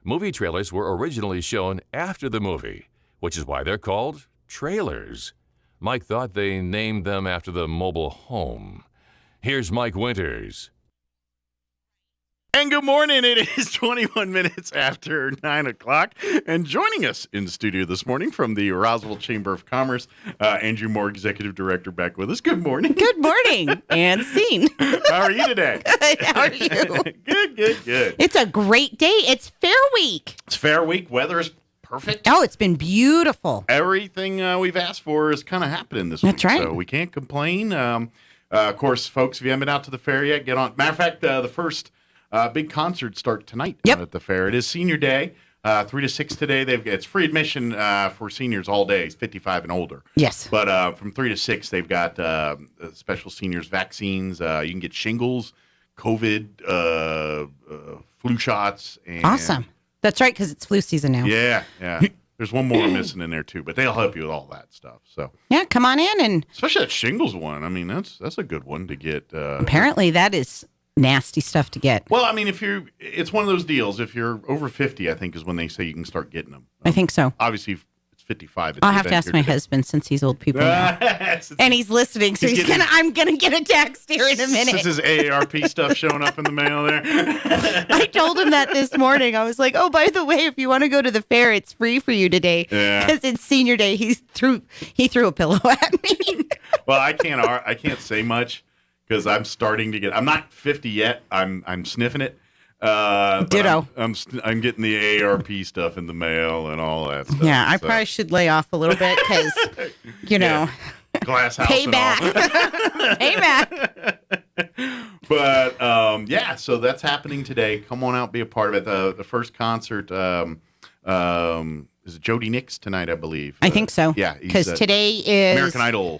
Movie trailers were originally shown after the movie, which is why they're called trailers. Mike thought they named them after the mobile home. Here's Mike Winters. And good morning. It is 21 minutes after 9 o'clock. And joining us in the studio this morning from the Roswell Chamber of Commerce, Andrew Moore, Executive Director, back with us. Good morning. Good morning. And scene. How are you today? Good. How are you? Good. It's a great day. It's Fair Week. It's Fair Week. Weather is perfect. Oh, it's been beautiful. Everything we've asked for is kind of happening this week. That's right. So we can't complain. Of course, folks, if you haven't been out to the fair yet, get on. Matter of fact, the first big concerts start tonight at the fair. It is Senior Day, 3 to 6 today. It's free admission for seniors all day, 55 and older. Yes. But from 3 to 6, they've got special seniors vaccines. You can get shingles, COVID, flu shots. And awesome. That's right, because it's flu season now. Yeah. There's one more missing in there, too, but they'll help you with all that stuff. So yeah, come on in. And especially that shingles one. I mean, that's a good one to get. Apparently, that is nasty stuff to get. Well, I mean, it's one of those deals. If you're over 50, I think is when they say you can start getting them. I think so. Obviously, if it's 55. I'll have to ask my husband since he's old people now. And he's listening, so I'm gonna get a text here in a minute. This is AARP stuff showing up in the mail there. I told him that this morning. I was like, oh, by the way, if you want to go to the fair, it's free for you today. Yeah. Because it's Senior Day. He threw a pillow at me. Well, I can't say much because I'm starting to get. I'm not 50 yet. I'm sniffing it. Ditto. I'm getting the AARP stuff in the mail and all that stuff. Yeah, I probably should lay off a little bit because, you know, glass house payback. Payback. But yeah, so that's happening today. Come on out, be a part of it. The first concert. Is it Jody Nix tonight, I believe? I think so. Yeah. Because today is American Idol.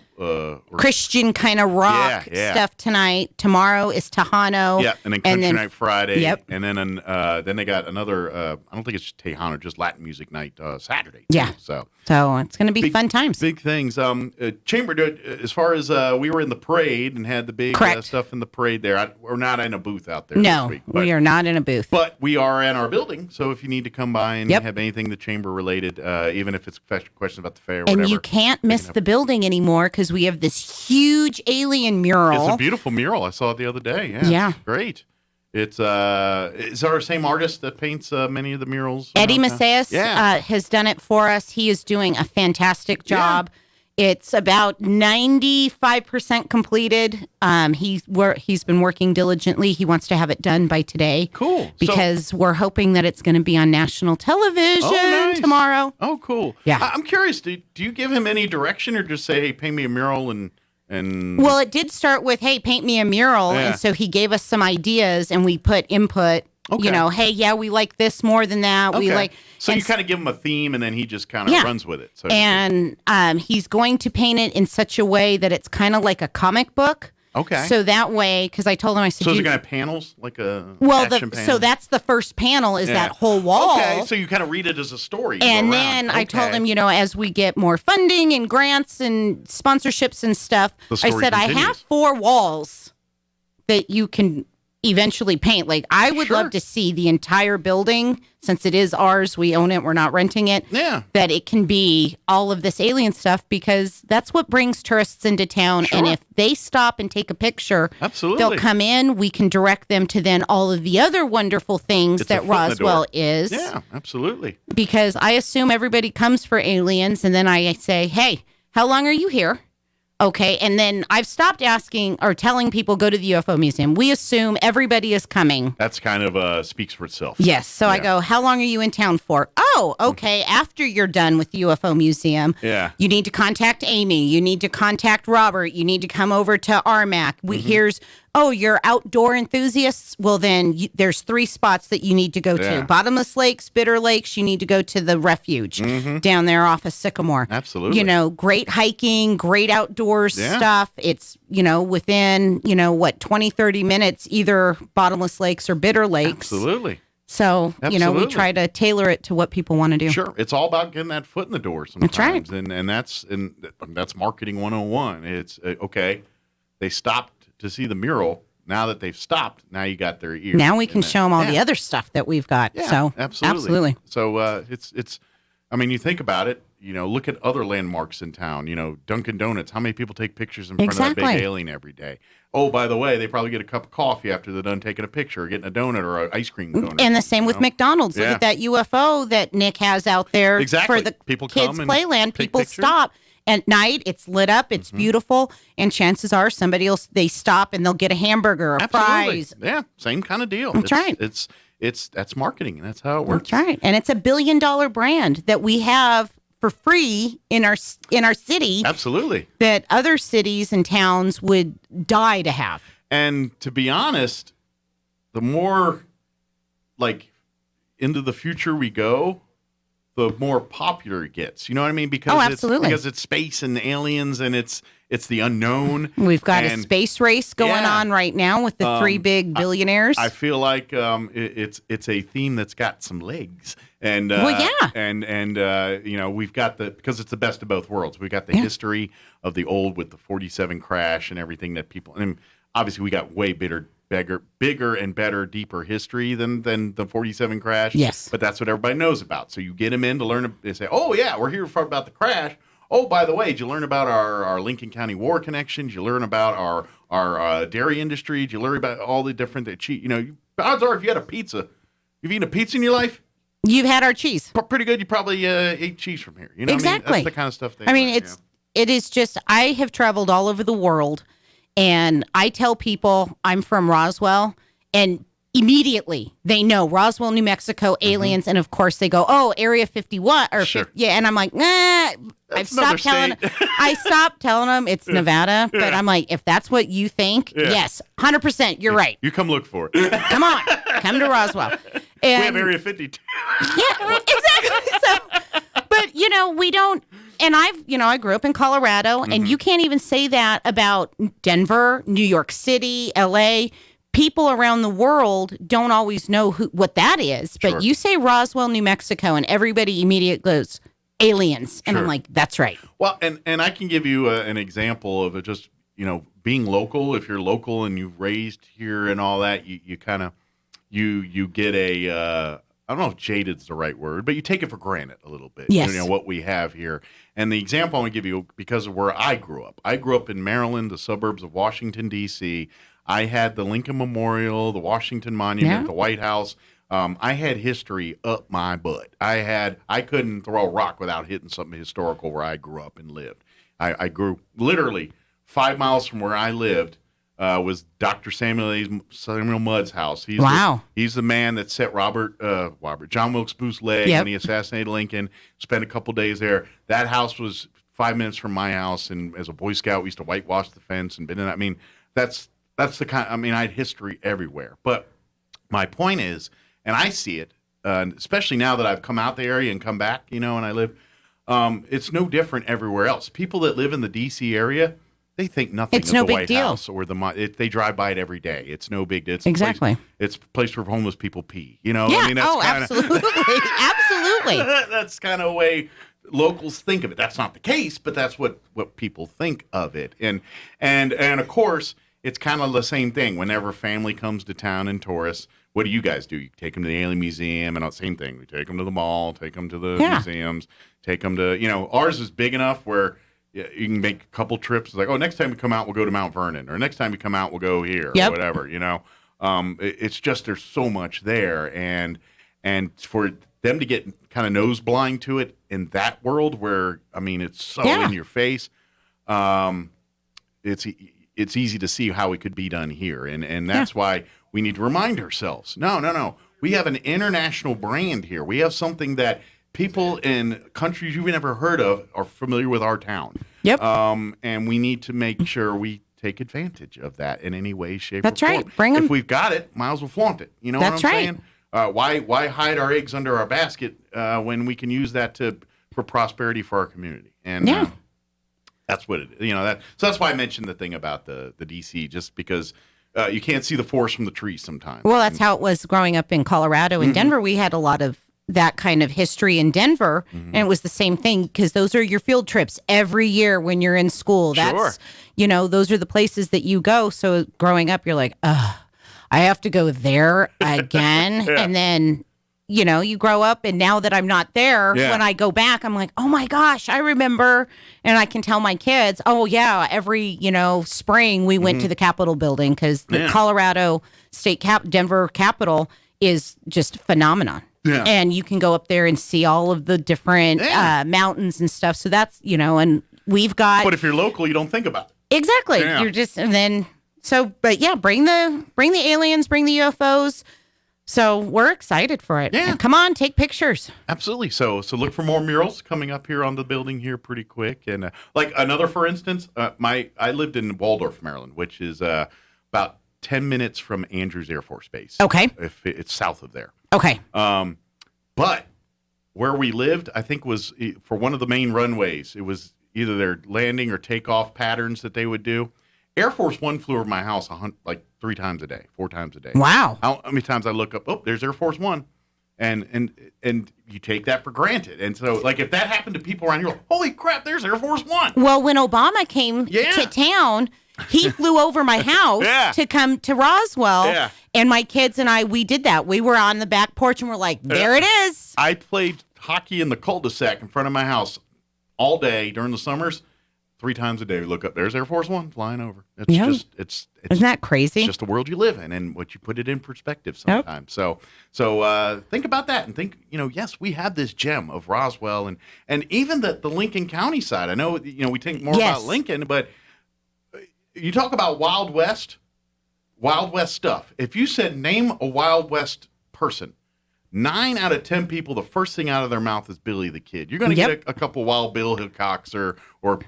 Christian kind of rock stuff tonight. Tomorrow is Tejano. Yeah, and then Country Night Friday. Yep. And then they got another, I don't think it's Tejano, just Latin Music Night Saturday. Yeah. So it's going to be fun times. Big things. Chamber, as far as we were in the parade and had the big stuff in the parade there, we're not in a booth out there No, this week. we are not in a booth. But we are in our building, so if you need to come by and have anything the Chamber related, even if it's questions about the fair or whatever. And you can't miss the building anymore because we have this huge alien mural. It's a beautiful mural. I saw it the other day. Yeah. It's great. It's is our same artist that paints many of the murals? Eddie Macias has done it for us. He is doing a fantastic job. Yeah. It's about 95% completed. He's been working diligently. He wants to have it done by today. Cool. Because we're hoping that it's going to be on national television tomorrow. Oh, cool. Yeah. I'm curious. Do you give him any direction or just say, hey, paint me a mural and... Well, it did start with, hey, paint me a mural. And so he gave us some ideas and we put input. Okay. You know, hey, we like this more than that. Okay. We like. So you kind of give him a theme, and then he just kind of runs with it. So he's going to paint it in such a way that it's kind of like a comic book. Okay. So that way, because I told him, I said, so is it going to have panels like a action panel? So that's the first panel is that whole wall. Okay. So you kind of read it as a story. And then I told him, as we get more funding and grants and sponsorships and stuff, I said, I have 4 walls that you can eventually paint. Like, I would love to see the entire building, since it is ours, we own it, we're not renting it, that it can be all of this alien stuff, because that's what brings tourists into town. And if they stop and take a picture, they'll come in, we can direct them to then all of the other wonderful things that Roswell is. Yeah, absolutely. Because I assume everybody comes for aliens, and then I say, hey, how long are you here? Okay, and then I've stopped asking or telling people go to the UFO museum. We assume everybody is coming. That's kind of speaks for itself. Yes, so I go, how long are you in town for? Oh, okay, after you're done with the UFO museum, you need to contact Amy. You need to contact Robert. You need to come over to RMAC. Here's, you're outdoor enthusiasts? Well, then there's 3 spots that you need to go to. Bottomless Lakes, Bitter Lakes. You need to go to the refuge down there off of Sycamore. Absolutely. Great hiking, great outdoors stuff. It's, within, 20, 30 minutes, either Bottomless Lakes or Bitter Lakes. Absolutely. So, we try to tailor it to what people want to do. Sure. It's all about getting that foot in the door sometimes. That's right. And that's marketing 101. It's, okay, they stopped to see the mural. Now that they've stopped, now you got their ears. Now we can show them all the other stuff that we've got. Yeah, so absolutely. So it's. I mean, you think about it. look at other landmarks in town. Dunkin' Donuts. How many people take pictures in front of that big alien every day? Oh, by the way, they probably get a cup of coffee after they're done taking a picture, or getting a donut or an ice cream donut. And the same with McDonald's. Look at that UFO that Nick has out there for the people kids' playland. People stop. At night, it's lit up, it's beautiful, and chances are they stop and they'll get a hamburger or fries. Yeah, same kind of deal. That's right. That's marketing, and that's how it works. That's right. And it's a $1 billion brand that we have for free in our city. Absolutely. That other cities and towns would die to have. And to be honest, the more into the future we go, the more popular it gets. You know what I mean? Because it's space and aliens, and it's the unknown. We've got a space race going on right now with the three big billionaires. I feel like it's a theme that's got some legs. And we've got because it's the best of both worlds. We got the history of the old with the 47 crash and everything that people. And obviously, we got way bigger and better, deeper history than the 47 crash. Yes. But that's what everybody knows about. So you get them in to learn. They say, oh, yeah, we're here about the crash. Oh, by the way, did you learn about our Lincoln County War connections? Did you learn about our dairy industry? Did you learn about all the different odds are if you had a pizza, you've eaten a pizza in your life? You've had our cheese. Pretty good. You probably ate cheese from here. Exactly. That's the kind of stuff it is just, I have traveled all over the world. And I tell people I'm from Roswell, and immediately they know Roswell, New Mexico, aliens, and of course they go, "Oh, Area 51 or sure. And I'm like, I stopped telling them it's Nevada, but I'm like, if that's what you think, yes, 100%, you're right. You come look for it. Come on, come to Roswell. And we have Area 52. Yeah, exactly. So, but we don't. And I grew up in Colorado, and you can't even say that about Denver, New York City, LA. People around the world don't always know what that is. But you say Roswell, New Mexico, and everybody immediately goes, aliens. And I'm like, that's right. Well, and I can give you an example of it just, being local. If you're local and you've raised here and all that, you kind of, you get a, I don't know if jaded's the right word, but you take it for granted a little bit. Yes. What we have here. And the example I'm going to give you, because of where I grew up. I grew up in Maryland, the suburbs of Washington, D.C. I had the Lincoln Memorial, the Washington Monument, the White House. I had history up my butt. I couldn't throw a rock without hitting something historical where I grew up and lived. I grew literally 5 miles from where I lived. Was Dr. Samuel Mudd's house. He's the man that set John Wilkes Booth's leg when he assassinated Lincoln. Spent a couple days there. That house was 5 minutes from my house, and as a Boy Scout, we used to whitewash the fence and been in. I mean, that's the kind. I mean, I had history everywhere. But my point is, and I see it, especially now that I've come out the area and come back, and I live. It's no different everywhere else. People that live in the D.C. area. They think nothing of the White House or they drive by it every day. It's no big deal. It's a place where homeless people pee. Yeah. I mean, that's absolutely. Absolutely. That's kind of the way locals think of it. That's not the case, but that's what people think of it. And of course, it's kind of the same thing. Whenever family comes to town and tourists, what do you guys do? You take them to the Alien Museum, and the same thing. We take them to the mall, take them to the museums, take them to, ours is big enough where you can make a couple trips. It's like, oh, next time we come out, we'll go to Mount Vernon, or next time we come out, we'll go here, or whatever. It's just there's so much there, and for them to get kind of nose blind to it in that world where it's so in your face. It's easy to see how it could be done here, and that's why we need to remind ourselves. No, we have an international brand here. We have something that people in countries you've never heard of are familiar with our town. Yep. And we need to make sure we take advantage of that in any way, shape, That's or right. form. Bring them. If we've got it, might as well flaunt it. You know That's what I'm right. saying? Why hide our eggs under our basket when we can use that for prosperity for our community? And that's what it is. So that's why I mentioned the thing about the DC, just because you can't see the forest from the trees sometimes. Well, that's how it was growing up in Colorado and Denver. We had a lot of that kind of history in Denver, and it was the same thing because those are your field trips every year when you're in school. That's those are the places that you go. So growing up, you're like, I have to go there again, and then you grow up, and now that I'm not there, when I go back, I'm like, oh my gosh, I remember. And I can tell my kids, oh yeah, every, spring we went to the Capitol building because the Colorado State Denver Capitol is just phenomenon. Yeah. And you can go up there and see all of the different mountains and stuff. So that's, and we've got. But if you're local, you don't think about it. Exactly. Yeah. You're just, and then, but yeah, bring the aliens, bring the UFOs. So we're excited for it. Yeah. And come on, take pictures. Absolutely. So look for more murals coming up here on the building here pretty quick. And like another, for instance, I lived in Waldorf, Maryland, which is about 10 minutes from Andrews Air Force Base. Okay. If it's south of there. Okay. But where we lived, I think was for one of the main runways. It was either their landing or takeoff patterns that they would do. Air Force One flew over my house like 3 times a day, 4 times a day. Wow. How many times I look up, oh, there's Air Force One. And you take that for granted. And so, like, if that happened to people around here, like, holy crap, there's Air Force One. Well, when Obama came to town, he flew over my house to come to Roswell. Yeah. And my kids and I, we did that. We were on the back porch and we're like, there it is. I played hockey in the cul-de-sac in front of my house all day during the summers. 3 times a day, we look up. There's Air Force One flying over. It's just, it's isn't that crazy? It's just the world you live in, and what you put it in perspective sometimes. Yep. So think about that, and think, yes, we have this gem of Roswell, and even the Lincoln County side. I know, we think more about Lincoln, but you talk about Wild West stuff. If you said name a Wild West person, 9 out of 10 people, the first thing out of their mouth is Billy the Kid. You're going to get a couple Wild Bill Hickox or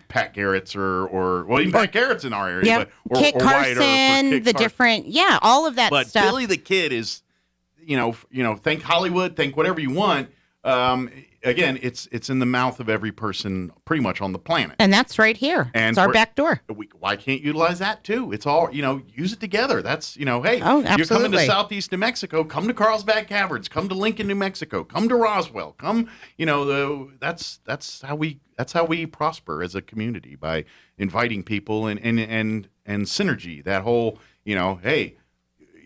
Pat Garrett's or even Pat Garrett's in our area. But, Kit Carson, Kit Carson. Different, all of that but stuff. But Billy the Kid is, think Hollywood, think whatever you want. Again, it's in the mouth of every person pretty much on the planet. And that's right here. And it's our back door. Why can't you utilize that too? It's all, use it together. That's, hey, you're coming to Southeast New Mexico, come to Carlsbad Caverns, come to Lincoln, New Mexico, come to Roswell, come, that's how we prosper as a community, by inviting people and synergy. That whole, hey,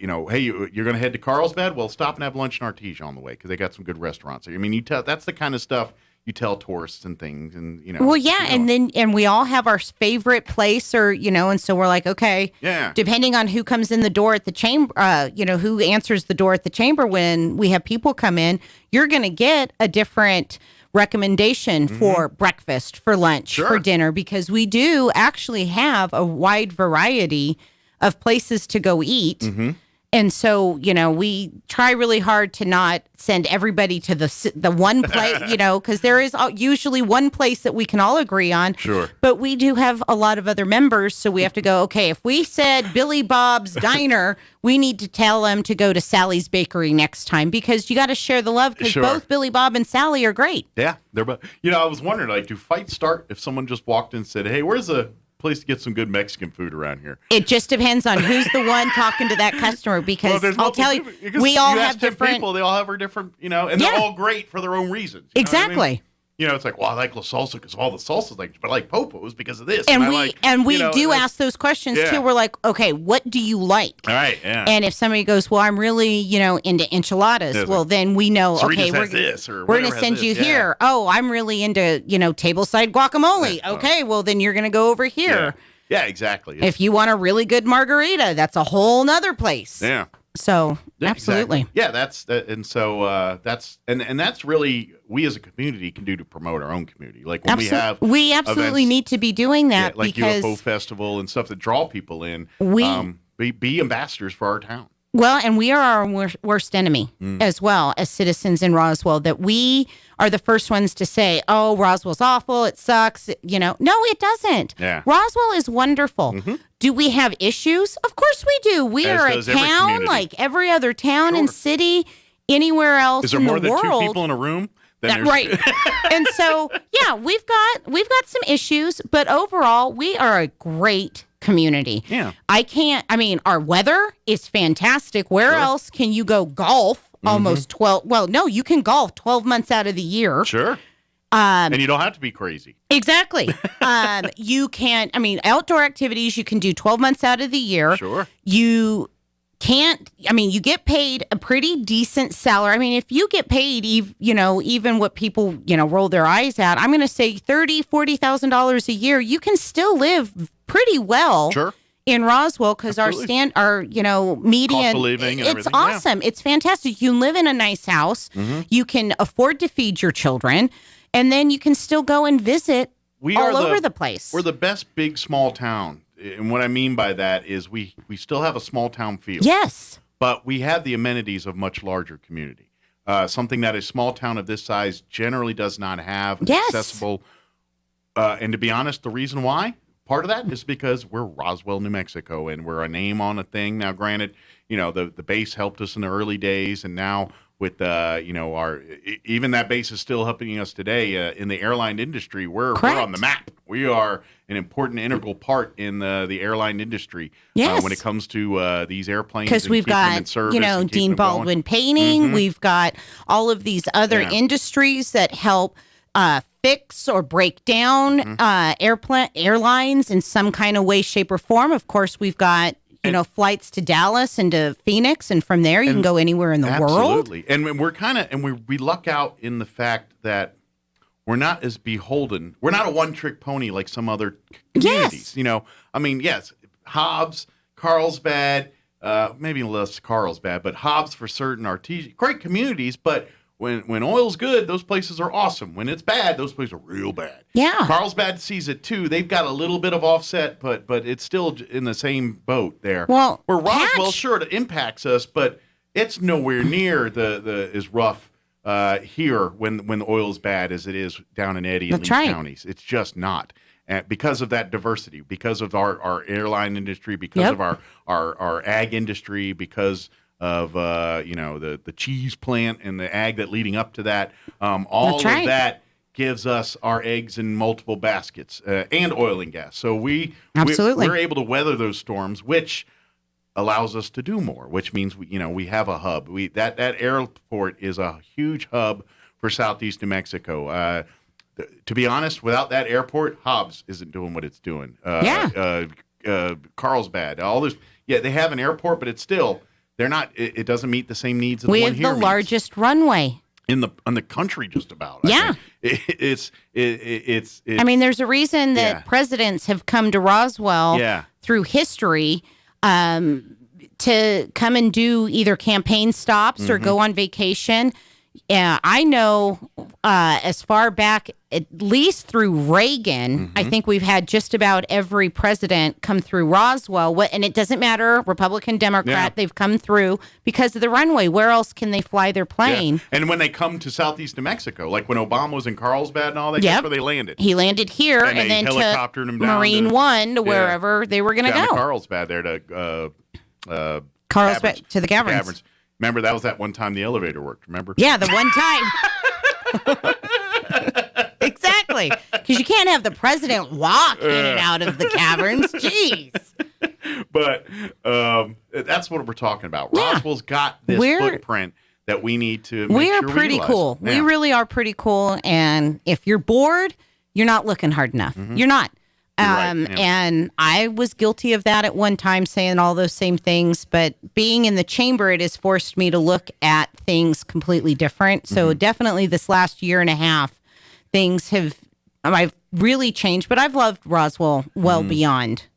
you're going to head to Carlsbad? Well, stop and have lunch in Artesia on the way because they got some good restaurants. I mean, that's the kind of stuff you tell tourists and things, and Well, yeah, and we all have our favorite place, or and so we're like, okay, depending on who comes in the door at the chamber, who answers the door at the chamber when we have people come in, you're going to get a different recommendation for breakfast, for lunch, for dinner, because we do actually have a wide variety of places to go eat. And so, we try really hard to not send everybody to the one place, because there is usually one place that we can all agree on. Sure. But we do have a lot of other members, so we have to go, okay, if we said Billy Bob's Diner, we need to tell them to go to Sally's Bakery next time, because you got to share the love, because both Billy Bob and Sally are great. Yeah. They're both. I was wondering, like, do fights start if someone just walked in and said, hey, where's a place to get some good Mexican food around here? It just depends on who's the one talking to that customer, because I'll tell you, we all have different people. They all have our different, and they're all great for their own reasons. Exactly. It's like, well, I like La Salsa because of all the salsas, but I like Popos because of this. And we do ask those questions too. We're like, okay, what do you like? All right, yeah. And if somebody goes, well, I'm really, into enchiladas, well, then we know, okay, we're going to send you here. Oh, I'm really into, tableside guacamole. Okay, well, then you're going to go over here. Yeah, exactly. If you want a really good margarita, that's a whole nother place. Yeah. So absolutely. Exactly. Yeah, that's really we as a community can do to promote our own community. Like when we absolutely need to be doing that, like because UFO festival and stuff that draw people in. Be ambassadors for our town. Well, and we are our worst enemy as well as citizens in Roswell, that we are the first ones to say, oh, Roswell's awful, it sucks. No, it doesn't. Yeah. Roswell is wonderful. Do we have issues? Of course we do. We are a town like every other town and city anywhere else in the world. Is there more than 2 people in a room? Right. And so, yeah, we've got some issues, but overall, we are a great community. Yeah. Our weather is fantastic. Where else can you go golf almost 12? Well, no, you can golf 12 months out of the year. Sure. And you don't have to be crazy. Exactly. You can, outdoor activities you can do 12 months out of the year. Sure. You you get paid a pretty decent salary. I mean, if you get paid, even what people, roll their eyes at, I'm going to say $30,000, $40,000 a year, you can still live pretty well. Sure. In Roswell, because our median cost of living and it's everything, awesome. It's fantastic. You live in a nice house. You can afford to feed your children, and then you can still go and visit all over the place. We're the best big small town. And what I mean by that is we still have a small town feel. Yes. But we have the amenities of much larger community. Something that a small town of this size generally does not have accessible. And to be honest, the reason why, part of that is because we're Roswell, New Mexico, and we're a name on a thing. Now, granted, the base helped us in the early days, and now with even that base is still helping us today in the airline industry. We're on the map. We are an important integral part in the airline industry when it comes to these airplanes. Because we've got Dean Baldwin painting. We've got all of these other industries that help fix or break down airlines in some kind of way, shape, or form. Of course, we've got flights to Dallas and to Phoenix, and from there you can go anywhere in the world. Absolutely. And we luck out in the fact that we're not as beholden. We're not a one-trick pony like some other communities. Yes. Hobbs, Carlsbad, maybe less Carlsbad, but Hobbs for certain are great communities, but when oil's good, those places are awesome. When it's bad, those places are real bad. Yeah. Carlsbad sees it too. They've got a little bit of offset, but it's still in the same boat there. Well, where Roswell, sure, it impacts us, but it's nowhere near the as rough here when the oil's bad as it is down in Eddy and Lee counties. It's just not. Because of that diversity, because of our airline industry, because of our ag industry, because of the cheese plant and the ag that leading up to that, all of that gives us our eggs in multiple baskets and oil and gas. So we're able to weather those storms, which allows us to do more. Which means we have a hub. That airport is a huge hub for Southeast New Mexico. To be honest, without that airport, Hobbs isn't doing what it's doing. Carlsbad, all this. Yeah, they have an airport, but it's still. They're not. It doesn't meet the same needs. We have the largest runway in the country, just about. Yeah, it's. I mean, there's a reason that presidents have come to Roswell through history to come and do either campaign stops or go on vacation. Yeah, I know as far back, at least through Reagan, I think we've had just about every president come through Roswell. And it doesn't matter, Republican, Democrat, they've come through because of the runway. Where else can they fly their plane? Yeah. And when they come to Southeast New Mexico, like when Obama was in Carlsbad and all that, that's where they landed. He landed here and then helicoptered him down Marine One to wherever they were going to go. To Carlsbad there to Carlsbad to the caverns. Remember, that was that one time the elevator worked, remember? Yeah, the one time. Exactly. Because you can't have the president walk in and out of the caverns. Jeez. But that's what we're talking about. Roswell's got this footprint that we need to make We're sure pretty we cool. Yeah. We really are pretty cool. And if you're bored, you're not looking hard enough. You're not. And I was guilty of that at one time, saying all those same things. But being in the chamber, it has forced me to look at things completely different. So definitely this last year and a half, I've really changed. But I've loved Roswell well beyond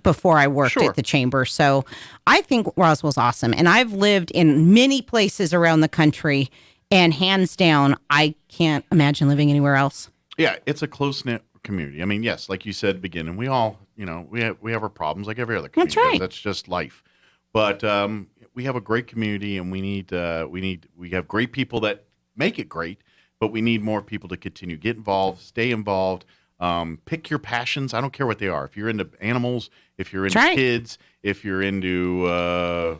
before I worked at the chamber. So I think Roswell's awesome. And I've lived in many places around the country. And hands down, I can't imagine living anywhere else. Yeah, it's a close-knit community. I mean, yes, like you said at the beginning, we all, we have our problems like every other community. That's right. That's just life. But we have a great community, and we have great people that make it great, but we need more people to continue. Get involved, stay involved, pick your passions. I don't care what they are. If you're into animals, if you're into kids, if you're into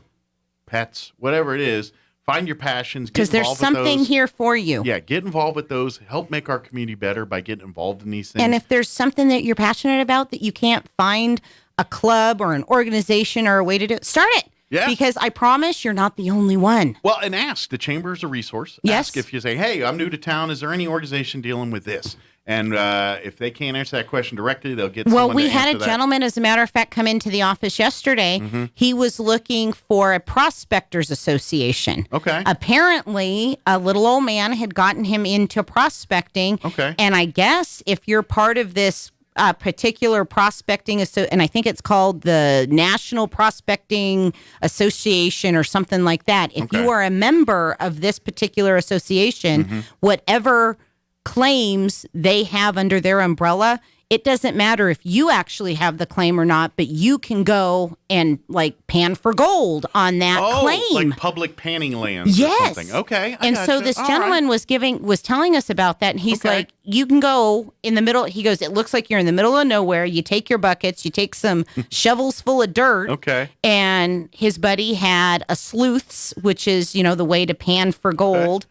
pets, whatever it is, find your passions. Because there's something here for you. Yeah, get involved with those. Help make our community better by getting involved in these things. And if there's something that you're passionate about that you can't find a club or an organization or a way to do it, start it. Yeah. Because I promise you're not the only one. Well, and ask. The chamber is a resource. Yes. Ask if you say, hey, I'm new to town. Is there any organization dealing with this? And if they can't answer that question directly, they'll get someone we to had answer a that. gentleman, as a matter of fact, come into the office yesterday. Mm-hmm. He was looking for a prospectors association. Okay. Apparently, a little old man had gotten him into prospecting. Okay. And I guess if you're part of this particular prospecting, and I think it's called the National Prospecting Association or something like that. If you are a member of this particular association, whatever claims they have under their umbrella, it doesn't matter if you actually have the claim or not, but you can go and like pan for gold on that claim. Like public panning lands yes. or something. Okay. I And so gotcha. this All gentleman was telling us about that, and he's like, you can go in the middle. He goes, it looks like you're in the middle of nowhere. You take your buckets, you take some shovels full of dirt. Okay. And his buddy had a sleuths, which is, the way to pan for gold.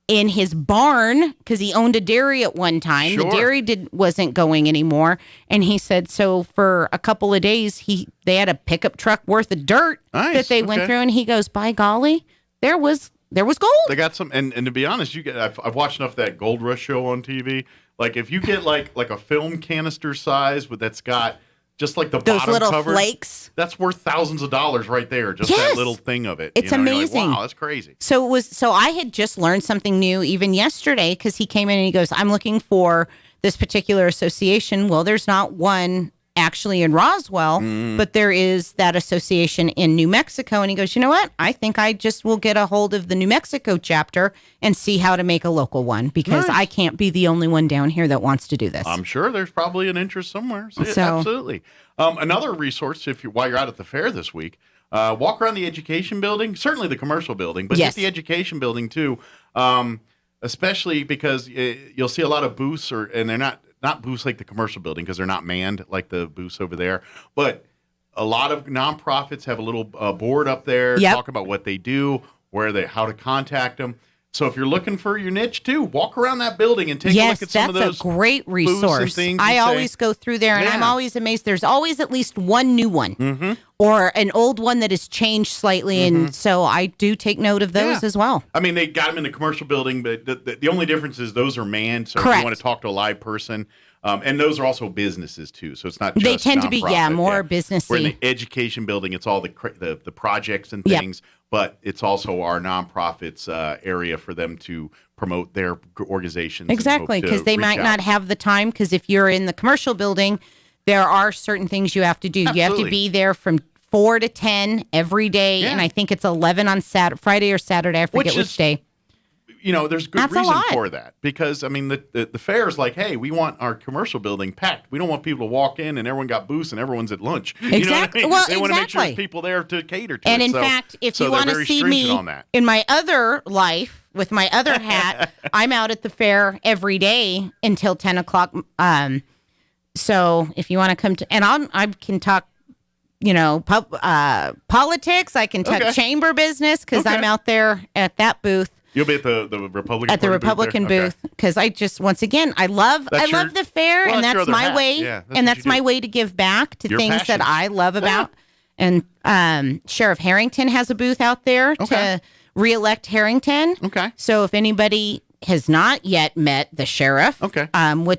In his barn, because he owned a dairy at one time. Sure. The dairy wasn't going anymore, and he said so for a couple of days they had a pickup truck worth of dirt that they went through, and he goes, by golly, there was gold. They got some, and to be honest, I've watched enough of that Gold Rush show on TV. Like if you get like a film canister size that's got just like those bottom little cover, flakes, that's worth thousands of dollars right there. Just that little thing of it. It's You're like, amazing. wow, that's crazy. So I had just learned something new even yesterday, because he came in and he goes, I'm looking for this particular association. Well, there's not one actually in Roswell, but there is that association in New Mexico. And he goes, you know what? I think I just will get a hold of the New Mexico chapter and see how to make a local one, because I can't be the only one down here that wants to do this. I'm sure there's probably an interest somewhere. So, So- absolutely. Another resource, while you're out at the fair this week, walk around the education building, certainly the commercial building, but Yes. just the education building too, especially because you'll see a lot of booths, and they're not booths like the commercial building because they're not manned like the booths over there, but a lot of nonprofits have a little board up there talking about what they do, how to contact them. So if you're looking for your niche too, walk around that building and take a look at some of those. That's a great booths and resource. things I and say, always go through there, and I'm always amazed. There's always at least one new one, or an old one that has changed slightly, and so I do take note of those as well. I mean, they got them in the commercial building, but the only difference is those are manned. So if Correct. you want to talk to a live person, and those are also businesses too. So it's not just They tend to be, nonprofit, more businessy. Where in the education building, it's all the projects and things, but it's also our nonprofits area for them to promote their organizations. Exactly, because they might not have the time, because if you're in the commercial building, there are certain things you have to do. You have to be there from 4 to 10 every day, and I think it's 11 on Friday or Saturday. I forget which day. There's good reason for that, because I mean the fair is like, hey, we want our commercial building packed. We don't want people to walk in and everyone got booths and everyone's at lunch. Exactly. You know what I mean? Well, they want to make sure exactly. there's people there to cater to. And it. in So- fact, if so you they're want to very see stringent me on that. in my other life with my other hat, I'm out at the fair every day until 10 o'clock. So if you want to come to, and I can talk, politics. I can talk chamber business, because I'm out there at that booth. You'll be at the Republican At the Party Republican booth, booth, because I just, once again, I love the fair, well, and that's your that's other my hat. way, Yeah, that's and what that's you my do. way to give back to Your things passion. that I love about. And Sheriff Harrington has a booth out there to reelect Harrington. Okay. So if anybody has not yet met the sheriff, which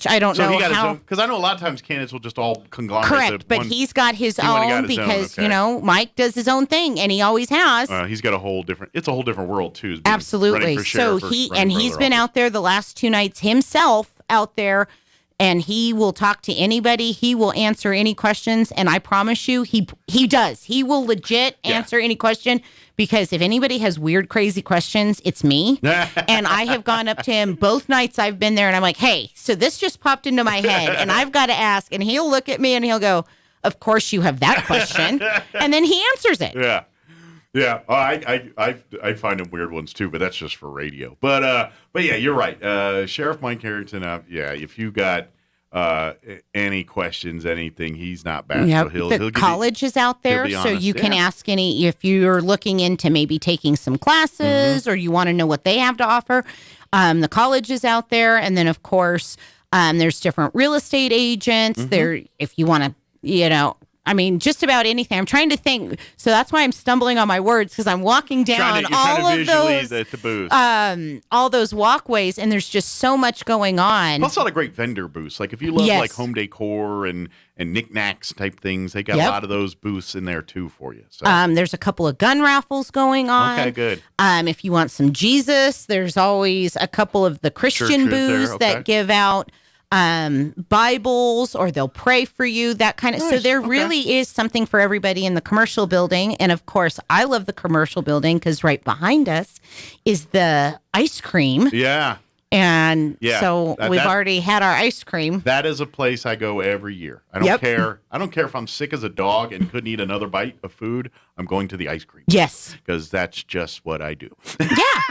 I don't So know he got his how. own, because I know a lot of times candidates will just all conglomerate. Correct, to but one- he's got his he went and own got his own, because okay. Mike does his own thing, and he always has. He's got a whole different world too. Absolutely. So he's been out there the last 2 nights himself out there, and he will talk to anybody. He will answer any questions, and I promise you, he does. He will legit answer any question, because if anybody has weird, crazy questions, it's me. And I have gone up to him both nights I've been there, and I'm like, hey, so this just popped into my head, and I've got to ask. And he'll look at me and he'll go, of course you have that question. And then he answers it. Yeah. Yeah, I find them weird ones too, but that's just for radio. But yeah, you're right. Sheriff Mike Harrington. If you got any questions, anything, he's not bad. Yep. So the college is out there, so you can ask any. If you're looking into maybe taking some classes, or you want to know what they have to offer, the college is out there, and then of course there's different real estate agents. There, if you want to, I mean, just about anything. I'm trying to think. So that's why I'm stumbling on my words because I'm walking down all of those the booth. all those walkways, and there's just so much going on. Plus, a lot of great vendor booths. Like if you love like home decor and knickknacks type things, they got a lot of those booths in there too for you. So there's a couple of gun raffles going on. Okay, good. If you want some Jesus, there's always a couple of the Christian booths that give out Bibles, or they'll pray for you, that kind of. Nice. So there really is something for everybody in the commercial building. And of course, I love the commercial building because right behind us is the ice cream. Yeah. And so we've already had our ice cream. That is a place I go every year. I don't care. I don't care if I'm sick as a dog and couldn't eat another bite of food. I'm going to the ice cream. Yes. Because that's just what I do. Yeah.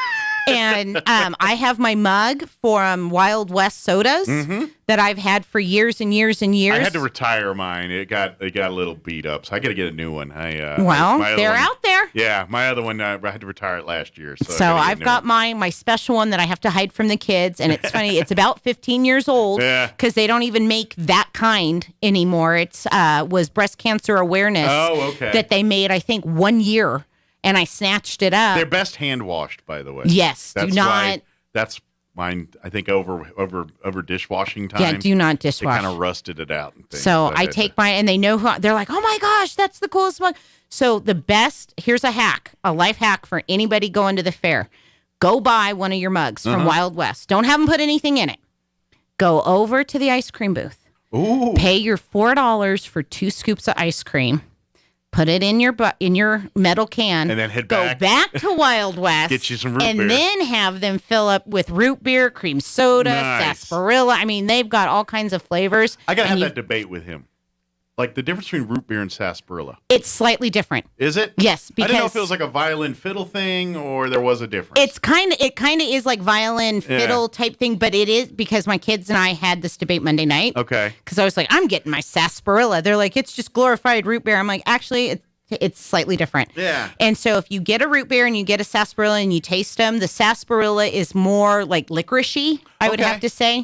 And I have my mug from Wild West sodas that I've had for years and years and years. I had to retire mine. It got a little beat up, so I got to get a new one. They're out there. Yeah, my other one, I had to retire it last year. So I've got my special one that I have to hide from the kids, and it's funny. It's about 15 years old because they don't even make that kind anymore. It's was breast cancer awareness that they made, I think, 1 year. And I snatched it up. They're best hand washed, by the way. Yes, do not. That's mine. I think over dishwashing time. Yeah, do not dishwash. They kind of rusted it out and things. So I take mine, and they know who. They're like, "Oh my gosh, that's the coolest mug." So the best. Here's a hack, a life hack for anybody going to the fair. Go buy one of your mugs from Wild West. Don't have them put anything in it. Go over to the ice cream booth. Ooh. Pay your $4 for 2 scoops of ice cream. Put it in your metal can, and then go back to Wild West, get you some root and beer, then have them fill up with root beer, cream soda, sarsaparilla. I mean, they've got all kinds of flavors. I gotta have that debate with him. Like the difference between root beer and sarsaparilla. It's slightly different. Is it? Yes, because I didn't know if it was like a violin fiddle thing or there was a difference. It kind of is like violin fiddle type thing, but it is because my kids and I had this debate Monday night. Okay. Because I was like, I'm getting my sarsaparilla. They're like, it's just glorified root beer. I'm like, actually, it's slightly different. Yeah. And so if you get a root beer and you get a sarsaparilla and you taste them, the sarsaparilla is more like licoricey, I would have to say,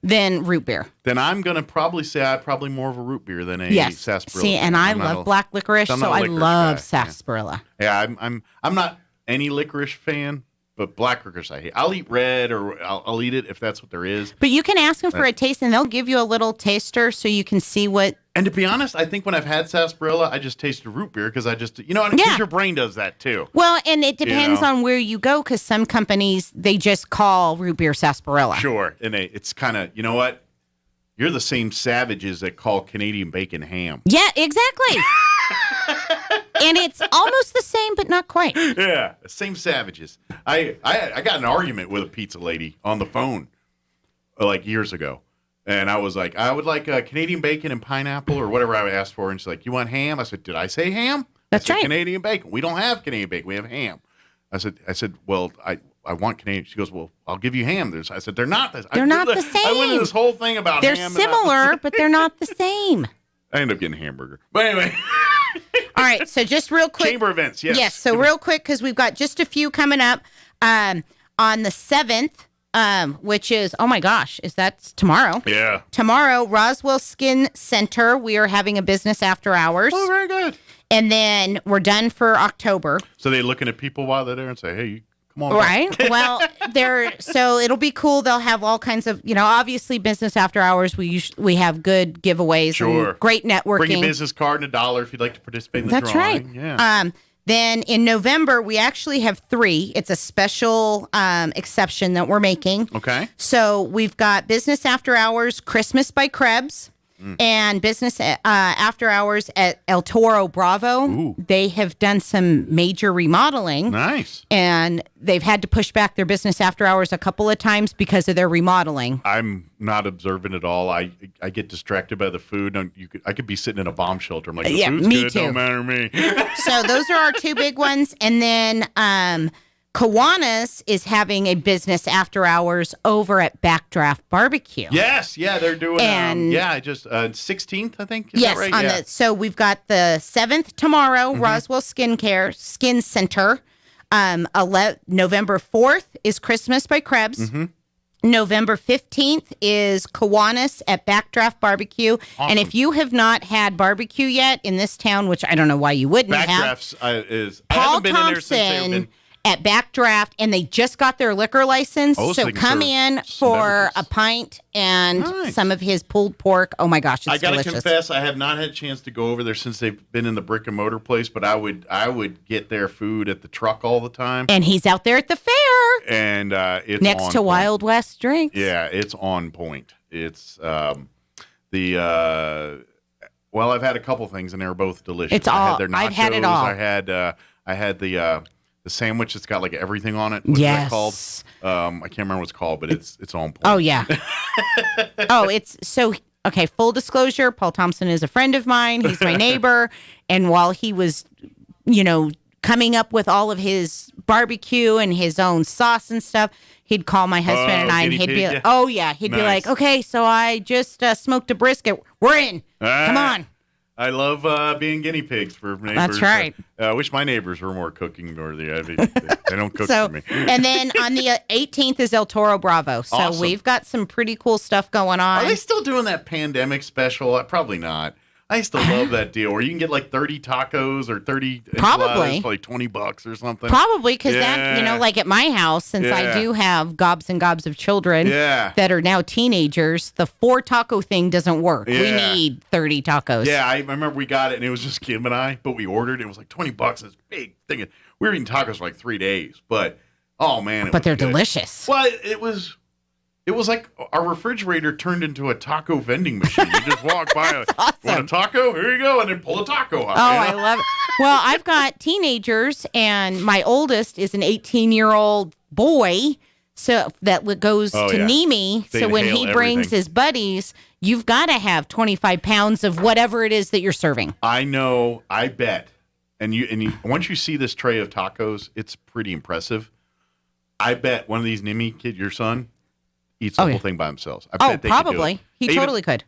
than root beer. Then I'm going to probably say I'm probably more of a root beer than a sarsaparilla. See, and I love black licorice, so I love sarsaparilla. Yeah, I'm not any licorice fan. But black licorice, I hate. I'll eat red, or I'll eat it if that's what there is. But you can ask them for a taste, and they'll give you a little taster so you can see what. And to be honest, I think when I've had sarsaparilla, I just tasted root beer because I just, because your brain does that too. Well, and it depends on where you go because some companies, they just call root beer sarsaparilla. Sure. And it's kind of, you know what? You're the same savages that call Canadian bacon ham. Yeah, exactly. And it's almost the same, but not quite. Yeah, same savages. I got an argument with a pizza lady on the phone like years ago. And I was like, I would like Canadian bacon and pineapple or whatever I asked for. And she's like, you want ham? I said, did I say ham? That's right. Canadian bacon. We don't have Canadian bacon. We have ham. I said, well, I want Canadian. She goes, well, I'll give you ham. I said, they're not the same. They're not the same. I went into this whole thing about they're ham. They're similar, but they're not the same. I ended up getting a hamburger. But anyway. All right, so just real quick. Chamber events, yes. Yes, so real quick, because we've got just a few coming up on the 7th, which is, oh my gosh, that tomorrow? Yeah. Tomorrow, Roswell Skin Center, we are having a business after hours. Oh, very good. And then we're done for October. So they're looking at people while they're there and say, hey, come on. Right. Well, so it'll be cool. They'll have all kinds of, obviously business after hours. We have good giveaways. Sure. And great networking. Bring your business card and $1 if you'd like to participate in the That's drawing. Right. Yeah. Then in November, we actually have 3. It's a special exception that we're making. Okay. So we've got business after hours, Christmas by Krebs. And business after hours at El Toro Bravo. Ooh. They have done some major remodeling. Nice. And they've had to push back their business after hours a couple of times because of their remodeling. I'm not observant at all. I get distracted by the food. I could be sitting in a bomb shelter. I'm like, the food's me good, too. Don't matter to me. So those are our 2 big ones. And then Kiwanis is having a business after hours over at Backdraft Barbecue. Yes, yeah, they're doing. And 16th, I think. Is yes, that right? So we've got the 7th tomorrow, Roswell Skin Center. November 4th is Christmas by Krebs. November 15th is Kiwanis at Backdraft Barbecue. Awesome. And if you have not had barbecue yet in this town, which I don't know why you wouldn't Backdrafts have. I Paul haven't been in there since they've Thompson been. at Backdraft, and they just got their liquor license. Oh, so so they can come serve in some for beverages. a pint and Nice. some of his pulled pork. Oh my gosh, it's I gotta delicious. confess, I have not had a chance to go over there since they've been in the brick and mortar place. But I would get their food at the truck all the time, And he's out there at the fair and it's next on to point. Wild West Drinks. Yeah, it's on point. It's well, I've had a couple things and they were both delicious. It's I all- had their nachos. I've had it all. I had the sandwich that's got like everything on it. What's that called? I can't remember what it's called, but it's on point. Oh yeah. Oh, it's so okay. Full disclosure: Paul Thompson is a friend of mine. He's my neighbor, and while he was, coming up with all of his barbecue and his own sauce and stuff, he'd call my husband and I, and guinea he'd be, pig, like, yeah. "Oh yeah," he'd be Nice. like, "Okay, so I just smoked a brisket. We're in. Come on." I love being guinea pigs for neighbors. That's right. I wish my neighbors were more cooking worthy. They don't cook So, for me. and then on the 18th is El Toro Bravo. So Awesome. we've got some pretty cool stuff going on. Are they still doing that pandemic special? Probably not. I used to love that deal where you can get like 30 tacos or 30 Probably. enchiladas for like $20 or something. Probably because that, Yeah. like at my house, since I Yeah. do have gobs and gobs of children Yeah. that are now teenagers, the 4 taco thing doesn't work. We Yeah. need 30 tacos. Yeah, I remember we got it and it was just Kim and I, but we ordered. It was like $20. This big thing. We were eating tacos for like 3 days, but oh man, But they're was good. delicious. Well, it was like our refrigerator turned into a taco vending machine. You just walk by, want a taco? Here you go, and then pull a taco out. Oh, I love it. Well, I've got teenagers, and my oldest is an 18-year-old boy, so that goes Oh, to yeah. Nemi. They So when he inhale brings everything. his buddies, you've got to have 25 pounds of whatever it is that you're serving. I know. I bet. And you once you see this tray of tacos, it's pretty impressive. I bet one of these Nimi kid, your son, eats the whole thing by themselves. I bet they could do probably. it. He totally could.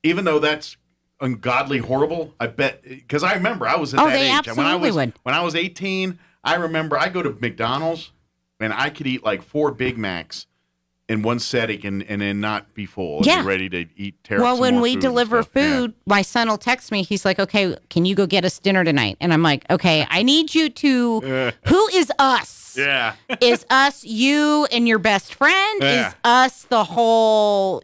Even though that's ungodly horrible, I bet because I remember I was at that they age. absolutely would. When I was 18, I remember I go to McDonald's and I could eat like 4 Big Macs in one setting and then not be full and Yeah. be ready to eat tear up Well, some when more we food and deliver stuff. Yeah. food, my son will text me. He's like, "Okay, can you go get us dinner tonight?" And I'm like, "Okay, I need you to. Who is us? Yeah. Is us you and your best friend? Yeah. Is us the whole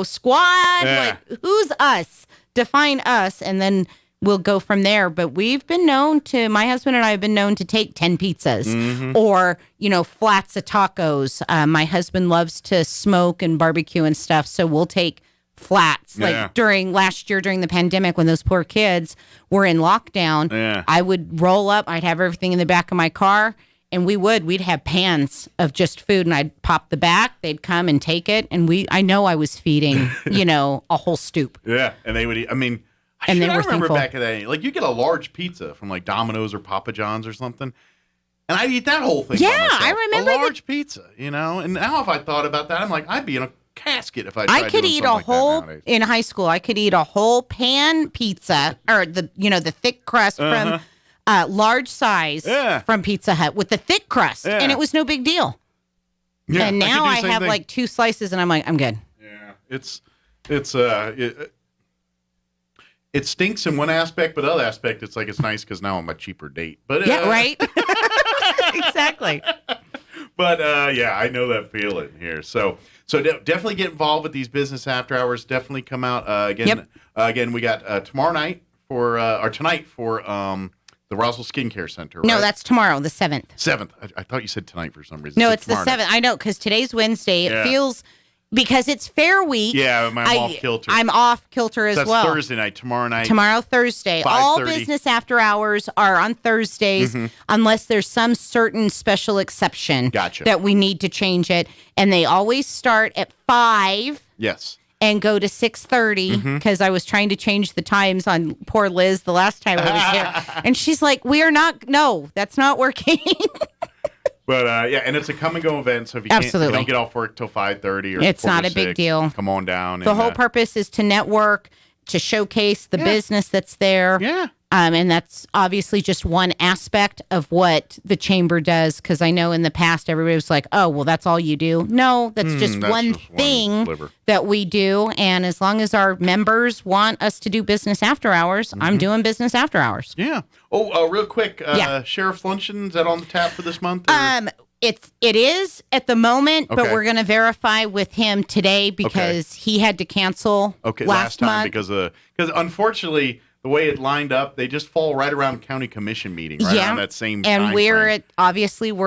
squad? Yeah. Like, who's us? Define us, and then we'll go from there." But we've been known to. My husband and I have been known to take 10 pizzas Mm-hmm. or flats of tacos. My husband loves to smoke and barbecue and stuff, so we'll take flats. Yeah. Like during last year during the pandemic when those poor kids were in lockdown, Yeah. I would roll up. I'd have everything in the back of my car, and we'd have pans of just food, and I'd pop the back. They'd come and take it, and I know I was feeding a whole stoop. Yeah, and they would eat. I mean, And they I were remember thankful. back in that, like you get a large pizza from like Domino's or Papa John's or something, and I'd eat that whole thing. Yeah, by myself. I remember a large pizza. And now if I thought about that, I'm like, I'd be in a casket if I. I tried could doing eat something a like that whole nowadays. in high school. I could eat a whole pan pizza or the thick crust from large size from Pizza Hut with the thick crust, Yeah. and it was no big deal. Yeah, and I could now do the I same have thing. like 2 slices, and I'm like, I'm good. It stinks in one aspect, but other aspect, it's like it's nice because now I'm a cheaper date. But Yeah, right. Exactly. But I know that feeling here. So definitely get involved with these business after hours. Definitely come out again. Yep. Again, we got tomorrow night or tonight for the Roswell Skincare Center. No, right? that's tomorrow, the 7th. 7th. I thought you said tonight for some reason. No, So it's the tomorrow night. 7th. I know, because today's Wednesday. It Yeah. feels, because it's fair week. Yeah, I'm off kilter. I'm off kilter as So that's well. Thursday night. Tomorrow night. Tomorrow, Thursday. All 5:30. business after hours are on Thursdays, unless there's some certain special exception Gotcha. that we need to change it. And they always start at 5 Yes. and go to 6:30 because I was trying to change the times on poor Liz the last time I was here. And she's like, no, that's not working. But and it's a come and go event. So if you Absolutely. don't get off work till 5:30 or It's 4 not to a big 6, deal. Come on down. The whole purpose is to network, to showcase the business that's there. Yeah. And that's obviously just one aspect of what the chamber does, because I know in the past everybody was like, oh, well, that's all you do. No, that's just one thing that we do. And as long as our members want us to do business after hours, I'm doing business after hours. Yeah. Oh, real quick, Sheriff's Luncheon, is that on the tap for this month? Or? It is at the moment, but we're going to verify with him today because he had to cancel last time month. because unfortunately the way it lined up, they just fall right around county commission meeting, right around that same time. And we're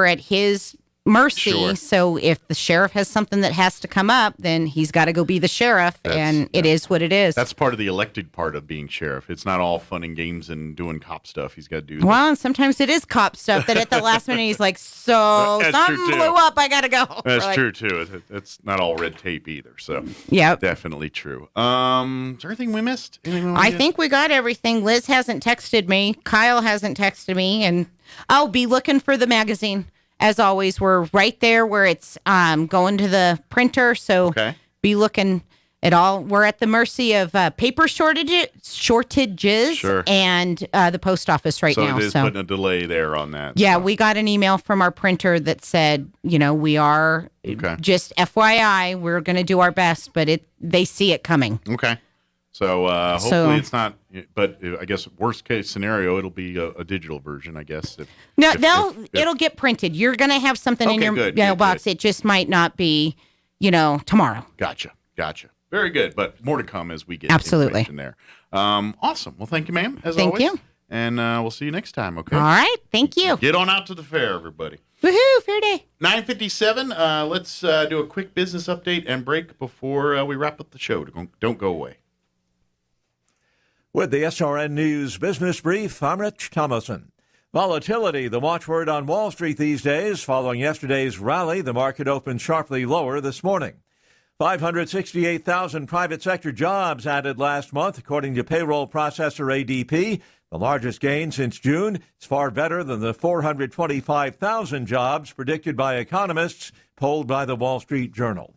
at his mercy. So if the sheriff has something that has to come up, then he's got to go be the sheriff, and it is what it is. That's part of the elected part of being sheriff. It's not all fun and games and doing cop stuff. He's got to do. Well, and sometimes it is cop stuff that at the last minute he's like, so something blew up, I got to go. That's true too. It's not all red tape either. So definitely true. Is there anything we missed? I think we got everything. Liz hasn't texted me. Kyle hasn't texted me, and I'll be looking for the magazine. As always, we're right there where it's going to the printer, so be looking at all. We're at the mercy of paper shortages and the post office right now. So it is putting a delay there on that. Yeah, we got an email from our printer that said, we are just FYI, we're going to do our best, but they see it coming. Okay. So hopefully it's not, but I guess worst case scenario, it'll be a digital version, I guess. It'll get printed. You're going to have something in your mailbox. It just might not be, tomorrow. Gotcha. Very good, but more to come as we get information there. Awesome. Well, thank you, ma'am, as always. Thank you. And we'll see you next time, okay? All right. Thank you. Get on out to the fair, everybody. Woohoo, fair day. 9:57. Let's do a quick business update and break before we wrap up the show. Don't go away. With the SRN News Business Brief, I'm Rich Thomason. Volatility, the watchword on Wall Street these days. Following yesterday's rally, the market opened sharply lower this morning. 568,000 private sector jobs added last month, according to payroll processor ADP, the largest gain since June. It's far better than the 425,000 jobs predicted by economists polled by the Wall Street Journal.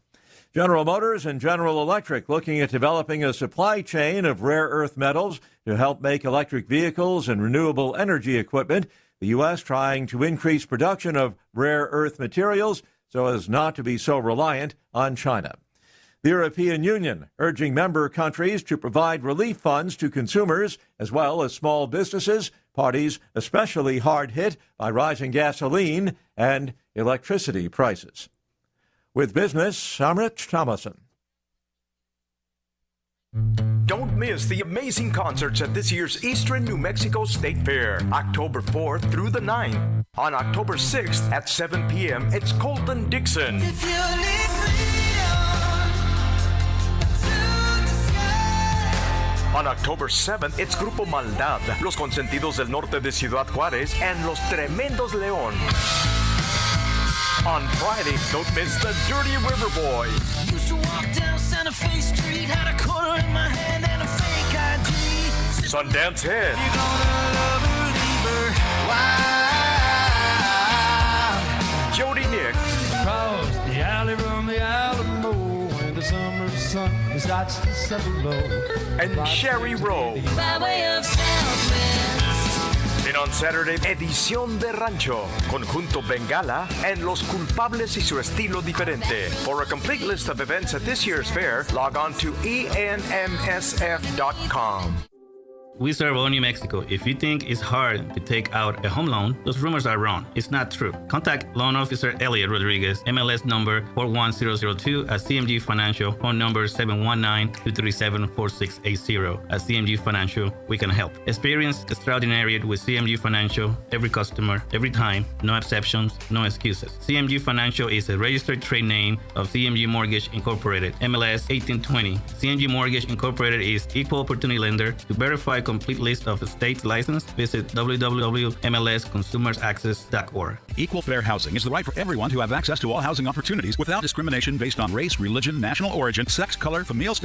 General Motors and General Electric looking at developing a supply chain of rare earth metals to help make electric vehicles and renewable energy equipment. The U.S. trying to increase production of rare earth materials so as not to be so reliant on China. The European Union urging member countries to provide relief funds to consumers as well as small businesses, parties especially hard hit by rising gasoline and electricity prices. With business, I'm Rich Thomason. Don't miss the amazing concerts at this year's Eastern New Mexico State Fair, October 4th through the 9th. On October 6th at 7 p.m., it's Colton Dixon. On October 7th, it's Grupo Maldad, Los Consentidos del Norte de Ciudad Juárez, and Los Tremendos León. On Friday, don't miss the Dirty River Boys. Used to walk down Santa Fe Street, had a quarter in my hand and a fake ID. Sundance Head. You're gonna love her, leave her. Wow. Jody Nix. Across the alley from the Alamo, when the summer sun starts to settle low. And Sherry Rowe. By way of Southwest. And on Saturday, Edición de Rancho, Conjunto Bengala, and Los Culpables y su estilo diferente. For a complete list of events at this year's fair, log on to enmsf.com. We serve all New Mexico. If you think it's hard to take out a home loan, those rumors are wrong. It's not true. Contact Loan Officer Elliot Rodriguez, MLS number 41002 at CMG Financial, phone number 719-237-4680. At CMG Financial, we can help. Experience extraordinary with CMG Financial, every customer, every time, no exceptions, no excuses. CMG Financial is a registered trade name of CMG Mortgage Incorporated, MLS 1820. CMG Mortgage Incorporated is equal opportunity lender. To verify complete list of states licensed, visit www.mlsconsumersaccess.org. Equal fair housing is the right for everyone to have access to all housing opportunities without discrimination based on race, religion, national origin, sex, color, familial status,